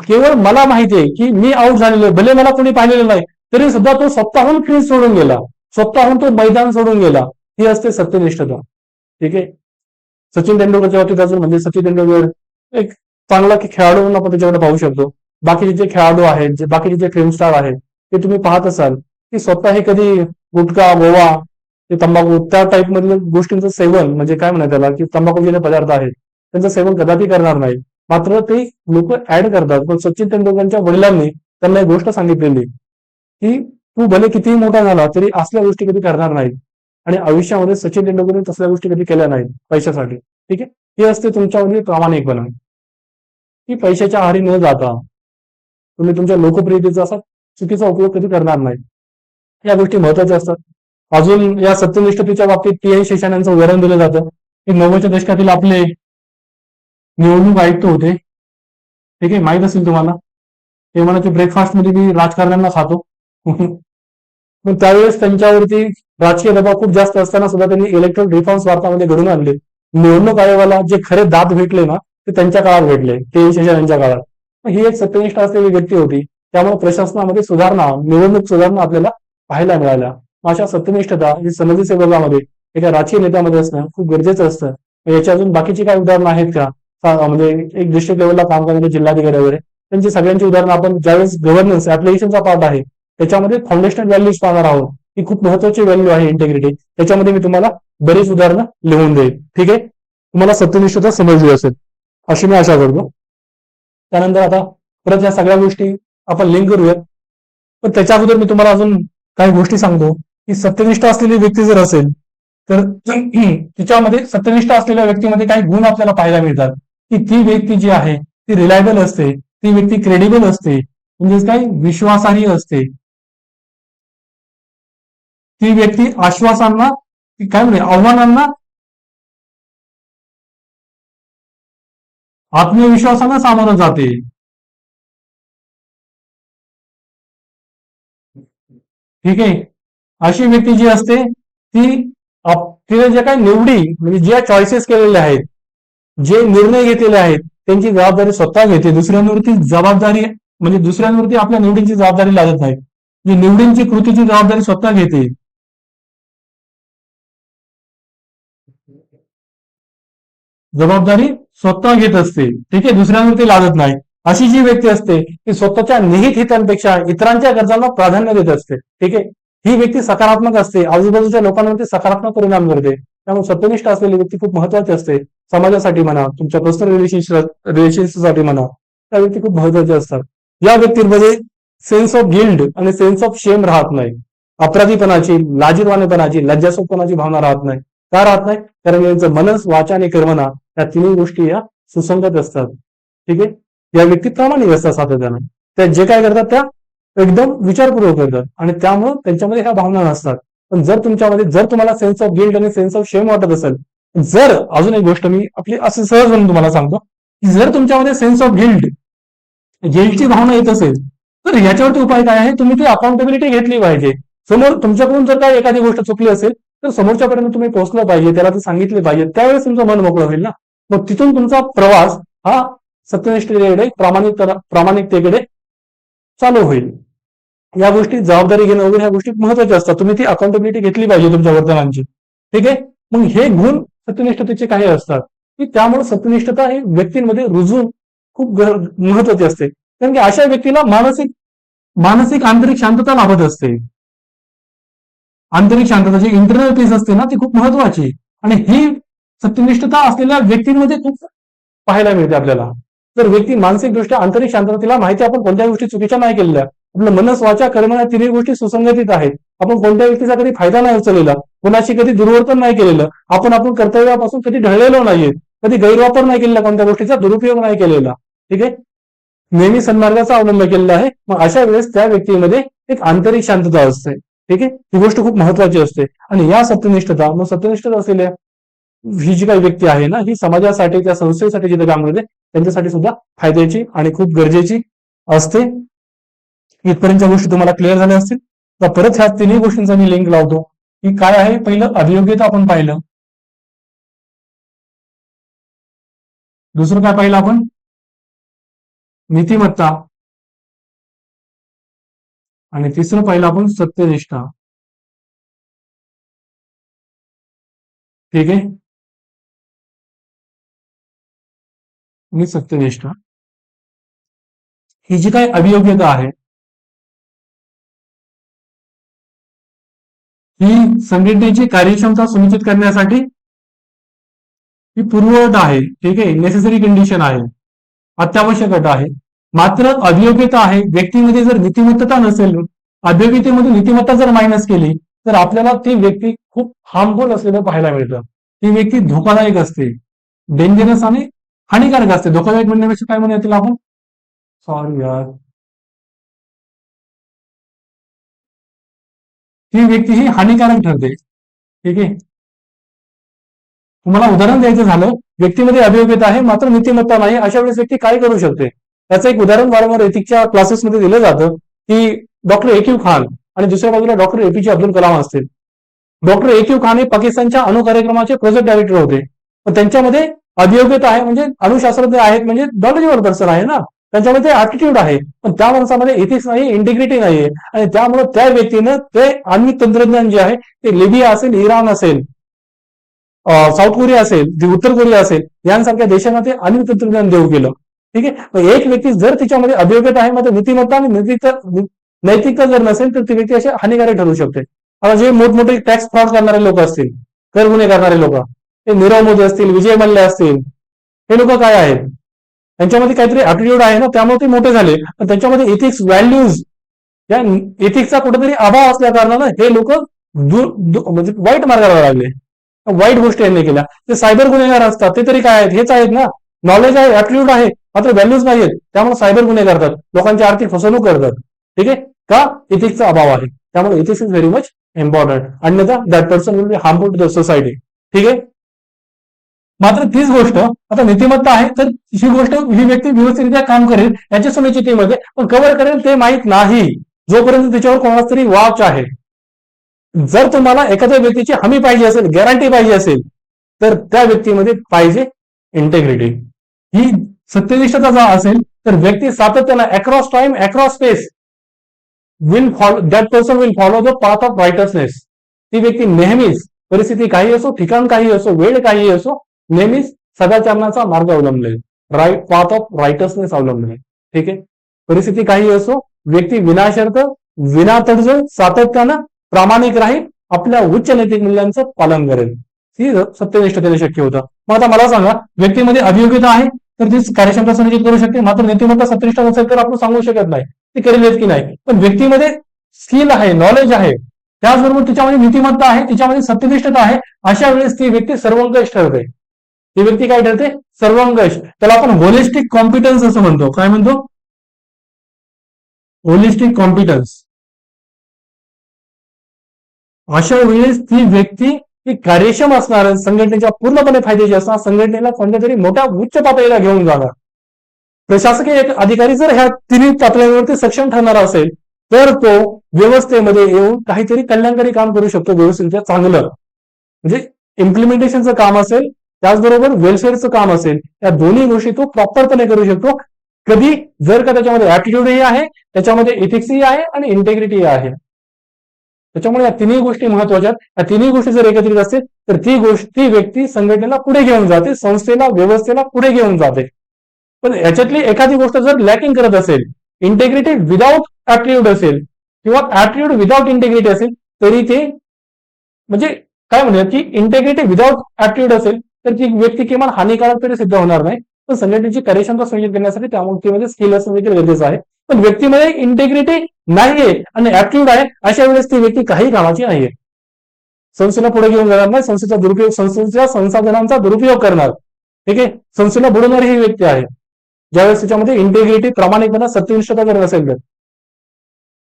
केवळ मला माहितीये की मी आऊट झालेलो आहे, भले मला कोणी पाहिलेलं नाही, तरी सुद्धा तो स्वतःहून क्रीज सोडून गेला, स्वतःहून तो मैदान सोडून गेला. ही असते सत्यनिष्ठता. ठीक आहे, सचिन तेंडुलकरच्या बाबतीत अजून म्हणजे सचिन तेंडुलकर एक चांगला खेळाडू म्हणून आपण त्याच्याकडे पाहू शकतो. बाकीचे जे खेळाडू आहेत, जे बाकीचे जे फिल्म स्टार आहेत, ते तुम्ही पाहत असाल की स्वतः हे कधी गुटखा, गोवा, ते तंबाखू, त्या टाईप मधल्या गोष्टींचं सेवन, म्हणजे काय म्हणतात त्याला, की तंबाखूचे पदार्थ आहेत त्यांचं सेवन कदापि करणार नाही. मात्र ते लोक ऍड करतात. पण सचिन तेंडुलकरच्या वडिलांनी त्यांना एक गोष्ट सांगितलेली, की तू भले कितीही मोठा झाला तरी असल्या गोष्टी कधी करणार नाही. आणि आयुष्यामध्ये सचिन तेंडुलकरने तसल्या गोष्टी कधी केल्या नाहीत पैशासाठी. ठीक आहे, हे असते तुमच्यामध्ये प्रामाणिकपणा, की पैशाच्या आहारी न जाता तुम्ही तुमच्या लोकप्रियतेचा असा चुकीचा उपयोग कधी करणार नाही. या गोष्टी महत्वाच्या असतात. अजून या सत्यनिष्ठतेच्या बाबतीत टी.एन. शेषान यांचं उदाहरण दिलं जातं, की 90च्या दशकातील आपले निवडणूक आयुक्त होते. ठीक आहे, माहित असेल तुम्हाला. ते म्हणायचे ब्रेकफास्ट मध्ये मी राजकारण्यांना खातो. पण त्यावेळेस त्यांच्यावरती राजकीय दबाव खूप जास्त असताना सुद्धा त्यांनी इलेक्ट्रॉनिक रिफॉर्म्स भारतामध्ये घडून आणले. निवडणूक आयोगाला जे खरे दाद भेटले ना ते त्यांच्या काळात भेटले, के शेषन यांच्या काळात. ही एक सत्यनिष्ठ असलेली व्यक्ती होती. त्यामुळे प्रशासनामध्ये सुधारणा, निवडणूक सुधारणा आपल्याला पाहायला मिळाल्या. अशा सत्यनिष्ठता ही समाजसेवकामध्ये एका राजकीय नेत्यामध्ये असणं खूप गरजेचं असतं. याची अजून बाकीची काही उदाहरणं आहेत का? म्हणजे एक डिस्ट्रिक्ट लेवलला काम करणारे जिल्हाधिकारी वगैरे त्यांची सगळ्यांची उदाहरणं आपण ज्यावेळेस गव्हर्नन्स ऍप्लिकेशनचा पार्ट आहे त्याच्यामध्ये फाउंडेशनल व्हॅल्यूज पाहणार आहोत. ही खूप महत्वाची व्हॅल्यू आहे इंटेग्रिटी. त्याच्यामध्ये मी तुम्हाला बरीच उदाहरणं लिहून देईल. ठीक आहे, तुम्हाला सत्यनिष्ठता समजली असेल अशी मी आशा करतो. त्यानंतर आता परत या सगळ्या गोष्टी आपण लिंक करूयात. पण त्याच्या अगोदर मी तुम्हाला अजून काही गोष्टी सांगतो की सत्यनिष्ठ असलेली व्यक्ती जर असेल तर तिच्यामध्ये सत्यनिष्ठ असलेल्या व्यक्तीमध्ये काही गुण आपल्याला पाहायला मिळतात की ती व्यक्ती जी आहे ती रिलायबल असते, ती व्यक्ती क्रेडिबल असते, म्हणजे काय विश्वासार्ह असते. ती व्यक्ती आश्वासांना काय म्हणजे आव्हानांना आत्मविश्वासानं सामोरं जाते. ठीक आहे, अशी व्यक्ती जी असते ती तिने जे काही निवडी म्हणजे ज्या चॉईसेस केलेल्या आहेत, जे निर्णय घेतलेले आहेत त्यांची जबाबदारी स्वतः घेते. दुसऱ्यांवरती जबाबदारी म्हणजे दुसऱ्यांवरती आपल्या निवडींची जबाबदारी लादत नाही. जी निवडींची कृतीची जबाबदारी स्वतः घेते. जबाबदारी स्वतः घेत असते. ठीक आहे, दुसऱ्यांवरती लादत नाही. अशी जी व्यक्ती असते ती स्वतःच्या निहित हितांपेक्षा इतरांच्या गरजांना प्राधान्य देत असते. ठीक आहे, ही व्यक्ती सकारात्मक असते, आजूबाजूच्या लोकांवरती सकारात्मक परिणाम करते. त्यामुळे सत्यनिष्ठ असलेली व्यक्ती खूप महत्वाची असते. समाजासाठी म्हणा, तुमच्या पर्सनल रिलेशनशिपसाठी म्हणा, त्या व्यक्ती खूप महत्वाच्या असतात. या व्यक्तींमध्ये सेन्स ऑफ गिल्ड आणि सेन्स ऑफ शेम राहत नाही. अपराधीपणाची, लाजीरवाणेपणाची, लज्जास्पदपणाची भावना राहत नाही. का राहत नाही? कारण यांचं मनस, वाचा आणि कर्मना या तिन्ही गोष्टी या सुसंगत असतात. ठीक आहे, या व्यक्ती प्रामाणिक असतात सातत्यानं. त्या जे काय करतात त्या एकदम विचारपूर्वक करतात आणि त्यामुळे त्यांच्यामध्ये ह्या भावना नसतात. पण जर तुमच्यामध्ये जर तुम्हाला सेन्स ऑफ गिल्ट आणि सेन्स ऑफ शेम वाटत असेल, जर अजून एक गोष्ट मी आपली असं सहज म्हणून तुम्हाला सांगतो की जर तुमच्यामध्ये सेन्स ऑफ गिल्टची भावना येत असेल तर याच्यावरती उपाय काय आहे? तुम्ही ती अकाउंटेबिलिटी घेतली पाहिजे. समोर तुमच्याकडून जर काय एखादी गोष्ट चुकली असेल तर समोरच्यापर्यंत तुम्ही पोहोचलं पाहिजे, त्याला ते सांगितले पाहिजे. त्यावेळेस तुमचं मन मोकळं होईल ना. मग तिथून तुमचा प्रवास हा सत्यनिष्ठतेकडे, प्रामाणिकतेकडे चालू होईल. या गोष्टी जबाबदारी घेणं वगैरे ह्या गोष्टी महत्वाच्या असतात. तुम्ही ती अकाउंटेबिलिटी घेतली पाहिजे तुमच्या वर्तनांची. ठीक आहे, मग हे गुण सत्यनिष्ठतेचे काही असतात की त्यामुळे सत्यनिष्ठता ही व्यक्तींमध्ये रुजून खूप महत्वाची असते. कारण की अशा व्यक्तीला मानसिक मानसिक आंतरिक शांतता लाभत असते. आंतरिक शांतता जी इंटरनल पीस असते ना ती खूप महत्वाची, आणि ही सत्यनिष्ठता असलेल्या व्यक्तींमध्ये खूप पाहायला मिळते आपल्याला. जर व्यक्ती मानसिकदृष्ट्या आंतरिक शांतता, तिला माहिती आपण कोणत्या गोष्टी चुकीच्या नाही केलेल्या, आपलं मनस, वाचा, कर्म या तिन्ही गोष्टी सुसंगतीत आहेत. आपण कोणत्या व्यक्तीचा कधी फायदा नाही उचललेला, कोणाशी कधी दुर्वर्तन नाही केलेलं, आपण कर्तव्यापासून कधी ढळलेलो नाहीये, कधी गैरवापर नाही केलेला, कोणत्या गोष्टीचा दुरुपयोग नाही केलेला. ठीक आहे, नेहमी सन्मार्गाचा अवलंब केलेला आहे. मग अशा वेळेस त्या व्यक्तीमध्ये एक आंतरिक शांतता असते. ठीक आहे, ही गोष्ट खूप महत्वाची असते. आणि या सत्यनिष्ठता, मग सत्यनिष्ठता असलेल्या ही जी काही व्यक्ती आहे ना, ही समाजासाठी, त्या संस्थेसाठी जिथे काम करते त्यांच्यासाठी सुद्धा फायद्याची आणि खूप गरजेची असते. इथपर्यंतच्या गोष्टी तुम्हाला क्लिअर झाल्या असतील तर परत ह्या तिन्ही गोष्टींचा मी लिंक लावतो की काय आहे. पहिलं अभियोग्यता आपण पाहिलं, दुसरं काय पाहिलं आपण? नीतिमत्ता, आणि तिसरं पाहिलं आपण सत्यनिष्ठा. ठीक आहे, आणि सत्यनिष्ठा. ही जी काही अभियोग्यता आहे ही संघटनेची कार्यक्षमता सुनिश्चित करण्यासाठी ही पूर्वअट आहे. ठीक आहे, नेसेसरी कंडिशन आहे, अत्यावश्यक अट आहे. मात्र अभियोग्यता आहे, व्यक्तीमध्ये जर नीतिमत्ता नसेल, अभियोग्यतेमध्ये नीतिमत्ता जर मायनस केली तर आपल्याला ती व्यक्ती खूप हार्मफुल असलेलं पाहायला मिळतं. ती व्यक्ती धोकादायक असते, डेंजरस आणि हानिकारक असते. धोकादायक म्हणण्यापेक्षा काय म्हणूया तिला आपण? सॉरी यार, ती व्यक्ती ही हानिकारक ठरते. ठीक आहे, तुम्हाला उदाहरण द्यायचं झालं, व्यक्तीमध्ये अभियोग्यता आहे मात्र नीतिमत्ता नाही, अशा वेळेस व्यक्ती काय करू शकते? त्याचं एक उदाहरण वारंवार एथिकच्या क्लासेसमध्ये दिलं जातं की डॉक्टर ए क्यू खान आणि दुसऱ्या बाजूला डॉक्टर एपीजे अब्दुल कलाम असतील. डॉक्टर ए क्यू खान हे पाकिस्तानच्या अणु कार्यक्रमाचे प्रोजेक्ट डायरेक्टर होते, पण त्यांच्यामध्ये अभियोग्यता आहे, म्हणजे अणुशास्त्रज्ञ आहेत, म्हणजे नॉलेजेबल पर्सन आहे ना, त्यांच्यामध्ये ऍटिट्यूड आहे, पण त्या माणसामध्ये एथिक्स नाही, इंटिग्रिटी नाहीये, आणि त्यामुळे त्या व्यक्तीनं ते आण्विक तंत्रज्ञान जे आहे ते लिबिया असेल, इराण असेल, साऊथ कोरिया असेल, उत्तर कोरिया असेल, यांसारख्या देशांना ते आण्विक तंत्रज्ञान देऊ केलं. ठीक आहे. एक व्यक्ती जर तिच्यामध्ये अभियोग्यता आहे, मात्र नीतिमत्ता आणि नैतिकता जर नसेल तर ती व्यक्ती अशी हानिकारक ठरू शकते. आता जे मोठमोठे टॅक्स फ्रॉड करणारे लोक असतील, कर गुन्हे करणारे लोक, ते नीरव मोदी असतील, विजय मल्ल्या असतील, हे लोक काय आहेत? त्यांच्यामध्ये काहीतरी ऍटिट्यूड आहे ना, त्यामुळे ते मोठे झाले, पण त्यांच्यामध्ये एथिक्स, व्हॅल्यूज, या एथिक्सचा कुठेतरी अभाव असल्या कारणानं हे लोक म्हणजे वाईट मार्गाला लागले, वाईट गोष्टी यांनी केल्या. ते सायबर गुन्हेगार असतात, ते तरी काय आहेत? हेच आहेत ना, नॉलेज आहे, ऍटिट्यूड आहे, मात्र व्हॅल्यूज नाही आहेत, त्यामुळे सायबर गुन्हे करतात, लोकांची आर्थिक फसवणूक करतात. ठीक आहे का? एथिक्सचा अभाव आहे. त्यामुळे ethics is very much important, अन्यथा that person will be harmful to the society. ठीक आहे. मात्र तीच गोष्ट आता नीतिमत्ता आहे, तर ही गोष्ट ही व्यक्ती व्यवस्थितरित्या काम करेल याच्या सुनिश्चितीमध्ये, पण कव्हर करेल ते माहीत नाही जोपर्यंत त्याच्यावर कोणाचा तरी वाच आहे. जर तुम्हाला एखाद्या व्यक्तीची हमी पाहिजे असेल, गॅरंटी पाहिजे असेल, तर त्या व्यक्तीमध्ये पाहिजे इंटेग्रिटी. ही सत्यनिष्ठता जर असेल तर व्यक्ती सातत्यानं across time, across space will follow, that person will follow the path of righteousness. ती व्यक्ती नेहमीच, परिस्थिती काही असो, ठिकाण काही असो, वेळ काही असो, नेहमीच सदाचरणाचा मार्ग अवलंबलेल, राईट पाथ ऑफ रायटसनेस अवलंबलेल. ठीक आहे. परिस्थिती काही असो, व्यक्ती विनाशर्त, विना तडजोड, सातत्यानं प्रामाणिक राहील, आपल्या उच्च नैतिक मूल्यांचं पालन करेल. ही सत्यनिष्ठतेने शक्य होतं. मग आता मला सांगा, व्यक्तीमध्ये अभियोग्यता आहे तर ती कार्यक्षमता सुनिश्चित करू शकते, मात्र नीतिमत्ता सत्यनिष्ठ नसेल तर आपण सांगू शकत नाही ती करेल की नाही. पण व्यक्तीमध्ये स्किल आहे, नॉलेज आहे, त्याचबरोबर तिच्यामध्ये नीतिमत्ता आहे, तिच्यामध्ये सत्यनिष्ठता आहे, अशा वेळेस ती व्यक्ती सर्वंकष ठरते. ती व्यक्ती काय ठरते? सर्वंकष. त्याला आपण होलिस्टिक कॉम्पिटन्स असं म्हणतो. काय म्हणतो? Holistic competence. अशा वेळेस ती व्यक्ती ही कार्यक्षम असणार, संघटनेच्या पूर्णपणे फायद्याची असणार, संघटनेला कोणत्या तरी मोठ्या उच्च पातळीला घेऊन जाणार. प्रशासकीय एक अधिकारी जर ह्या तिन्ही पातळ्यांवरती सक्षम ठरणार असेल तर तो व्यवस्थेमध्ये येऊन काहीतरी कल्याणकारी काम करू शकतो, व्यवस्थित चांगलं, म्हणजे इम्प्लिमेंटेशनचं काम असेल, त्याचबरोबर वेलफेअरचं काम असेल, या दोन्ही गोष्टी तो प्रॉपरपणे करू शकतो. कधी? जर का त्याच्यामध्ये ऍटिट्यूडही आहे, त्याच्यामध्ये एथिक्सही आहे आणि इंटेग्रिटी आहे. त्याच्यामुळे या तिन्ही गोष्टी महत्वाच्या आहेत. या तिन्ही गोष्टी जर एकत्रित असतील तर ती व्यक्ती संघटनेला पुढे घेऊन जाते, संस्थेला, व्यवस्थेला पुढे घेऊन जाते. पण याच्यातली एखादी गोष्ट जर लॅकिंग करत असेल, इंटेग्रिटी विदाऊट ऍटिट्यूड असेल किंवा ऍटिट्यूड विदाऊट इंटेग्रिटी असेल, तरी ते म्हणजे काय म्हणूयात की इंटेग्रिटी विदाऊट ऍटिट्यूड असेल तर ती व्यक्ती किमान हानिकारक तरी सिद्ध होणार नाही. पण संघटनेची कार्यक्षमता सुनिश्चित करण्यासाठी त्या व्यक्तीमध्ये स्किल असणं देखील गरजेचं आहे. पण व्यक्तीमध्ये इंटेग्रिटी नाहीये आणि ऍटिट्यूड आहे, अशा वेळेस ती व्यक्ती काही कामाची नाहीये. संस्थेला पुढे घेऊन जाणार नाही, संस्थेचा दुरुपयोग, संस्थेच्या संसाधनांचा दुरुपयोग करणार. ठीक आहे. संस्थेला बुडवणारी ही व्यक्ती आहे, ज्यावेळेस त्याच्यामध्ये इंटेग्रिटी, प्रामाणिकपणा, सत्यनिष्ठता जर नसेल तर.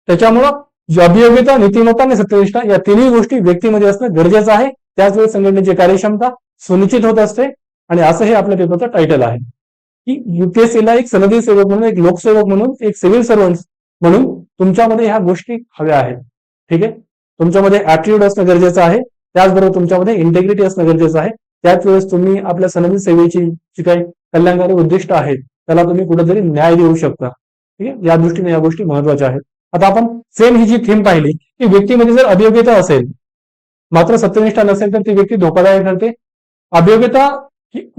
त्याच्यामुळं अभियोग्यता, नीतिमत्ता आणि सत्यनिष्ठा या तिन्ही गोष्टी व्यक्तीमध्ये असणं गरजेचं आहे. त्याच वेळेस संघटनेची कार्यक्षमता सुनिश्चित होत असते. आणि असं हे आपल्या पेपरचं टायटल आहे की युपीएससीला एक सनदी सेवक म्हणून, एक लोकसेवक म्हणून, एक सिव्हिल सर्व्हंट म्हणून तुमच्यामध्ये ह्या गोष्टी हव्या आहेत. ठीक आहे. तुमच्यामध्ये ऍटिट्यूड असणं गरजेचं आहे, त्याचबरोबर तुमच्यामध्ये इंटेग्रिटी असणं गरजेचं आहे. त्याच वेळेस तुम्ही आपल्या सनदी सेवेची जी काही कल्याणकारी उद्दिष्ट आहेत त्याला तुम्ही कुठेतरी न्याय देऊ शकता. ठीक आहे. या दृष्टीने या गोष्टी महत्वाच्या आहेत. आता आपण सेम ही जी थीम पाहिली की व्यक्तीमध्ये जर अभियोग्यता असेल मात्र सत्यनिष्ठा नसेल तर ती व्यक्ती धोकादायक ठरते. अभियोग्यता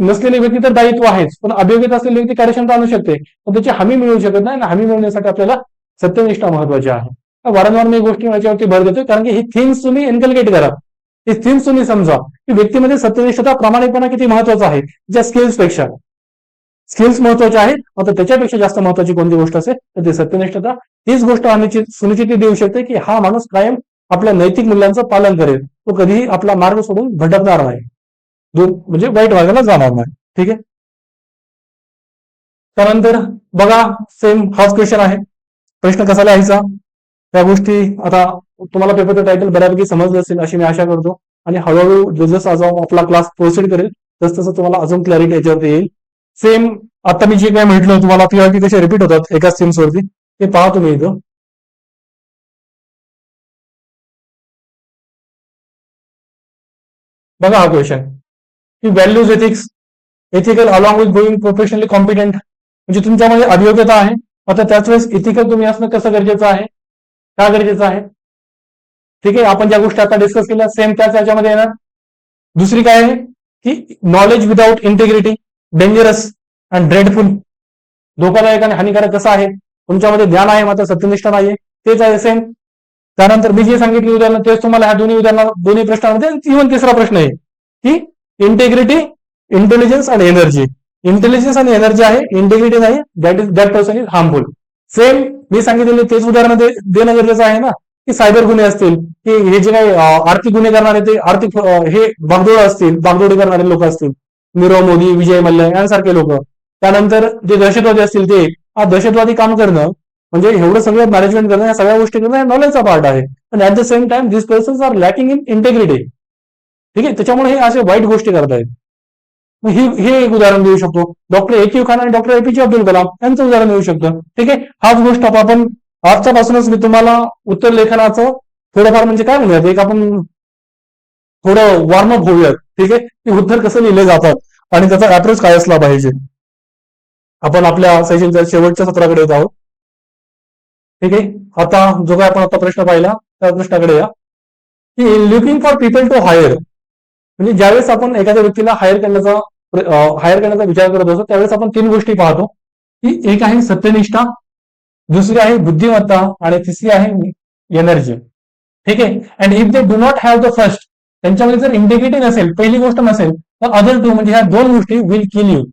नसलेली व्यक्ती तर दायित्व आहेच, पण अभियोग्यता असलेली व्यक्ती कार्यक्षमता आणू शकते, पण त्याची हमी मिळू शकत नाही. हमी मिळवण्यासाठी आपल्याला सत्यनिष्ठा महत्वाची आहे. वारंवार मी गोष्टी याच्यावरती भर देतोय कारण की ही थीम्स तुम्ही इन्कल्केट करा, ही थीम्स तुम्ही समजा की व्यक्तीमध्ये सत्यनिष्ठता, प्रामाणिकपणा किती महत्वाचा आहे. ज्या स्किल्स पेक्षा स्किल्स महत्वाच्या आहेत, मात्र त्याच्यापेक्षा जास्त महत्वाची कोणती गोष्ट असेल तर ती सत्यनिष्ठता. तीच गोष्ट आम्ही सुनिश्चिती देऊ शकते की हा माणूस कायम आपल्या नैतिक मूल्यांचं पालन करेल, तो कधीही आपला मार्ग सोडून भटकणार नाही, म्हणजे वाईट मार्गाला जाणार नाही. ठीक आहे. त्यानंतर बघा, सेम हाच क्वेश्चन आहे, प्रश्न कसा लिहायचा, त्या गोष्टी आता तुम्हाला पेपरचं टायटल बऱ्यापैकी समजलं असेल अशी मी आशा करतो. आणि हळूहळू जसं आपला क्लास प्रोसीड करेल तसं तुम्हाला अजून क्लॅरिटी याच्यावरती येईल. सेम आता मी जे काय म्हटलं तुम्हाला पीआरटी कसे रिपीट होतात एकाच थीम्स वरती ते पहा तुम्ही इथं. बघा हा क्वेश्चन की values ethics ethical along with going professionally competent, म्हणजे तुमच्यामध्ये अभियोग्यता आहे, आता त्याच वेळेस इथिकल तुम्ही असणं कसं गरजेचं आहे, का गरजेचं आहे. ठीक आहे, आपण ज्या गोष्टी आता डिस्कस केल्या सेम त्याच याच्यामध्ये येणार. दुसरी काय आहे की knowledge without integrity dangerous and dreadful, धोकादायक आणि हानिकारक कसं आहे. तुमच्यामध्ये ज्ञान आहे मात्र सत्यनिष्ठा नाहीये, तेच आहे सेम. त्यानंतर मी जे सांगितले उदाहरण तेच तुम्हाला ह्या दोन्ही उदाहरण दोन्ही प्रश्नामध्ये इव्हन तिसरा प्रश्न आहे की इंटेग्रिटी इंटेलिजन्स आणि एनर्जी. इंटेलिजन्स आणि एनर्जी आहे, इंटेग्रिटी नाही, that person is harmful. Same मी सांगितलेले तेच उदाहरण देणं गरजेचं आहे ना, की सायबर गुन्हे असतील, की हे जे काही आर्थिक गुन्हे करणारे ते आर्थिक हे बागडोळ असतील, बागडोळी करणारे लोक असतील, नीरव मोदी, विजय मल्ल्या यांसारखे लोक. त्यानंतर जे दहशतवादी असतील ते दहशतवादी काम करणं म्हणजे एवढं सगळं मॅनेजमेंट करणं, या सगळ्या गोष्टी करणं नॉलेजचा पार्ट आहे. पण at the same time this persons are lacking in integrity. ठीक आहे, त्याच्यामुळे हे असे वाईट गोष्टी करतायत. हे एक उदाहरण देऊ शकतो. डॉक्टर ए खान आणि डॉक्टर एपीजे अब्दुल कलाम यांचं उदाहरण देऊ शकतं. ठीक आहे, हाच गोष्ट आपण आजच्यापासूनच मी तुम्हाला उत्तर लेखनाचं थोडंफार म्हणजे काय म्हणूयात एक आपण थोडं वॉर्मअप होऊयात. ठीक आहे, की उत्तर कसं लिहिले जातात आणि त्याचा अप्रोच काय असला पाहिजे. आपण आपल्या सेशनच्या शेवटच्या सत्राकडे येत आहोत. ठीक आहे, आता जो काय आपण आता प्रश्न पाहिला त्या प्रश्नाकडे या की looking for people to hire, म्हणजे ज्यावेळेस आपण एखाद्या व्यक्तीला हायर करण्याचा विचार करत असतो त्यावेळेस आपण तीन गोष्टी पाहतो की एक आहे सत्यनिष्ठा, दुसरी आहे बुद्धिमत्ता आणि तिसरी आहे एनर्जी. ठीक आहे, and if they do not have the first, त्यांच्यामध्ये जर इंटिग्रिटी नसेल, पहिली गोष्ट नसेल, तर अदर टू म्हणजे ह्या दोन गोष्टी विल किल यू.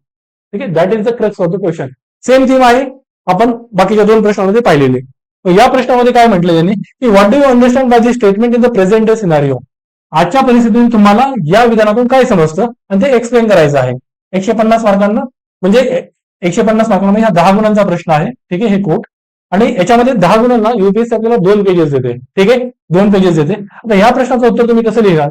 ठीक आहे, that is the crux of the question. Same theme आहे आपण बाकीच्या दोन प्रश्नांमध्ये पाहिलेले. या प्रश्नामध्ये काय म्हटलं त्यांनी की what do you understand by this statement in the present scenario, आजच्या परिस्थितीतून तुम्हाला या विधानातून काय समजतं आणि ते एक्सप्लेन करायचं आहे. 150 मार्कांना म्हणजे 150 मार्कांमध्ये ह्या 10 गुणांचा प्रश्न आहे. ठीक आहे, हे कोट आणि याच्यामध्ये 10 गुणांना युपीएससी आपल्याला 2 पेजेस देते. ठीक आहे, 2 पेजेस देते. आता या प्रश्नाचं उत्तर तुम्ही कसं लिहिणार.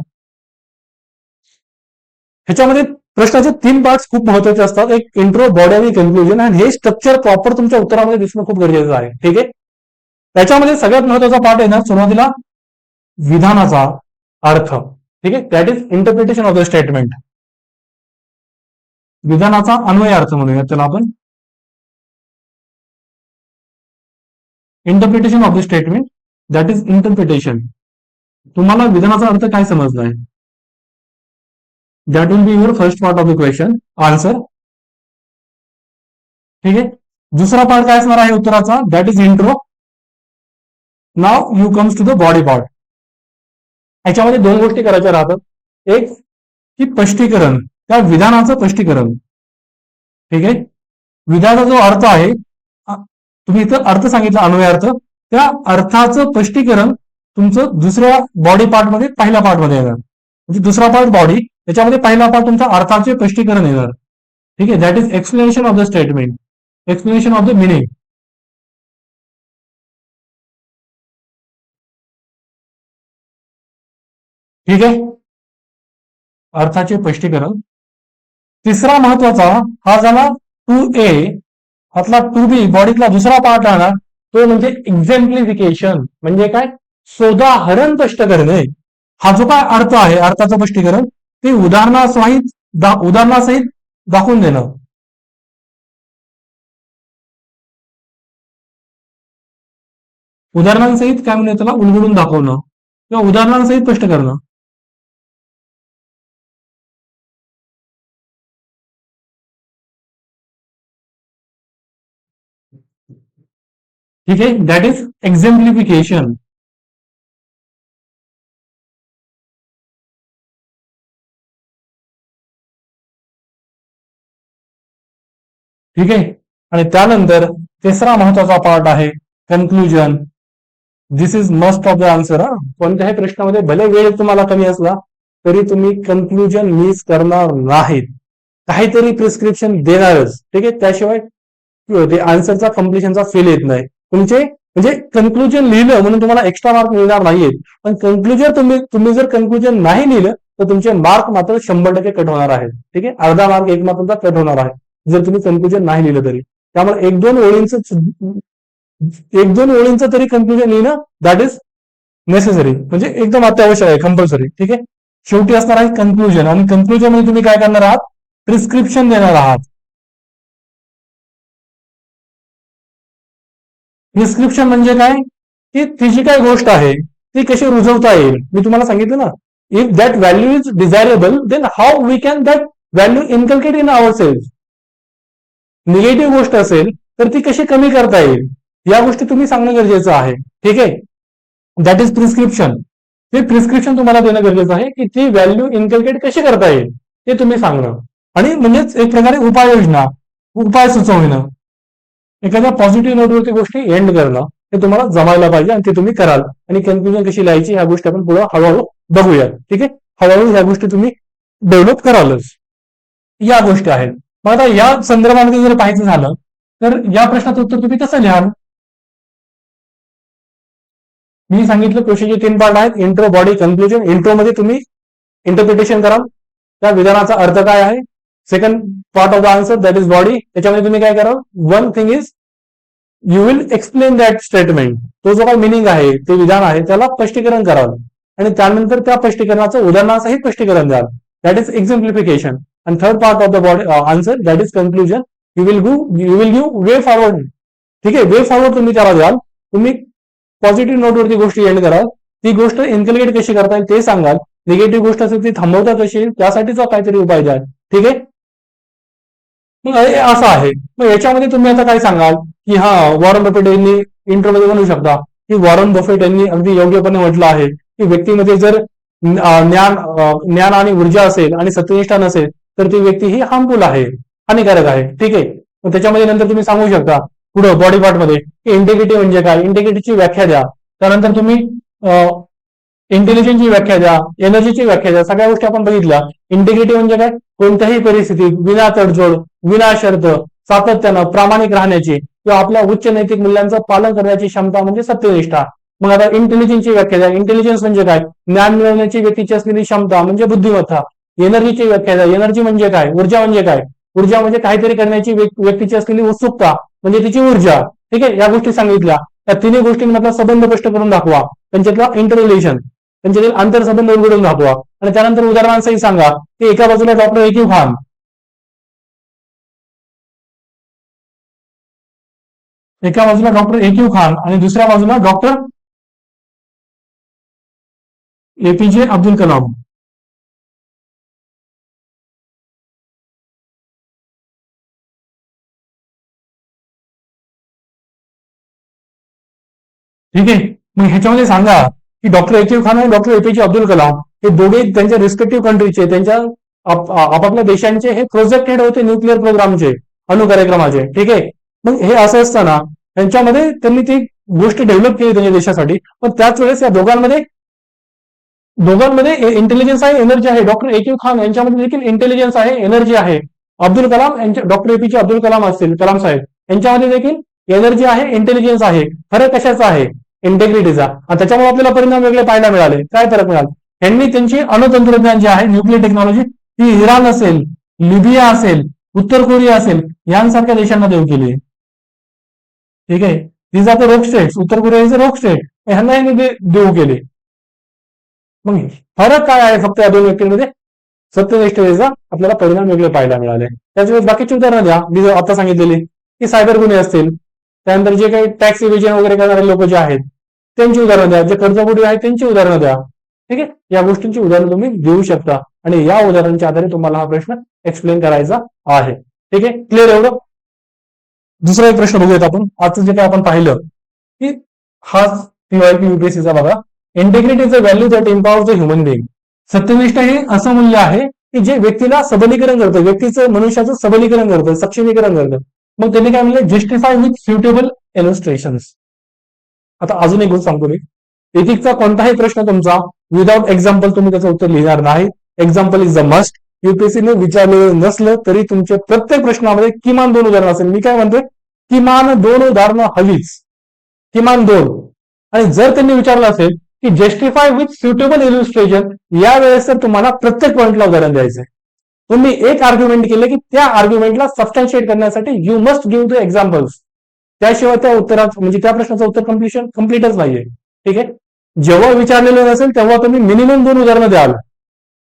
ह्याच्यामध्ये प्रश्नाचे 3 पार्ट्स खूप महत्वाचे असतात, एक इंट्रो, बॉडी आणि कन्क्लुजन, आणि हे स्ट्रक्चर प्रॉपर तुमच्या उत्तरामध्ये दिसणं खूप गरजेचं आहे. ठीक आहे, त्याच्यामध्ये सगळ्यात महत्वाचा पार्ट आहे ना सुरुवातीला विधानाचा अर्थ. ठीक आहे, that is interpretation of the statement. विधानाचा अन्वय अर्थ म्हणूया त्याला आपण. Interpretation of the statement that is interpretation. तुम्हाला विधानाचा अर्थ काय समजला आहे, that will be your first part of the question answer. ठीक आहे, दुसरा पार्ट काय असणार आहे उत्तराचा, that is intro. Now you comes to the body part. याच्यामध्ये 2 गोष्टी करायच्या राहतात, एक की स्पष्टीकरण, त्या विधानाचं स्पष्टीकरण. ठीक आहे, विधानाचा जो अर्थ आहे तुम्ही इथं अर्थ सांगितला अन्वय अर्थ, त्या अर्थाचं स्पष्टीकरण तुमचं दुसऱ्या बॉडी पार्टमध्ये पहिल्या पार्टमध्ये येणार. म्हणजे दुसरा पार्ट बॉडी, त्याच्यामध्ये पहिला पार्ट तुमच्या अर्थाचे स्पष्टीकरण येणार. ठीक आहे, that is explanation of the statement, explanation of the meaning. ठीक आहे, अर्थाचे स्पष्टीकरण. तिसरा महत्वाचा हा झाला 2A, हातला 2B बॉडीतला दुसरा पार्ट राहणार, तो म्हणजे एक्झेम्प्लिफिकेशन. म्हणजे काय, सोदाहरण स्पष्ट करणे. हा जो काय अर्थ आहे अर्थाचं स्पष्टीकरण ते उदाहरणासहित दाखवून देणं. उदाहरणांसहित काय म्हणजे त्याला उलगडून दाखवणं किंवा उदाहरणांसहित स्पष्ट करणं. ठीक आहे, दॅट इज एक्झेम्प्लिफिकेशन. ठीक आहे, आणि त्यानंतर तिसरा महत्वाचा पार्ट आहे conclusion. This is must of the answer. कोणत्याही प्रश्नामध्ये भले वेळ तुम्हाला कमी असला तरी तुम्ही कन्क्लुजन मिस करणार नाहीत, काहीतरी प्रिस्क्रिप्शन देणारच. ठीक आहे, त्याशिवाय ते आन्सरचा कम्प्लिशनचा फेल येत नाही. तुमचे म्हणजे कन्क्लुजन लिहिलं म्हणून तुम्हाला एक्स्ट्रा मार्क मिळणार नाहीयेत, पण कन्क्लुजन तुम्ही जर कन्क्लुजन नाही लिहिलं तर तुमचे मार्क मात्र 100% कट होणार आहेत. ठीक आहे, अर्धा मार्क 1 मार्क तुमचा कट होणार आहे. जर तुम्ही कन्क्लुजन नाही लिहिलं तरी. त्यामुळे एक दोन ओळींचं तरी कन्क्लुजन लिहिणं दॅट इज नेसेसरी, म्हणजे एकदम अत्यावश्यक आहे, कंपल्सरी. ठीक आहे. शेवटी असणार आहे कन्क्लुजन, आणि कन्क्लुजन मध्ये तुम्ही काय करणार आहात, प्रिस्क्रिप्शन देणार आहात. प्रिस्क्रिप्शन म्हणजे काय, की ती जी काय गोष्ट आहे ती कशी रुजवता येईल. मी तुम्हाला सांगितलं ना, if that value is desirable then how we can that value inculcate in our self. Negative गोष्ट असेल तर ती कशी कमी करता येईल, या गोष्टी तुम्ही सांगणं गरजेचं आहे. ठीक आहे. That is prescription. ते प्रिस्क्रिप्शन तुम्हाला देणं गरजेचं आहे, की ती व्हॅल्यू इनकल्केट कशी करता येईल ते तुम्ही सांगणं. आणि म्हणजेच एक प्रकारे उपाययोजना, उपाय सुचवणं, एखाद्या पॉझिटिव्ह नोटवरती गोष्टी एंड करणं, हे तुम्हाला जमायला पाहिजे आणि ते तुम्ही कराल. आणि कन्क्लुजन कशी लिहायची ह्या गोष्टी आपण पुढे हळूहळू बघूया. ठीक आहे. हळूहळू ह्या गोष्टी तुम्ही डेव्हलप करालच. या गोष्टी आहेत. मग आता या संदर्भामध्ये जर पाहायचं झालं तर या प्रश्नाचं उत्तर तुम्ही कसं लिहाल. मी सांगितलं क्वेश्चनचे 3 पार्ट आहेत, इंट्रो, बॉडी, कन्क्लुजन. इंट्रो मध्ये तुम्ही इंटरप्रिटेशन कराल, त्या विधानाचा अर्थ काय आहे. Second part of the answer that is body. त्याच्यामध्ये तुम्ही काय कराल, one thing is you will explain that statement. तो जो काही मिनिंग आहे, ते विधान आहे, त्याला स्पष्टीकरण कराल आणि त्यानंतर त्या स्पष्टीकरणाचं उदाहरणासहित स्पष्टीकरण द्याल. That is exemplification. आणि third part of the body answer that is conclusion. You will give way forward. ठीक आहे. वे फॉरवर्ड तुम्ही त्याला द्याल. तुम्ही पॉझिटिव्ह नोटवरती गोष्टी एंड कराल, ती गोष्ट इन्कल्केट कशी करता येईल ते सांगाल. निगेटिव्ह गोष्ट असेल ती थांबवता कशी येईल त्यासाठीचा काहीतरी उपाय द्याल. ठीक आहे. मग हे असं आहे. मग याच्यामध्ये तुम्ही आता काय सांगाल, की हा वॉरन बफेट यांनी इंट्रोमध्ये म्हणू शकता की वॉरन बफेट यांनी अगदी योग्यपणे म्हटलं आहे की व्यक्तीमध्ये जर ज्ञान आणि ऊर्जा असेल आणि सत्यनिष्ठा नसेल तर ती व्यक्ती ही हार्मफुल आहे, हानिकारक आहे. ठीक आहे. मग त्याच्यामध्ये नंतर तुम्ही सांगू शकता पुढं बॉडी पार्ट मध्ये की इंटेग्रिटी म्हणजे काय, इंटेग्रिटीची व्याख्या द्या. त्यानंतर तुम्ही इंटेलिजन्सची व्याख्या द्या, एनर्जीची व्याख्या द्या. सगळ्या गोष्टी आपण बघितल्या. इंटेग्रिटी म्हणजे काय, कोणत्याही परिस्थितीत विना तडजोड, विना शर्त, सातत्यानं प्रामाणिक राहण्याची किंवा आपल्या उच्च नैतिक मूल्यांचं पालन करण्याची क्षमता म्हणजे सत्यनिष्ठा. मग आता इंटेलिजन्सची व्याख्या द्या. इंटेलिजन्स म्हणजे काय, ज्ञान मिळवण्याची व्यक्तीची असलेली क्षमता म्हणजे बुद्धिमत्ता. एनर्जीची व्याख्या द्या. एनर्जी म्हणजे काय, ऊर्जा म्हणजे काय, ऊर्जा म्हणजे काहीतरी करण्याची व्यक्तीची असलेली उत्सुकता म्हणजे तिची ऊर्जा. ठीक आहे. या गोष्टी सांगितल्या. त्या तिन्ही गोष्टींमधला संबंध स्पष्ट करून दाखवा. त्यांच्यातला इंटररिलेशन, त्यांच्यातील आंतरसंबंध उलगडून दाखवा. आणि त्यानंतर उदाहरणांसही सांगा की एका बाजूला डॉक्टर एकयू खान, एका बाजूला डॉक्टर एकयू खान आणि दुसऱ्या बाजूला डॉक्टर एपीजे अब्दुल कलाम. ठीक आहे. मग ह्याच्यामध्ये सांगा की डॉक्टर एकयू खान आणि डॉक्टर एपीजे अब्दुल कलाम हे दोघे त्यांच्या रिस्पेक्टिव्ह कंट्रीचे, त्यांच्या आपापल्या देशांचे हे प्रोजेक्ट हेड होते न्यूक्लिअर प्रोग्रामचे, अणु कार्यक्रमाचे. ठीक आहे. मग हे असं असताना त्यांच्यामध्ये त्यांनी ती गोष्ट डेव्हलप केली त्यांच्या देशासाठी. पण त्याच वेळेस या दोघांमध्ये इंटेलिजन्स आहे, एनर्जी आहे. डॉक्टर एकयू खान यांच्यामध्ये देखील इंटेलिजन्स आहे, एनर्जी आहे. अब्दुल कलाम यांच्या, डॉक्टर एपीजे अब्दुल कलाम असतील, कलाम साहेब, यांच्यामध्ये देखील एनर्जी आहे, इंटेलिजन्स आहे. फरक कशाचा आहे, इंटेग्रिटीचा. आणि त्याच्यामुळे आपल्याला परिणाम वेगळे पाहायला मिळाले. काय फरक मिळाला, यांनी त्यांची अणुतंत्रज्ञान जे आहे, न्यूक्लिअर टेक्नॉलॉजी, ती इराण असेल, लिबिया असेल, उत्तर कोरिया असेल, यांसारख्या देशांना देऊ केली. ठीक आहे. these are the rogue states. उत्तर कोरिया इज अ रोग स्टेट, ह्यांना देऊ केले. मग फरक काय आहे फक्त या दोन व्यक्तींमध्ये, सत्यनिष्ठतेचा आपल्याला परिणाम वेगळे पाहायला मिळाले. त्याच्यावेळेस बाकीची उदाहरणं द्या मी आता सांगितलेली, की सायबर गुन्हे असतील, त्यानंतर जे काही टॅक्स इव्हिजन वगैरे करणारे लोक जे आहेत त्यांची उदाहरणं द्या, जे कर्जबुडी आहेत त्यांची उदाहरणं द्या. ठीक आहे. या गोष्टींची उदाहरणं तुम्ही देऊ शकता आणि या उदाहरणांच्या आधारे तुम्हाला हा प्रश्न एक्सप्लेन करायचा आहे. ठीक आहे. क्लिअर एवढं. दुसरा एक प्रश्न बघूयात आपण. आजचं जे काही आपण पाहिलं की हा युपीएससीचा बघा, integrity is a value that empowers the human being. सत्यनिष्ठा हे असं मूल्य आहे की जे व्यक्तीला सबलीकरण करतं, व्यक्तीचं, मनुष्याचं सबलीकरण करतं, सक्षमीकरण करतं. मग त्यांनी काय म्हणलं, जस्टिफाय विथ सुटेबल इलस्ट्रेशन्स. आता अजून एक गोष्ट सांगतो मी, एथिक्सचा कोणताही प्रश्न तुमचा विदाउट एक्झाम्पल तुम्ही त्याचं उत्तर लिहिणार नाही. Example is the must. युपीएससीने विचारलेलं नसलं तरी तुमच्या प्रत्येक प्रश्नामध्ये किमान 2 उदाहरणं असेल. मी काय म्हणतोय, किमान 2 उदाहरणं हवीच, किमान 2. आणि जर त्यांनी विचारलं असेल की जस्टिफाय विथ सुटेबल इलस्ट्रेशन, या वेळेस तर तुम्हाला प्रत्येक पॉइंटला उदाहरण द्यायचंय. तुम्ही एक आर्ग्युमेंट केलं की त्या आर्ग्युमेंटला सबस्टॅन्शिएट करण्यासाठी you must give the examples. त्याशिवाय त्या उत्तरात म्हणजे त्या प्रश्नाचं उत्तर कम्प्लीटच नाहीये. ठीक आहे. जेव्हा विचारलेलं नसेल तेव्हा तुम्ही मिनिमम 2 उदाहरणं द्याल,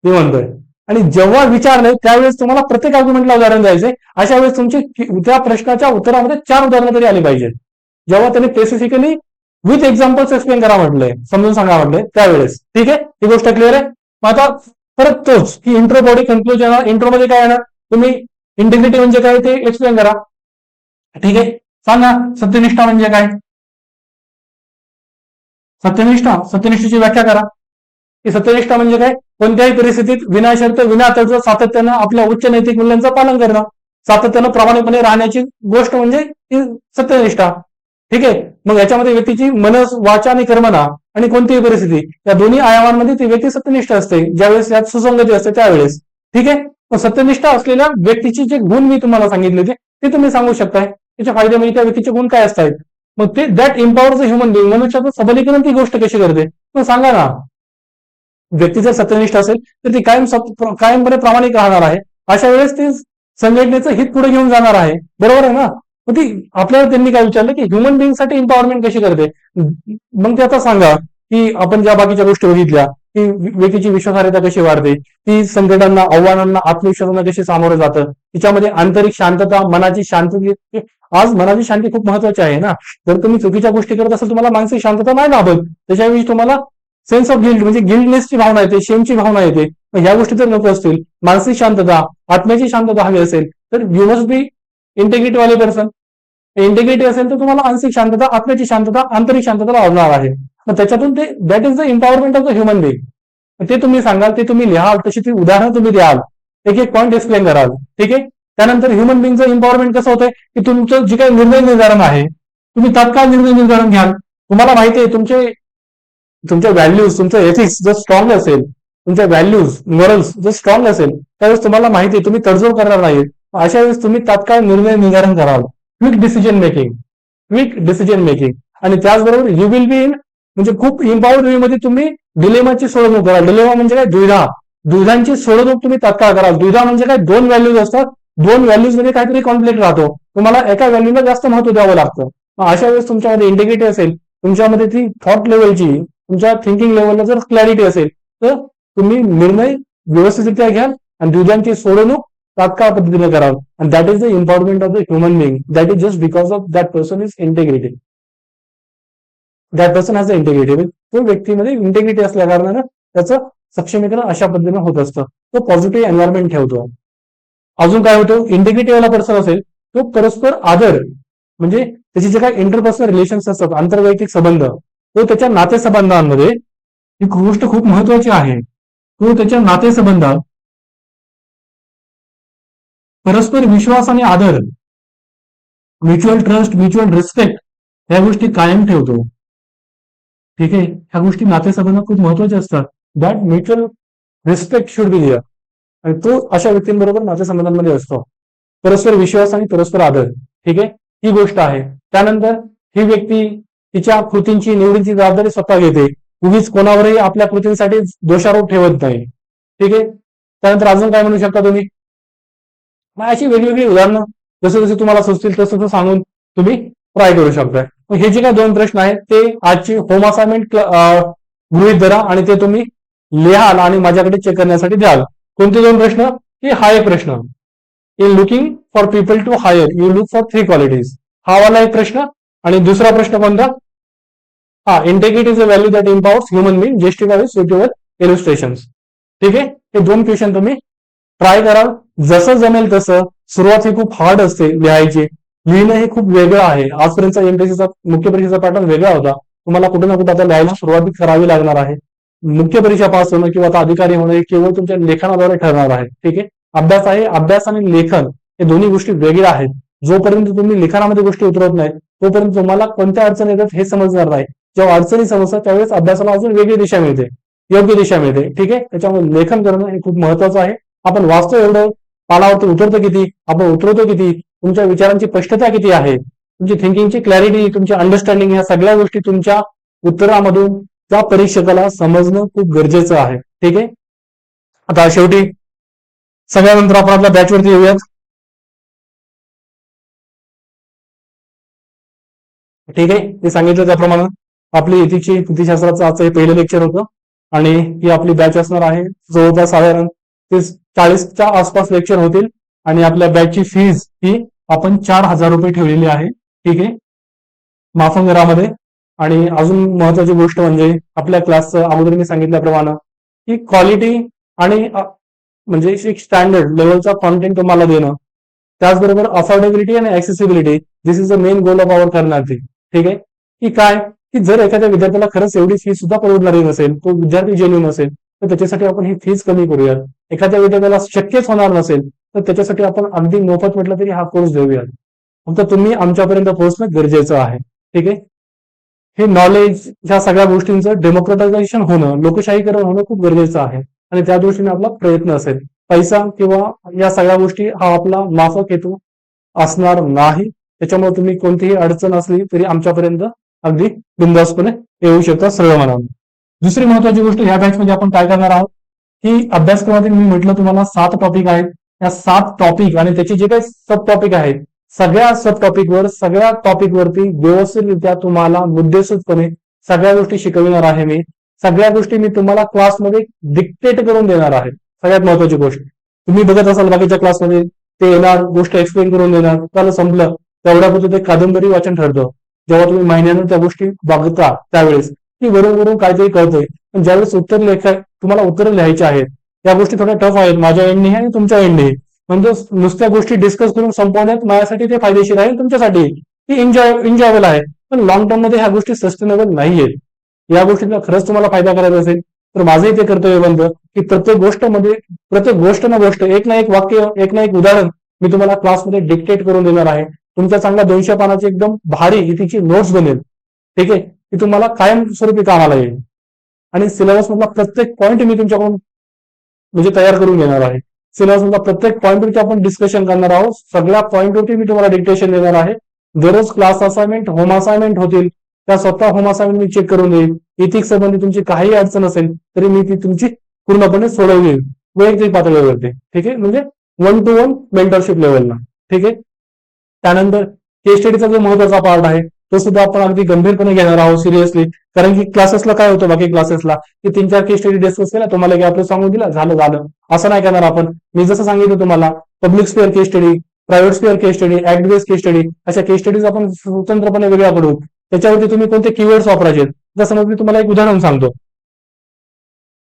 मी म्हणतोय. आणि जेव्हा विचारले त्यावेळेस तुम्हाला प्रत्येक आर्ग्युमेंटला उदाहरण द्यायचे. अशा वेळेस तुमची त्या प्रश्नाच्या उत्तरामध्ये 4 उदाहरणं तरी आली पाहिजेत. जेव्हा त्यांनी स्पेसिफिकली विथ एक्झाम्पल्स एक्सप्लेन करा म्हटलंय, समजून सांगा म्हटलंय त्यावेळेस. ठीक आहे, ही गोष्ट क्लिअर आहे. मग आता परत तोच की इंट्रो बॉडी कन्क्लुजन. इंट्रो मध्ये काय येणार, तुम्ही इंटिग्रिटी म्हणजे काय ते एक्सप्लेन करा. ठीक आहे, सांगा सत्यनिष्ठा म्हणजे काय. सत्यनिष्ठेची व्याख्या करा की सत्यनिष्ठा म्हणजे काय. कोणत्याही परिस्थितीत विनाशर्त विनातडजोड सातत्यानं आपल्या उच्च नैतिक मूल्यांचं पालन करणं, सातत्यानं प्रामाणिकपणे राहण्याची गोष्ट म्हणजे ही सत्यनिष्ठा. ठीक आहे. मग याच्यामध्ये व्यक्तीची मनस वाचा आणि कर्मना आणि कोणतीही परिस्थिती या दोन्ही आयामांमध्ये ती व्यक्ती सत्यनिष्ठ असते, ज्यावेळेस यात सुसंगती असते त्यावेळेस. ठीक आहे. मग सत्यनिष्ठा असलेल्या व्यक्तीचे जे गुण मी तुम्हाला सांगितले ते तुम्ही सांगू शकताय. त्याचे फायदे म्हणजे त्या व्यक्तीचे गुण काय असतात. मग ते दॅट इम्पॉवर्स अ ह्युमन बिंग, मनुष्याचं सबलीकरण ती गोष्ट कशी करते. मग सांगा ना. व्यक्ती जर सत्यनिष्ठ असेल तर ती कायमपणे प्रामाणिक राहणार आहे. अशा वेळेस ती संघटनेचं हित पुढे घेऊन जाणार आहे. बरोबर आहे ना. मग ती आपल्याला त्यांनी काय विचारलं की ह्युमन बिंग साठी एम्पॉवरमेंट कशी करते. मग ते आता सांगा की आपण ज्या बाकीच्या गोष्टी बघितल्या की व्यक्तीची विश्वासार्हता कशी वाढते, ती संकटांना आव्हानांना आत्मविश्वासांना कशी सामोरं जातं, तिच्यामध्ये आंतरिक शांतता, मनाची शांती. आज मनाची शांती खूप महत्वाची आहे ना. जर तुम्ही चुकीच्या गोष्टी करत असाल तुम्हाला मानसिक शांतता नाही लाभत. त्याच्याऐवजी तुम्हाला सेन्स ऑफ गिल्ट म्हणजे गिल्टनेसची भावना येते, शेमची भावना येते. ह्या गोष्टी जर नको असतील, मानसिक शांतता, आत्म्याची शांतता हवी असेल तर यू मस्ट बी इंटेग्रिटी वाले पर्सन. इंटेग्रिटी असेल तर तुम्हाला मानसिक शांतता, आत्म्याची शांतता, आंतरिक शांतता लाभणार आहे. मग त्याच्यातून ते that is the empowerment of the human Bing. ते तुम्ही सांगाल, ते तुम्ही लिहाल, तशी ती उदाहरणं तुम्ही द्याल, एक एक पॉईंट एक्सप्लेन कराल. ठीक आहे. त्यानंतर ह्युमन बिंगचं एम्पॉवरमेंट कसं होतंय की तुमचं जे काही निर्णय निर्धारण आहे तुम्ही तात्काळ निर्णय निर्धारण घ्याल. तुम्हाला माहिती आहे तुमच्या व्हॅल्यूज, तुमचं एथिक्स जर स्ट्रॉंग असेल, तुमच्या व्हॅल्यूज मॉरल्स जर स्ट्रॉंग असेल त्यावेळेस तुम्हाला माहिती आहे तुम्ही तडजोड करणार नाहीत. अशा वेळेस तुम्ही तात्काळ निर्णय निर्धारण कराल. Quick decision making. आणि त्याचबरोबर यू विल बी इन म्हणजे खूप इम्पॉवर्ड वे मध्ये तुम्ही डिलेमाची सोडवणूक कराल. डिलेमा म्हणजे काय, दुविधांची सोडवणूक तुम्ही तात्काळ कराल. दुविधा म्हणजे काय, 2 व्हॅल्यूज असतात, 2 व्हॅल्यूज मध्ये काहीतरी कॉन्फ्लिक्ट राहतो, तुम्हाला एका व्हॅल्यूला जास्त महत्व द्यावं लागतं. अशा वेळेस तुमच्यामध्ये इंटिग्रिटी असेल, तुमच्यामध्ये ती थॉट लेवलची, तुमच्या थिंकिंग लेवलला जर क्लॅरिटी असेल तर तुम्ही निर्णय व्यवस्थितरित्या घ्याल आणि दुविधांची सोडवणूक तात्काळ पद्धतीने कराल. आणि that is the importance of the human being. That is just because of that person is integrity. That person has a integrity. तो व्यक्तीमध्ये इंटेग्रिटी असल्या कारणानं त्याचं सक्षमीकरण अशा पद्धतीने होत असतं. तो पॉझिटिव्ह एन्व्हायरमेंट ठेवतो. अजून काय होतो, इंटेग्रिटीवाला पर्सन असेल तो परस्पर आदर म्हणजे त्याचे जे काही इंटरपर्सनल रिलेशन्स असतात, आंतरवैयक्तिक संबंध, तो त्याच्या नातेसंबंधांमध्ये ही गोष्ट खूप महत्वाची आहे. तो त्याच्या नातेसंबंधात परस्पर विश्वास आणि आदर, म्युच्युअल ट्रस्ट, म्युच्युअल रिस्पेक्ट ह्या गोष्टी कायम ठेवतो. ठीक आहे. ह्या गोष्टी नातेसंबंधात खूप महत्वाच्या असतात. That mutual respect should be there. आणि तो अशा व्यक्तींबरोबर नातेसंबंधांमध्ये असतो. परस्पर विश्वास आणि परस्पर आदर. ठीक आहे, ही गोष्ट आहे. त्यानंतर ही व्यक्ती तिच्या कृतींची निवडीची जबाबदारी स्वतः घेते. उगीच कोणावरही आपल्या कृतींसाठी दोषारोप ठेवत नाही. ठीक आहे. त्यानंतर अजून काय म्हणू शकता तुम्ही, अशी वेगवेगळी उदाहरणं जसं जसे तुम्हाला सुचतील तसं सांगून तुम्ही ट्राय करू शकता. हे जे काही 2 प्रश्न आहेत ते आजची होम असाइनमेंट गृहीत धरा आणि ते तुम्ही लिहाल आणि माझ्याकडे चेक करण्यासाठी द्याल. कोणते 2 प्रश्न, की हा एक प्रश्न, in looking for people to hire you look for 3 qualities, हा वाला एक प्रश्न. आणि दुसरा प्रश्न कोणता, integrity is a value that empowers human being, justify with suitable illustrations. ठीक आहे. हे 2 क्वेश्चन तुम्ही ट्राय कराल. जसं जमेल तसं. सुरुवात ही खूप हार्ड असते लिहायची. लिहिणं हे खूप वेगळं आहे. आजपर्यंतचा एमपीएससीचा मुख्य परीक्षेचा पॅटर्न वेगळा होता. तुम्हाला कुठे ना कुठे आता लिहायला सुरुवात करावी लागणार आहे. मुख्य परीक्षा पास होणं किंवा आता अधिकारी होणं हे केवळ तुमच्या लेखनाद्वारे ठरणार आहे. ठीक आहे. अभ्यास आहे, अभ्यास आणि लेखन हे दोन्ही गोष्टी वेगळ्या आहेत. जोपर्यंत तुम्ही लेखनामध्ये गोष्टी उतरत नाही तोपर्यंत तुम्हाला कोणत्या अडचणी येतात हे समजणार नाही. जेव्हा अडचणी समजतात त्यावेळेस अभ्यासाला अजून वेगळी दिशा मिळते, योग्य दिशा मिळते. ठीक आहे. त्याच्यामुळे लेखन करणं हे खूप महत्वाचं आहे. आपण वाचतो एवढं, पानावरती उतरतं किती, आपण उतरवतो किती, तुमच्या विचारांची स्पष्टता किती आहे, तुमची थिंकिंगची क्लॅरिटी, तुमची अंडरस्टँडिंग, ह्या सगळ्या गोष्टी तुमच्या उत्तरामधून त्या परीक्षकाला समजणं खूप गरजेचं आहे. ठीक आहे. आता शेवटी सगळ्यानंतर आपण आपल्या बॅचवरती येऊयात. ठीक आहे, ते सांगितलं त्याप्रमाणे आपली इतिशास्त्राचं आजचं हे पहिलं लेक्चर होतं आणि ही आपली बॅच असणार आहे. जवळपास साधारण ते 40च्या आसपास लेक्चर होतील आणि आपल्या बॅचची फीज ही आपण 4,000 रुपये ठेवलेली आहे. ठीक आहे, माफक दरामध्ये. आणि अजून महत्वाची गोष्ट म्हणजे आपल्या क्लासचं अगोदर मी सांगितल्याप्रमाणे की क्वालिटी आणि म्हणजे एक स्टँडर्ड लेवलचा कॉन्टेंट तुम्हाला देणं, त्याचबरोबर अफोर्डेबिलिटी आणि accessibility, this is the main goal of our करण्याची. ठीक आहे, की काय की जर एखाद्या विद्यार्थ्याला खरंच एवढी फी सुद्धा परवडणारी नसेल, तो विद्यार्थी जेन्युइन असेल, तर त्याच्यासाठी आपण ही फीज कमी करूयात. एखाद्या विद्यार्थ्याला शक्यच होणार नसेल तर त्याच्यासाठी आपण अगदी मोफत म्हटलं तरी हा कोर्स देऊयात. फक्त तुम्ही आमच्यापर्यंत पोहोचणं गरजेचं आहे. ठीक आहे, हे नॉलेज, ह्या सगळ्या गोष्टींचं डेमोक्रेटायझेशन होणं, लोकशाहीकरण होणं खूप गरजेचं आहे आणि त्या दृष्टीने आपला प्रयत्न असेल. पैसा किंवा या सगळ्या गोष्टी हा आपला माफक हेतू असणार नाही. त्याच्यामुळे तुम्ही कोणतीही अडचण असली तरी आमच्यापर्यंत अगदी बिनधास्तपणे येऊ शकता सरळ मनाने. दुसरी महत्वाची गोष्ट, ह्या बॅचमध्ये आपण काय करणार आहोत की अभ्यासक्रमातील मी म्हटलं तुम्हाला 7 टॉपिक आहेत. या 7 टॉपिक आणि त्याचे जे काही सब टॉपिक आहेत, सगळ्या सब टॉपिकवर, सगळ्या टॉपिकवरती व्यवस्थितरित्या तुम्हाला मुद्देसूदपणे सगळ्या गोष्टी शिकविणार आहे मी. सगळ्या गोष्टी मी तुम्हाला क्लासमध्ये डिक्टेट करून देणार आहे. सगळ्यात महत्वाची गोष्ट, तुम्ही बघत असाल बाकीच्या क्लासमध्ये ते येणार, गोष्ट एक्सप्लेन करून देणार, त्याला संपलं, तेवढ्यापुरतं ते कादंबरी वाचन ठरतं. जेव्हा तुम्ही महिन्यानं त्या गोष्टी बघता त्यावेळेस की वरून वरून काहीतरी कळतंय, पण ज्यावेळेस तुम्हाला उत्तर लिहायची आहेत, त्या गोष्टी थोड्या टफ आहेत माझ्या एंडने आणि तुमच्या एंडने. म्हणजे नुसत्या गोष्टी डिस्कस करून संपवण्यात माझ्यासाठी ते फायदेशीर आहे, तुमच्यासाठी ती एन्जॉयबल आहे, पण लॉंग टर्म मध्ये ह्या गोष्टी सस्टेनेबल नाहीयेत. या गोष्टीचा खरंच तुम्हाला फायदा करायचा असेल तर माझंही ते कर्तव्य बनतं की प्रत्येक गोष्ट ना गोष्ट, एक ना एक वाक्य, एक ना एक उदाहरण मी तुम्हाला क्लासमध्ये डिक्टेट करून देणार आहे. तुमच्या चांगल्या 200 पानाची एकदम भारी इतिची नोट्स बनेल. ठीक आहे, ती तुम्हाला कायमस्वरूपी कामाला येईल आणि सिलेबस मधला प्रत्येक पॉईंट मी तुमच्याकडून म्हणजे तयार करून घेणार आहे. सिलेबस मधला प्रत्येक पॉईंटवरती आपण डिस्कशन करणार आहोत. सगळ्या पॉईंटवरती मी तुम्हाला डिक्टेशन देणार आहे. दररोज क्लास असाइनमेंट, होम असाइनमेंट होतील, त्या स्वतः होम असाइनमेंट मी चेक करून देईल. इथिक्स संबंधी तुमची काही अडचण असेल तरी मी ती तुमची पूर्णपणे सोडवली वैयक्तिक पातळीवरती. ठीक आहे, म्हणजे 1 to 1 मेंटरशिप लेवलला. ठीक आहे, त्यानंतर केस स्टडीचा जो महत्वाचा पार्ट आहे तो सुद्धा आपण अगदी गंभीरपणे घेणार आहोत, सिरियसली. कारण की क्लासेसला काय होतं, बाकी क्लासेसला की 3-4 केस स्टडी डिस्कस केला, तुम्हाला की आपलं सांगून दिला, झालं. असं नाही करणार आपण. मी जसं सांगितलं तुम्हाला, पब्लिक स्पेअर केस स्टडी, प्रायव्हेट स्पेअर केस स्टडी, ऍक्ट बेस्ड केस स्टडी, अशा केस स्टडीज आपण स्वतंत्रपणे वेगळ्या करू. त्याच्यावरती तुम्ही कोणते कीवर्ड्स वापरायचे, जसं मग मी तुम्हाला एक उदाहरण सांगतो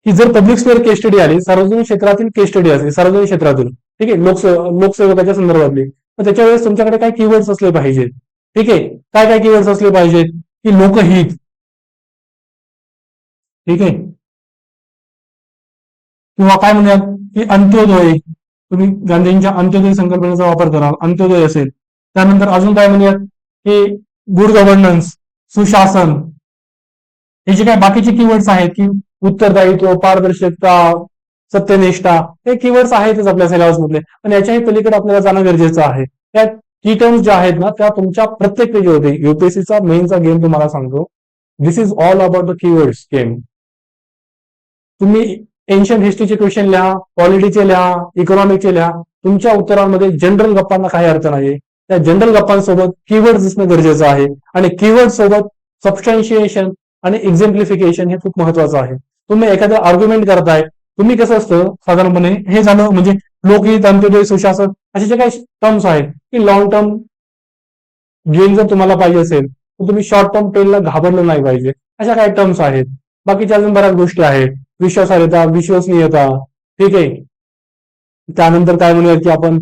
की जर पब्लिक स्पेअर केस स्टडी आली, सार्वजनिक क्षेत्रातील केस स्टडी असली, सार्वजनिक क्षेत्रातून, ठीक आहे, लोकसेवकाच्या संदर्भातली, तर त्याच्या वेळेस तुमच्याकडे काय कीवर्ड्स असले पाहिजेत. ठीक आहे, काय कीवर्ड्स असले पाहिजेत की लोकहित. ठीक आहे, किंवा काय म्हणूयात की अंत्योदय, तुम्ही गांधींच्या अंत्योदय संकल्पनेचा वापर करा, अंत्योदय असेल. त्यानंतर अजून काय म्हणूयात की गुड गव्हर्नन्स, सुशासन. हे जे काही बाकीचे कीवर्ड्स आहेत की उत्तरदायित्व, पारदर्शकता, सत्यनिष्ठा, हे कीवर्ड्स आहेतच आपल्या सिलेबस मधले, पण याच्याही पलीकडे आपल्याला जाणं गरजेचं आहे. त्या की टर्म्स ज्या आहेत ना, त्या तुमच्या प्रत्येक पेजवरती, युपीएससीचा मेनचा गेम तुम्हाला सांगतो, this is all about the keywords game. तुम्ही एन्शियंट हिस्ट्रीचे क्वेश्चन लिहा, पॉलिटीचे लिहा, इकॉनॉमिकचे लिहा, तुमच्या उत्तरांमध्ये जनरल गप्पांना काही अर्थ नाही. त्या जनरल गप्पांसोबत कीवर्ड दिसणं गरजेचं आहे आणि कीवर्ड सोबत सबस्टॅन्शिएशन आणि एक्झेम्प्लिफिकेशन हे खूप महत्वाचं आहे. तुम्ही एखादं आर्ग्युमेंट करताय, तुम्ही कसं असतं साधारणपणे, हे झालं म्हणजे लोकहित, अंत्योदय, सुशासन, असे जे काही टर्म्स आहेत की लॉंग टर्म गेन जर तुम्हाला पाहिजे असेल तर तुम्ही शॉर्ट टर्म पेनला घाबरलं नाही पाहिजे. अशा काही टर्म्स आहेत. बाकीच्या अजून बऱ्याच गोष्टी आहेत, विश्वासार्हता, विश्वसनीयता. ठीक आहे, त्यानंतर काय म्हणूयात की आपण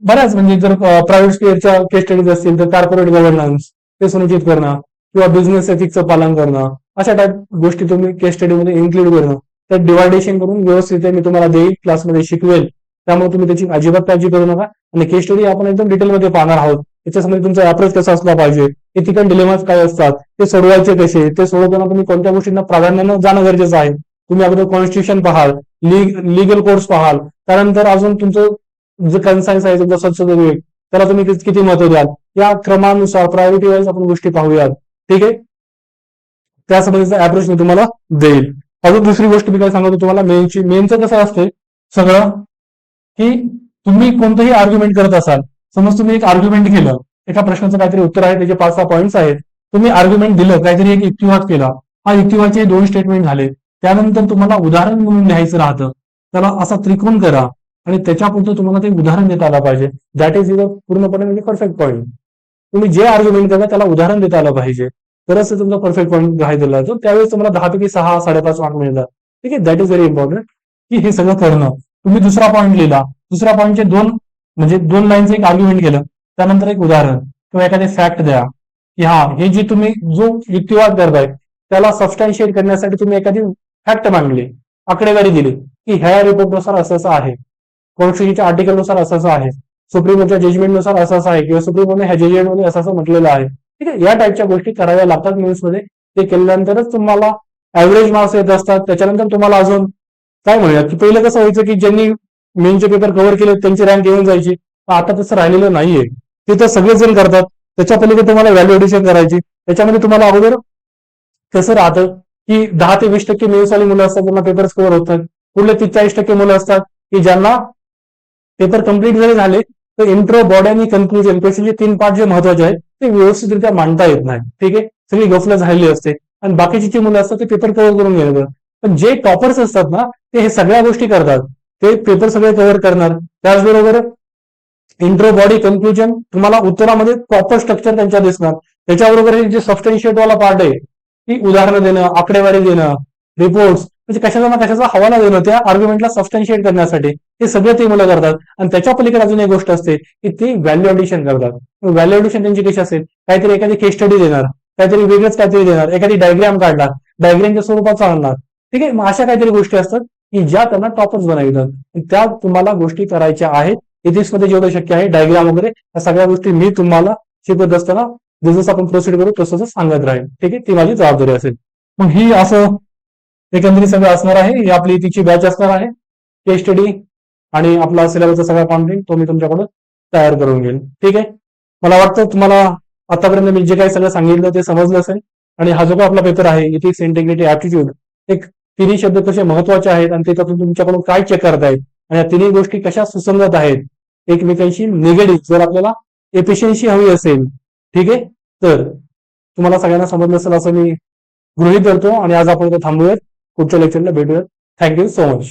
बऱ्याच म्हणजे जर प्रायव्हेट स्पेअरच्या केस स्टडीज असतील तर कॉर्पोरेट गव्हर्नन्स ते सुनिश्चित करणं किंवा बिझनेस एथिक्सचं पालन करणं, अशा टाईप गोष्टी तुम्ही केस स्टडीमध्ये इन्क्लूड करणं. तर डिवायडेशन करून व्यवस्थित मी तुम्हाला देईल, क्लासमध्ये शिकवेल. त्यामुळे तुम्ही त्याची अजिबात काळजी करू नका. आणि केस स्टडी आपण एकदम डिटेलमध्ये पाहणार आहोत. त्याच्यामध्ये तुमचा अप्रोच कसा असला पाहिजे, एथिकल डिलेमास काय असतात, ते सोडवायचे कसे, ते सोडवताना तुम्ही कोणत्या गोष्टींना प्राधान्यानं जाणं गरजेचं आहे. तुम्ही अगोदर कॉन्स्टिट्यूशन पाहाल, लिगल कोर्स पाहाल, त्यानंतर अजून तुमचं जे कन्सायन्स आहे तुमचा संसद विवेक, त्याला तुम्ही किती महत्व द्याल, या क्रमानुसार प्रायोरिटी वाईज आपण गोष्टी पाहूयात. ठीक आहे, त्या संबंधीचा अप्रोच मी तुम्हाला देईल. अजून दुसरी गोष्ट मी काय सांगतो तुम्हाला, मेनचं कसं असते सगळं, की तुम्ही कोणतंही आर्ग्युमेंट करत असाल, समज तुम्ही एक आर्ग्युमेंट केलं, एका प्रश्नाचं काहीतरी उत्तर आहे, त्याचे 5-6 पॉईंट्स आहेत, तुम्ही आर्ग्युमेंट दिलं, काहीतरी एक युक्तिवाद केला, हा युक्तिवादचे 2 स्टेटमेंट झाले, त्यानंतर तुम्हाला उदाहरण म्हणून लिहायचं राहतं, त्याला असा त्रिकोण करा आणि त्याच्यापुरतं तुम्हाला ते उदाहरण देता आलं पाहिजे. दॅट इज युअर पूर्णपणे म्हणजे परफेक्ट पॉईंट. तुम्ही जे आर्ग्युमेंट करता त्याला उदाहरण देता आलं पाहिजे, तरच तुमचा परफेक्ट पॉईंट राहायला दिला जातो. त्यावेळेस तुम्हाला 10 पैकी 6-5.5 मार्क मिळतात. ठीक आहे, दॅट इज व्हेरी इम्पॉर्टंट की हे सगळं करणं. तुम्ही दुसरा पॉईंट लिहिला, दुसऱ्या पॉईंटचे 2 लाईनचं एक आर्ग्युमेंट केलं, त्यानंतर एक उदाहरण किंवा एखादे फॅक्ट द्या की हा हे जे तुम्ही जो युक्तिवाद करताय त्याला सबस्टॅन्शिएट करण्यासाठी तुम्ही एखादी फॅक्ट मांडली, आकडेवारी दिली की ह्या रिपोर्टनुसार असं असं आहे, कॉन्स्टिट्यूशनच्या आर्टिकलनुसार असं असं आहे, सुप्रीम कोर्टच्या जजमेंटनुसार असं असं आहे, किंवा सुप्रीम कोर्टने ह्या जजमेंटमध्ये असं असं म्हटलेलं आहे. ठीक आहे, या टाईपच्या गोष्टी कराव्या लागतात न्यूजमध्ये. ते केल्यानंतरच तुम्हाला ऍव्हरेज मार्क्स येत असतात. त्याच्यानंतर तुम्हाला अजून काय म्हणूयात की पहिलं कसं व्हायचं की ज्यांनी मेनचे पेपर कव्हर केले त्यांची रँक येऊन जायची, आता तसं राहिलेलं नाहीये. ते तर सगळेच जण करतात. त्याच्या पलीकडे तुम्हाला व्हॅल्युएडिशन करायची. त्याच्यामध्ये तुम्हाला अगोदर कसं राहतं की 10 ते 20% मेन्सवाली मुलं असतात ज्यांना पेपर्स कव्हर होतात. पुढले 30-40% मुलं असतात की ज्यांना पेपर कम्प्लीट जरी झाले तर इंट्रो, बॉडी आणि कन्क्लुजन पेशंटचे 3 पार्ट जे महत्वाचे आहेत ते व्यवस्थितरित्या मांडता येत नाही. ठीक आहे, सगळी गफलत झालेली असते आणि बाकीची जी मुलं असतात ते पेपर कव्हर करून घेणार. पण जे टॉपर्स असतात ना ते हे सगळ्या गोष्टी करतात, ते पेपर सगळे कव्हर करणार. त्याचबरोबर इंट्रो, बॉडी, कन्क्लुजन तुम्हाला उत्तरामध्ये प्रॉपर स्ट्रक्चर त्यांच्या दिसणार. त्याच्याबरोबर हे जे सबस्टॅन्शिएट वाला पार्ट आहे की उदाहरणं देणं, आकडेवारी देणं, रिपोर्ट्स म्हणजे कशाचा ना कशाचा हवाला देणं त्या आर्ग्युमेंटला सबस्टॅन्शिएट करण्यासाठी, हे सगळे ते मुलं करतात. आणि त्याच्या पलीकडे अजून एक गोष्ट असते की ते व्हॅल्यू ॲडिशन करतात. व्हॅल्यू ॲडिशन त्यांची कशी असेल, काहीतरी एखादी केस स्टडी देणार, काहीतरी वेगळंच काहीतरी देणार, एखादी डायग्राम काढणार, डायग्रामच्या स्वरूपात सांगणार. ठीक आहे, मग अशा काहीतरी गोष्टी असतात की ज्या त्यांना टॉपर्स बनवतात. त्या तुम्हाला गोष्टी करायच्या आहेत. इथिक्स मध्ये जेवढं शक्य आहे डायग्राम वगैरे या सगळ्या गोष्टी मी तुम्हाला शिकवत असताना जसं आपण प्रोसीड करू तसं सांगत राहील. ठीक आहे, ती माझी जबाबदारी असेल. मग ही असं एकंदरीत सगळं असणार आहे. ही आपली तिची बॅच असणार आहे. केस स्टडी आणि आपला सिलेबसचा सगळा कॉन्टेंट तो मी तुमच्याकडून तयार करून घेईल. ठीक आहे, मला वाटतं तुम्हाला आतापर्यंत मी जे काही सगळं सांगितलं ते समजलं असेल. आणि हा जो काही आपला पेपर आहे इथिक्स, इंटिग्रिटी, ऍप्टिट्यूड, एक तिन्ही शब्द कसे महत्वाचे आहेत आणि त्याच्यातून तुमच्याकडून काय चेक करतायत आणि या तिन्ही गोष्टी कशा सुसंगत आहेत एकमेकांशी निगडीत, जर आपल्याला एफिशियन्सी हवी असेल, ठीक आहे, तर तुम्हाला सगळ्यांना समजलं असेल असं मी गृहीत धरतो. आणि आज आपण इथे थांबूयात. पुढच्या लेक्चरला भेटूयात. Thank you so much.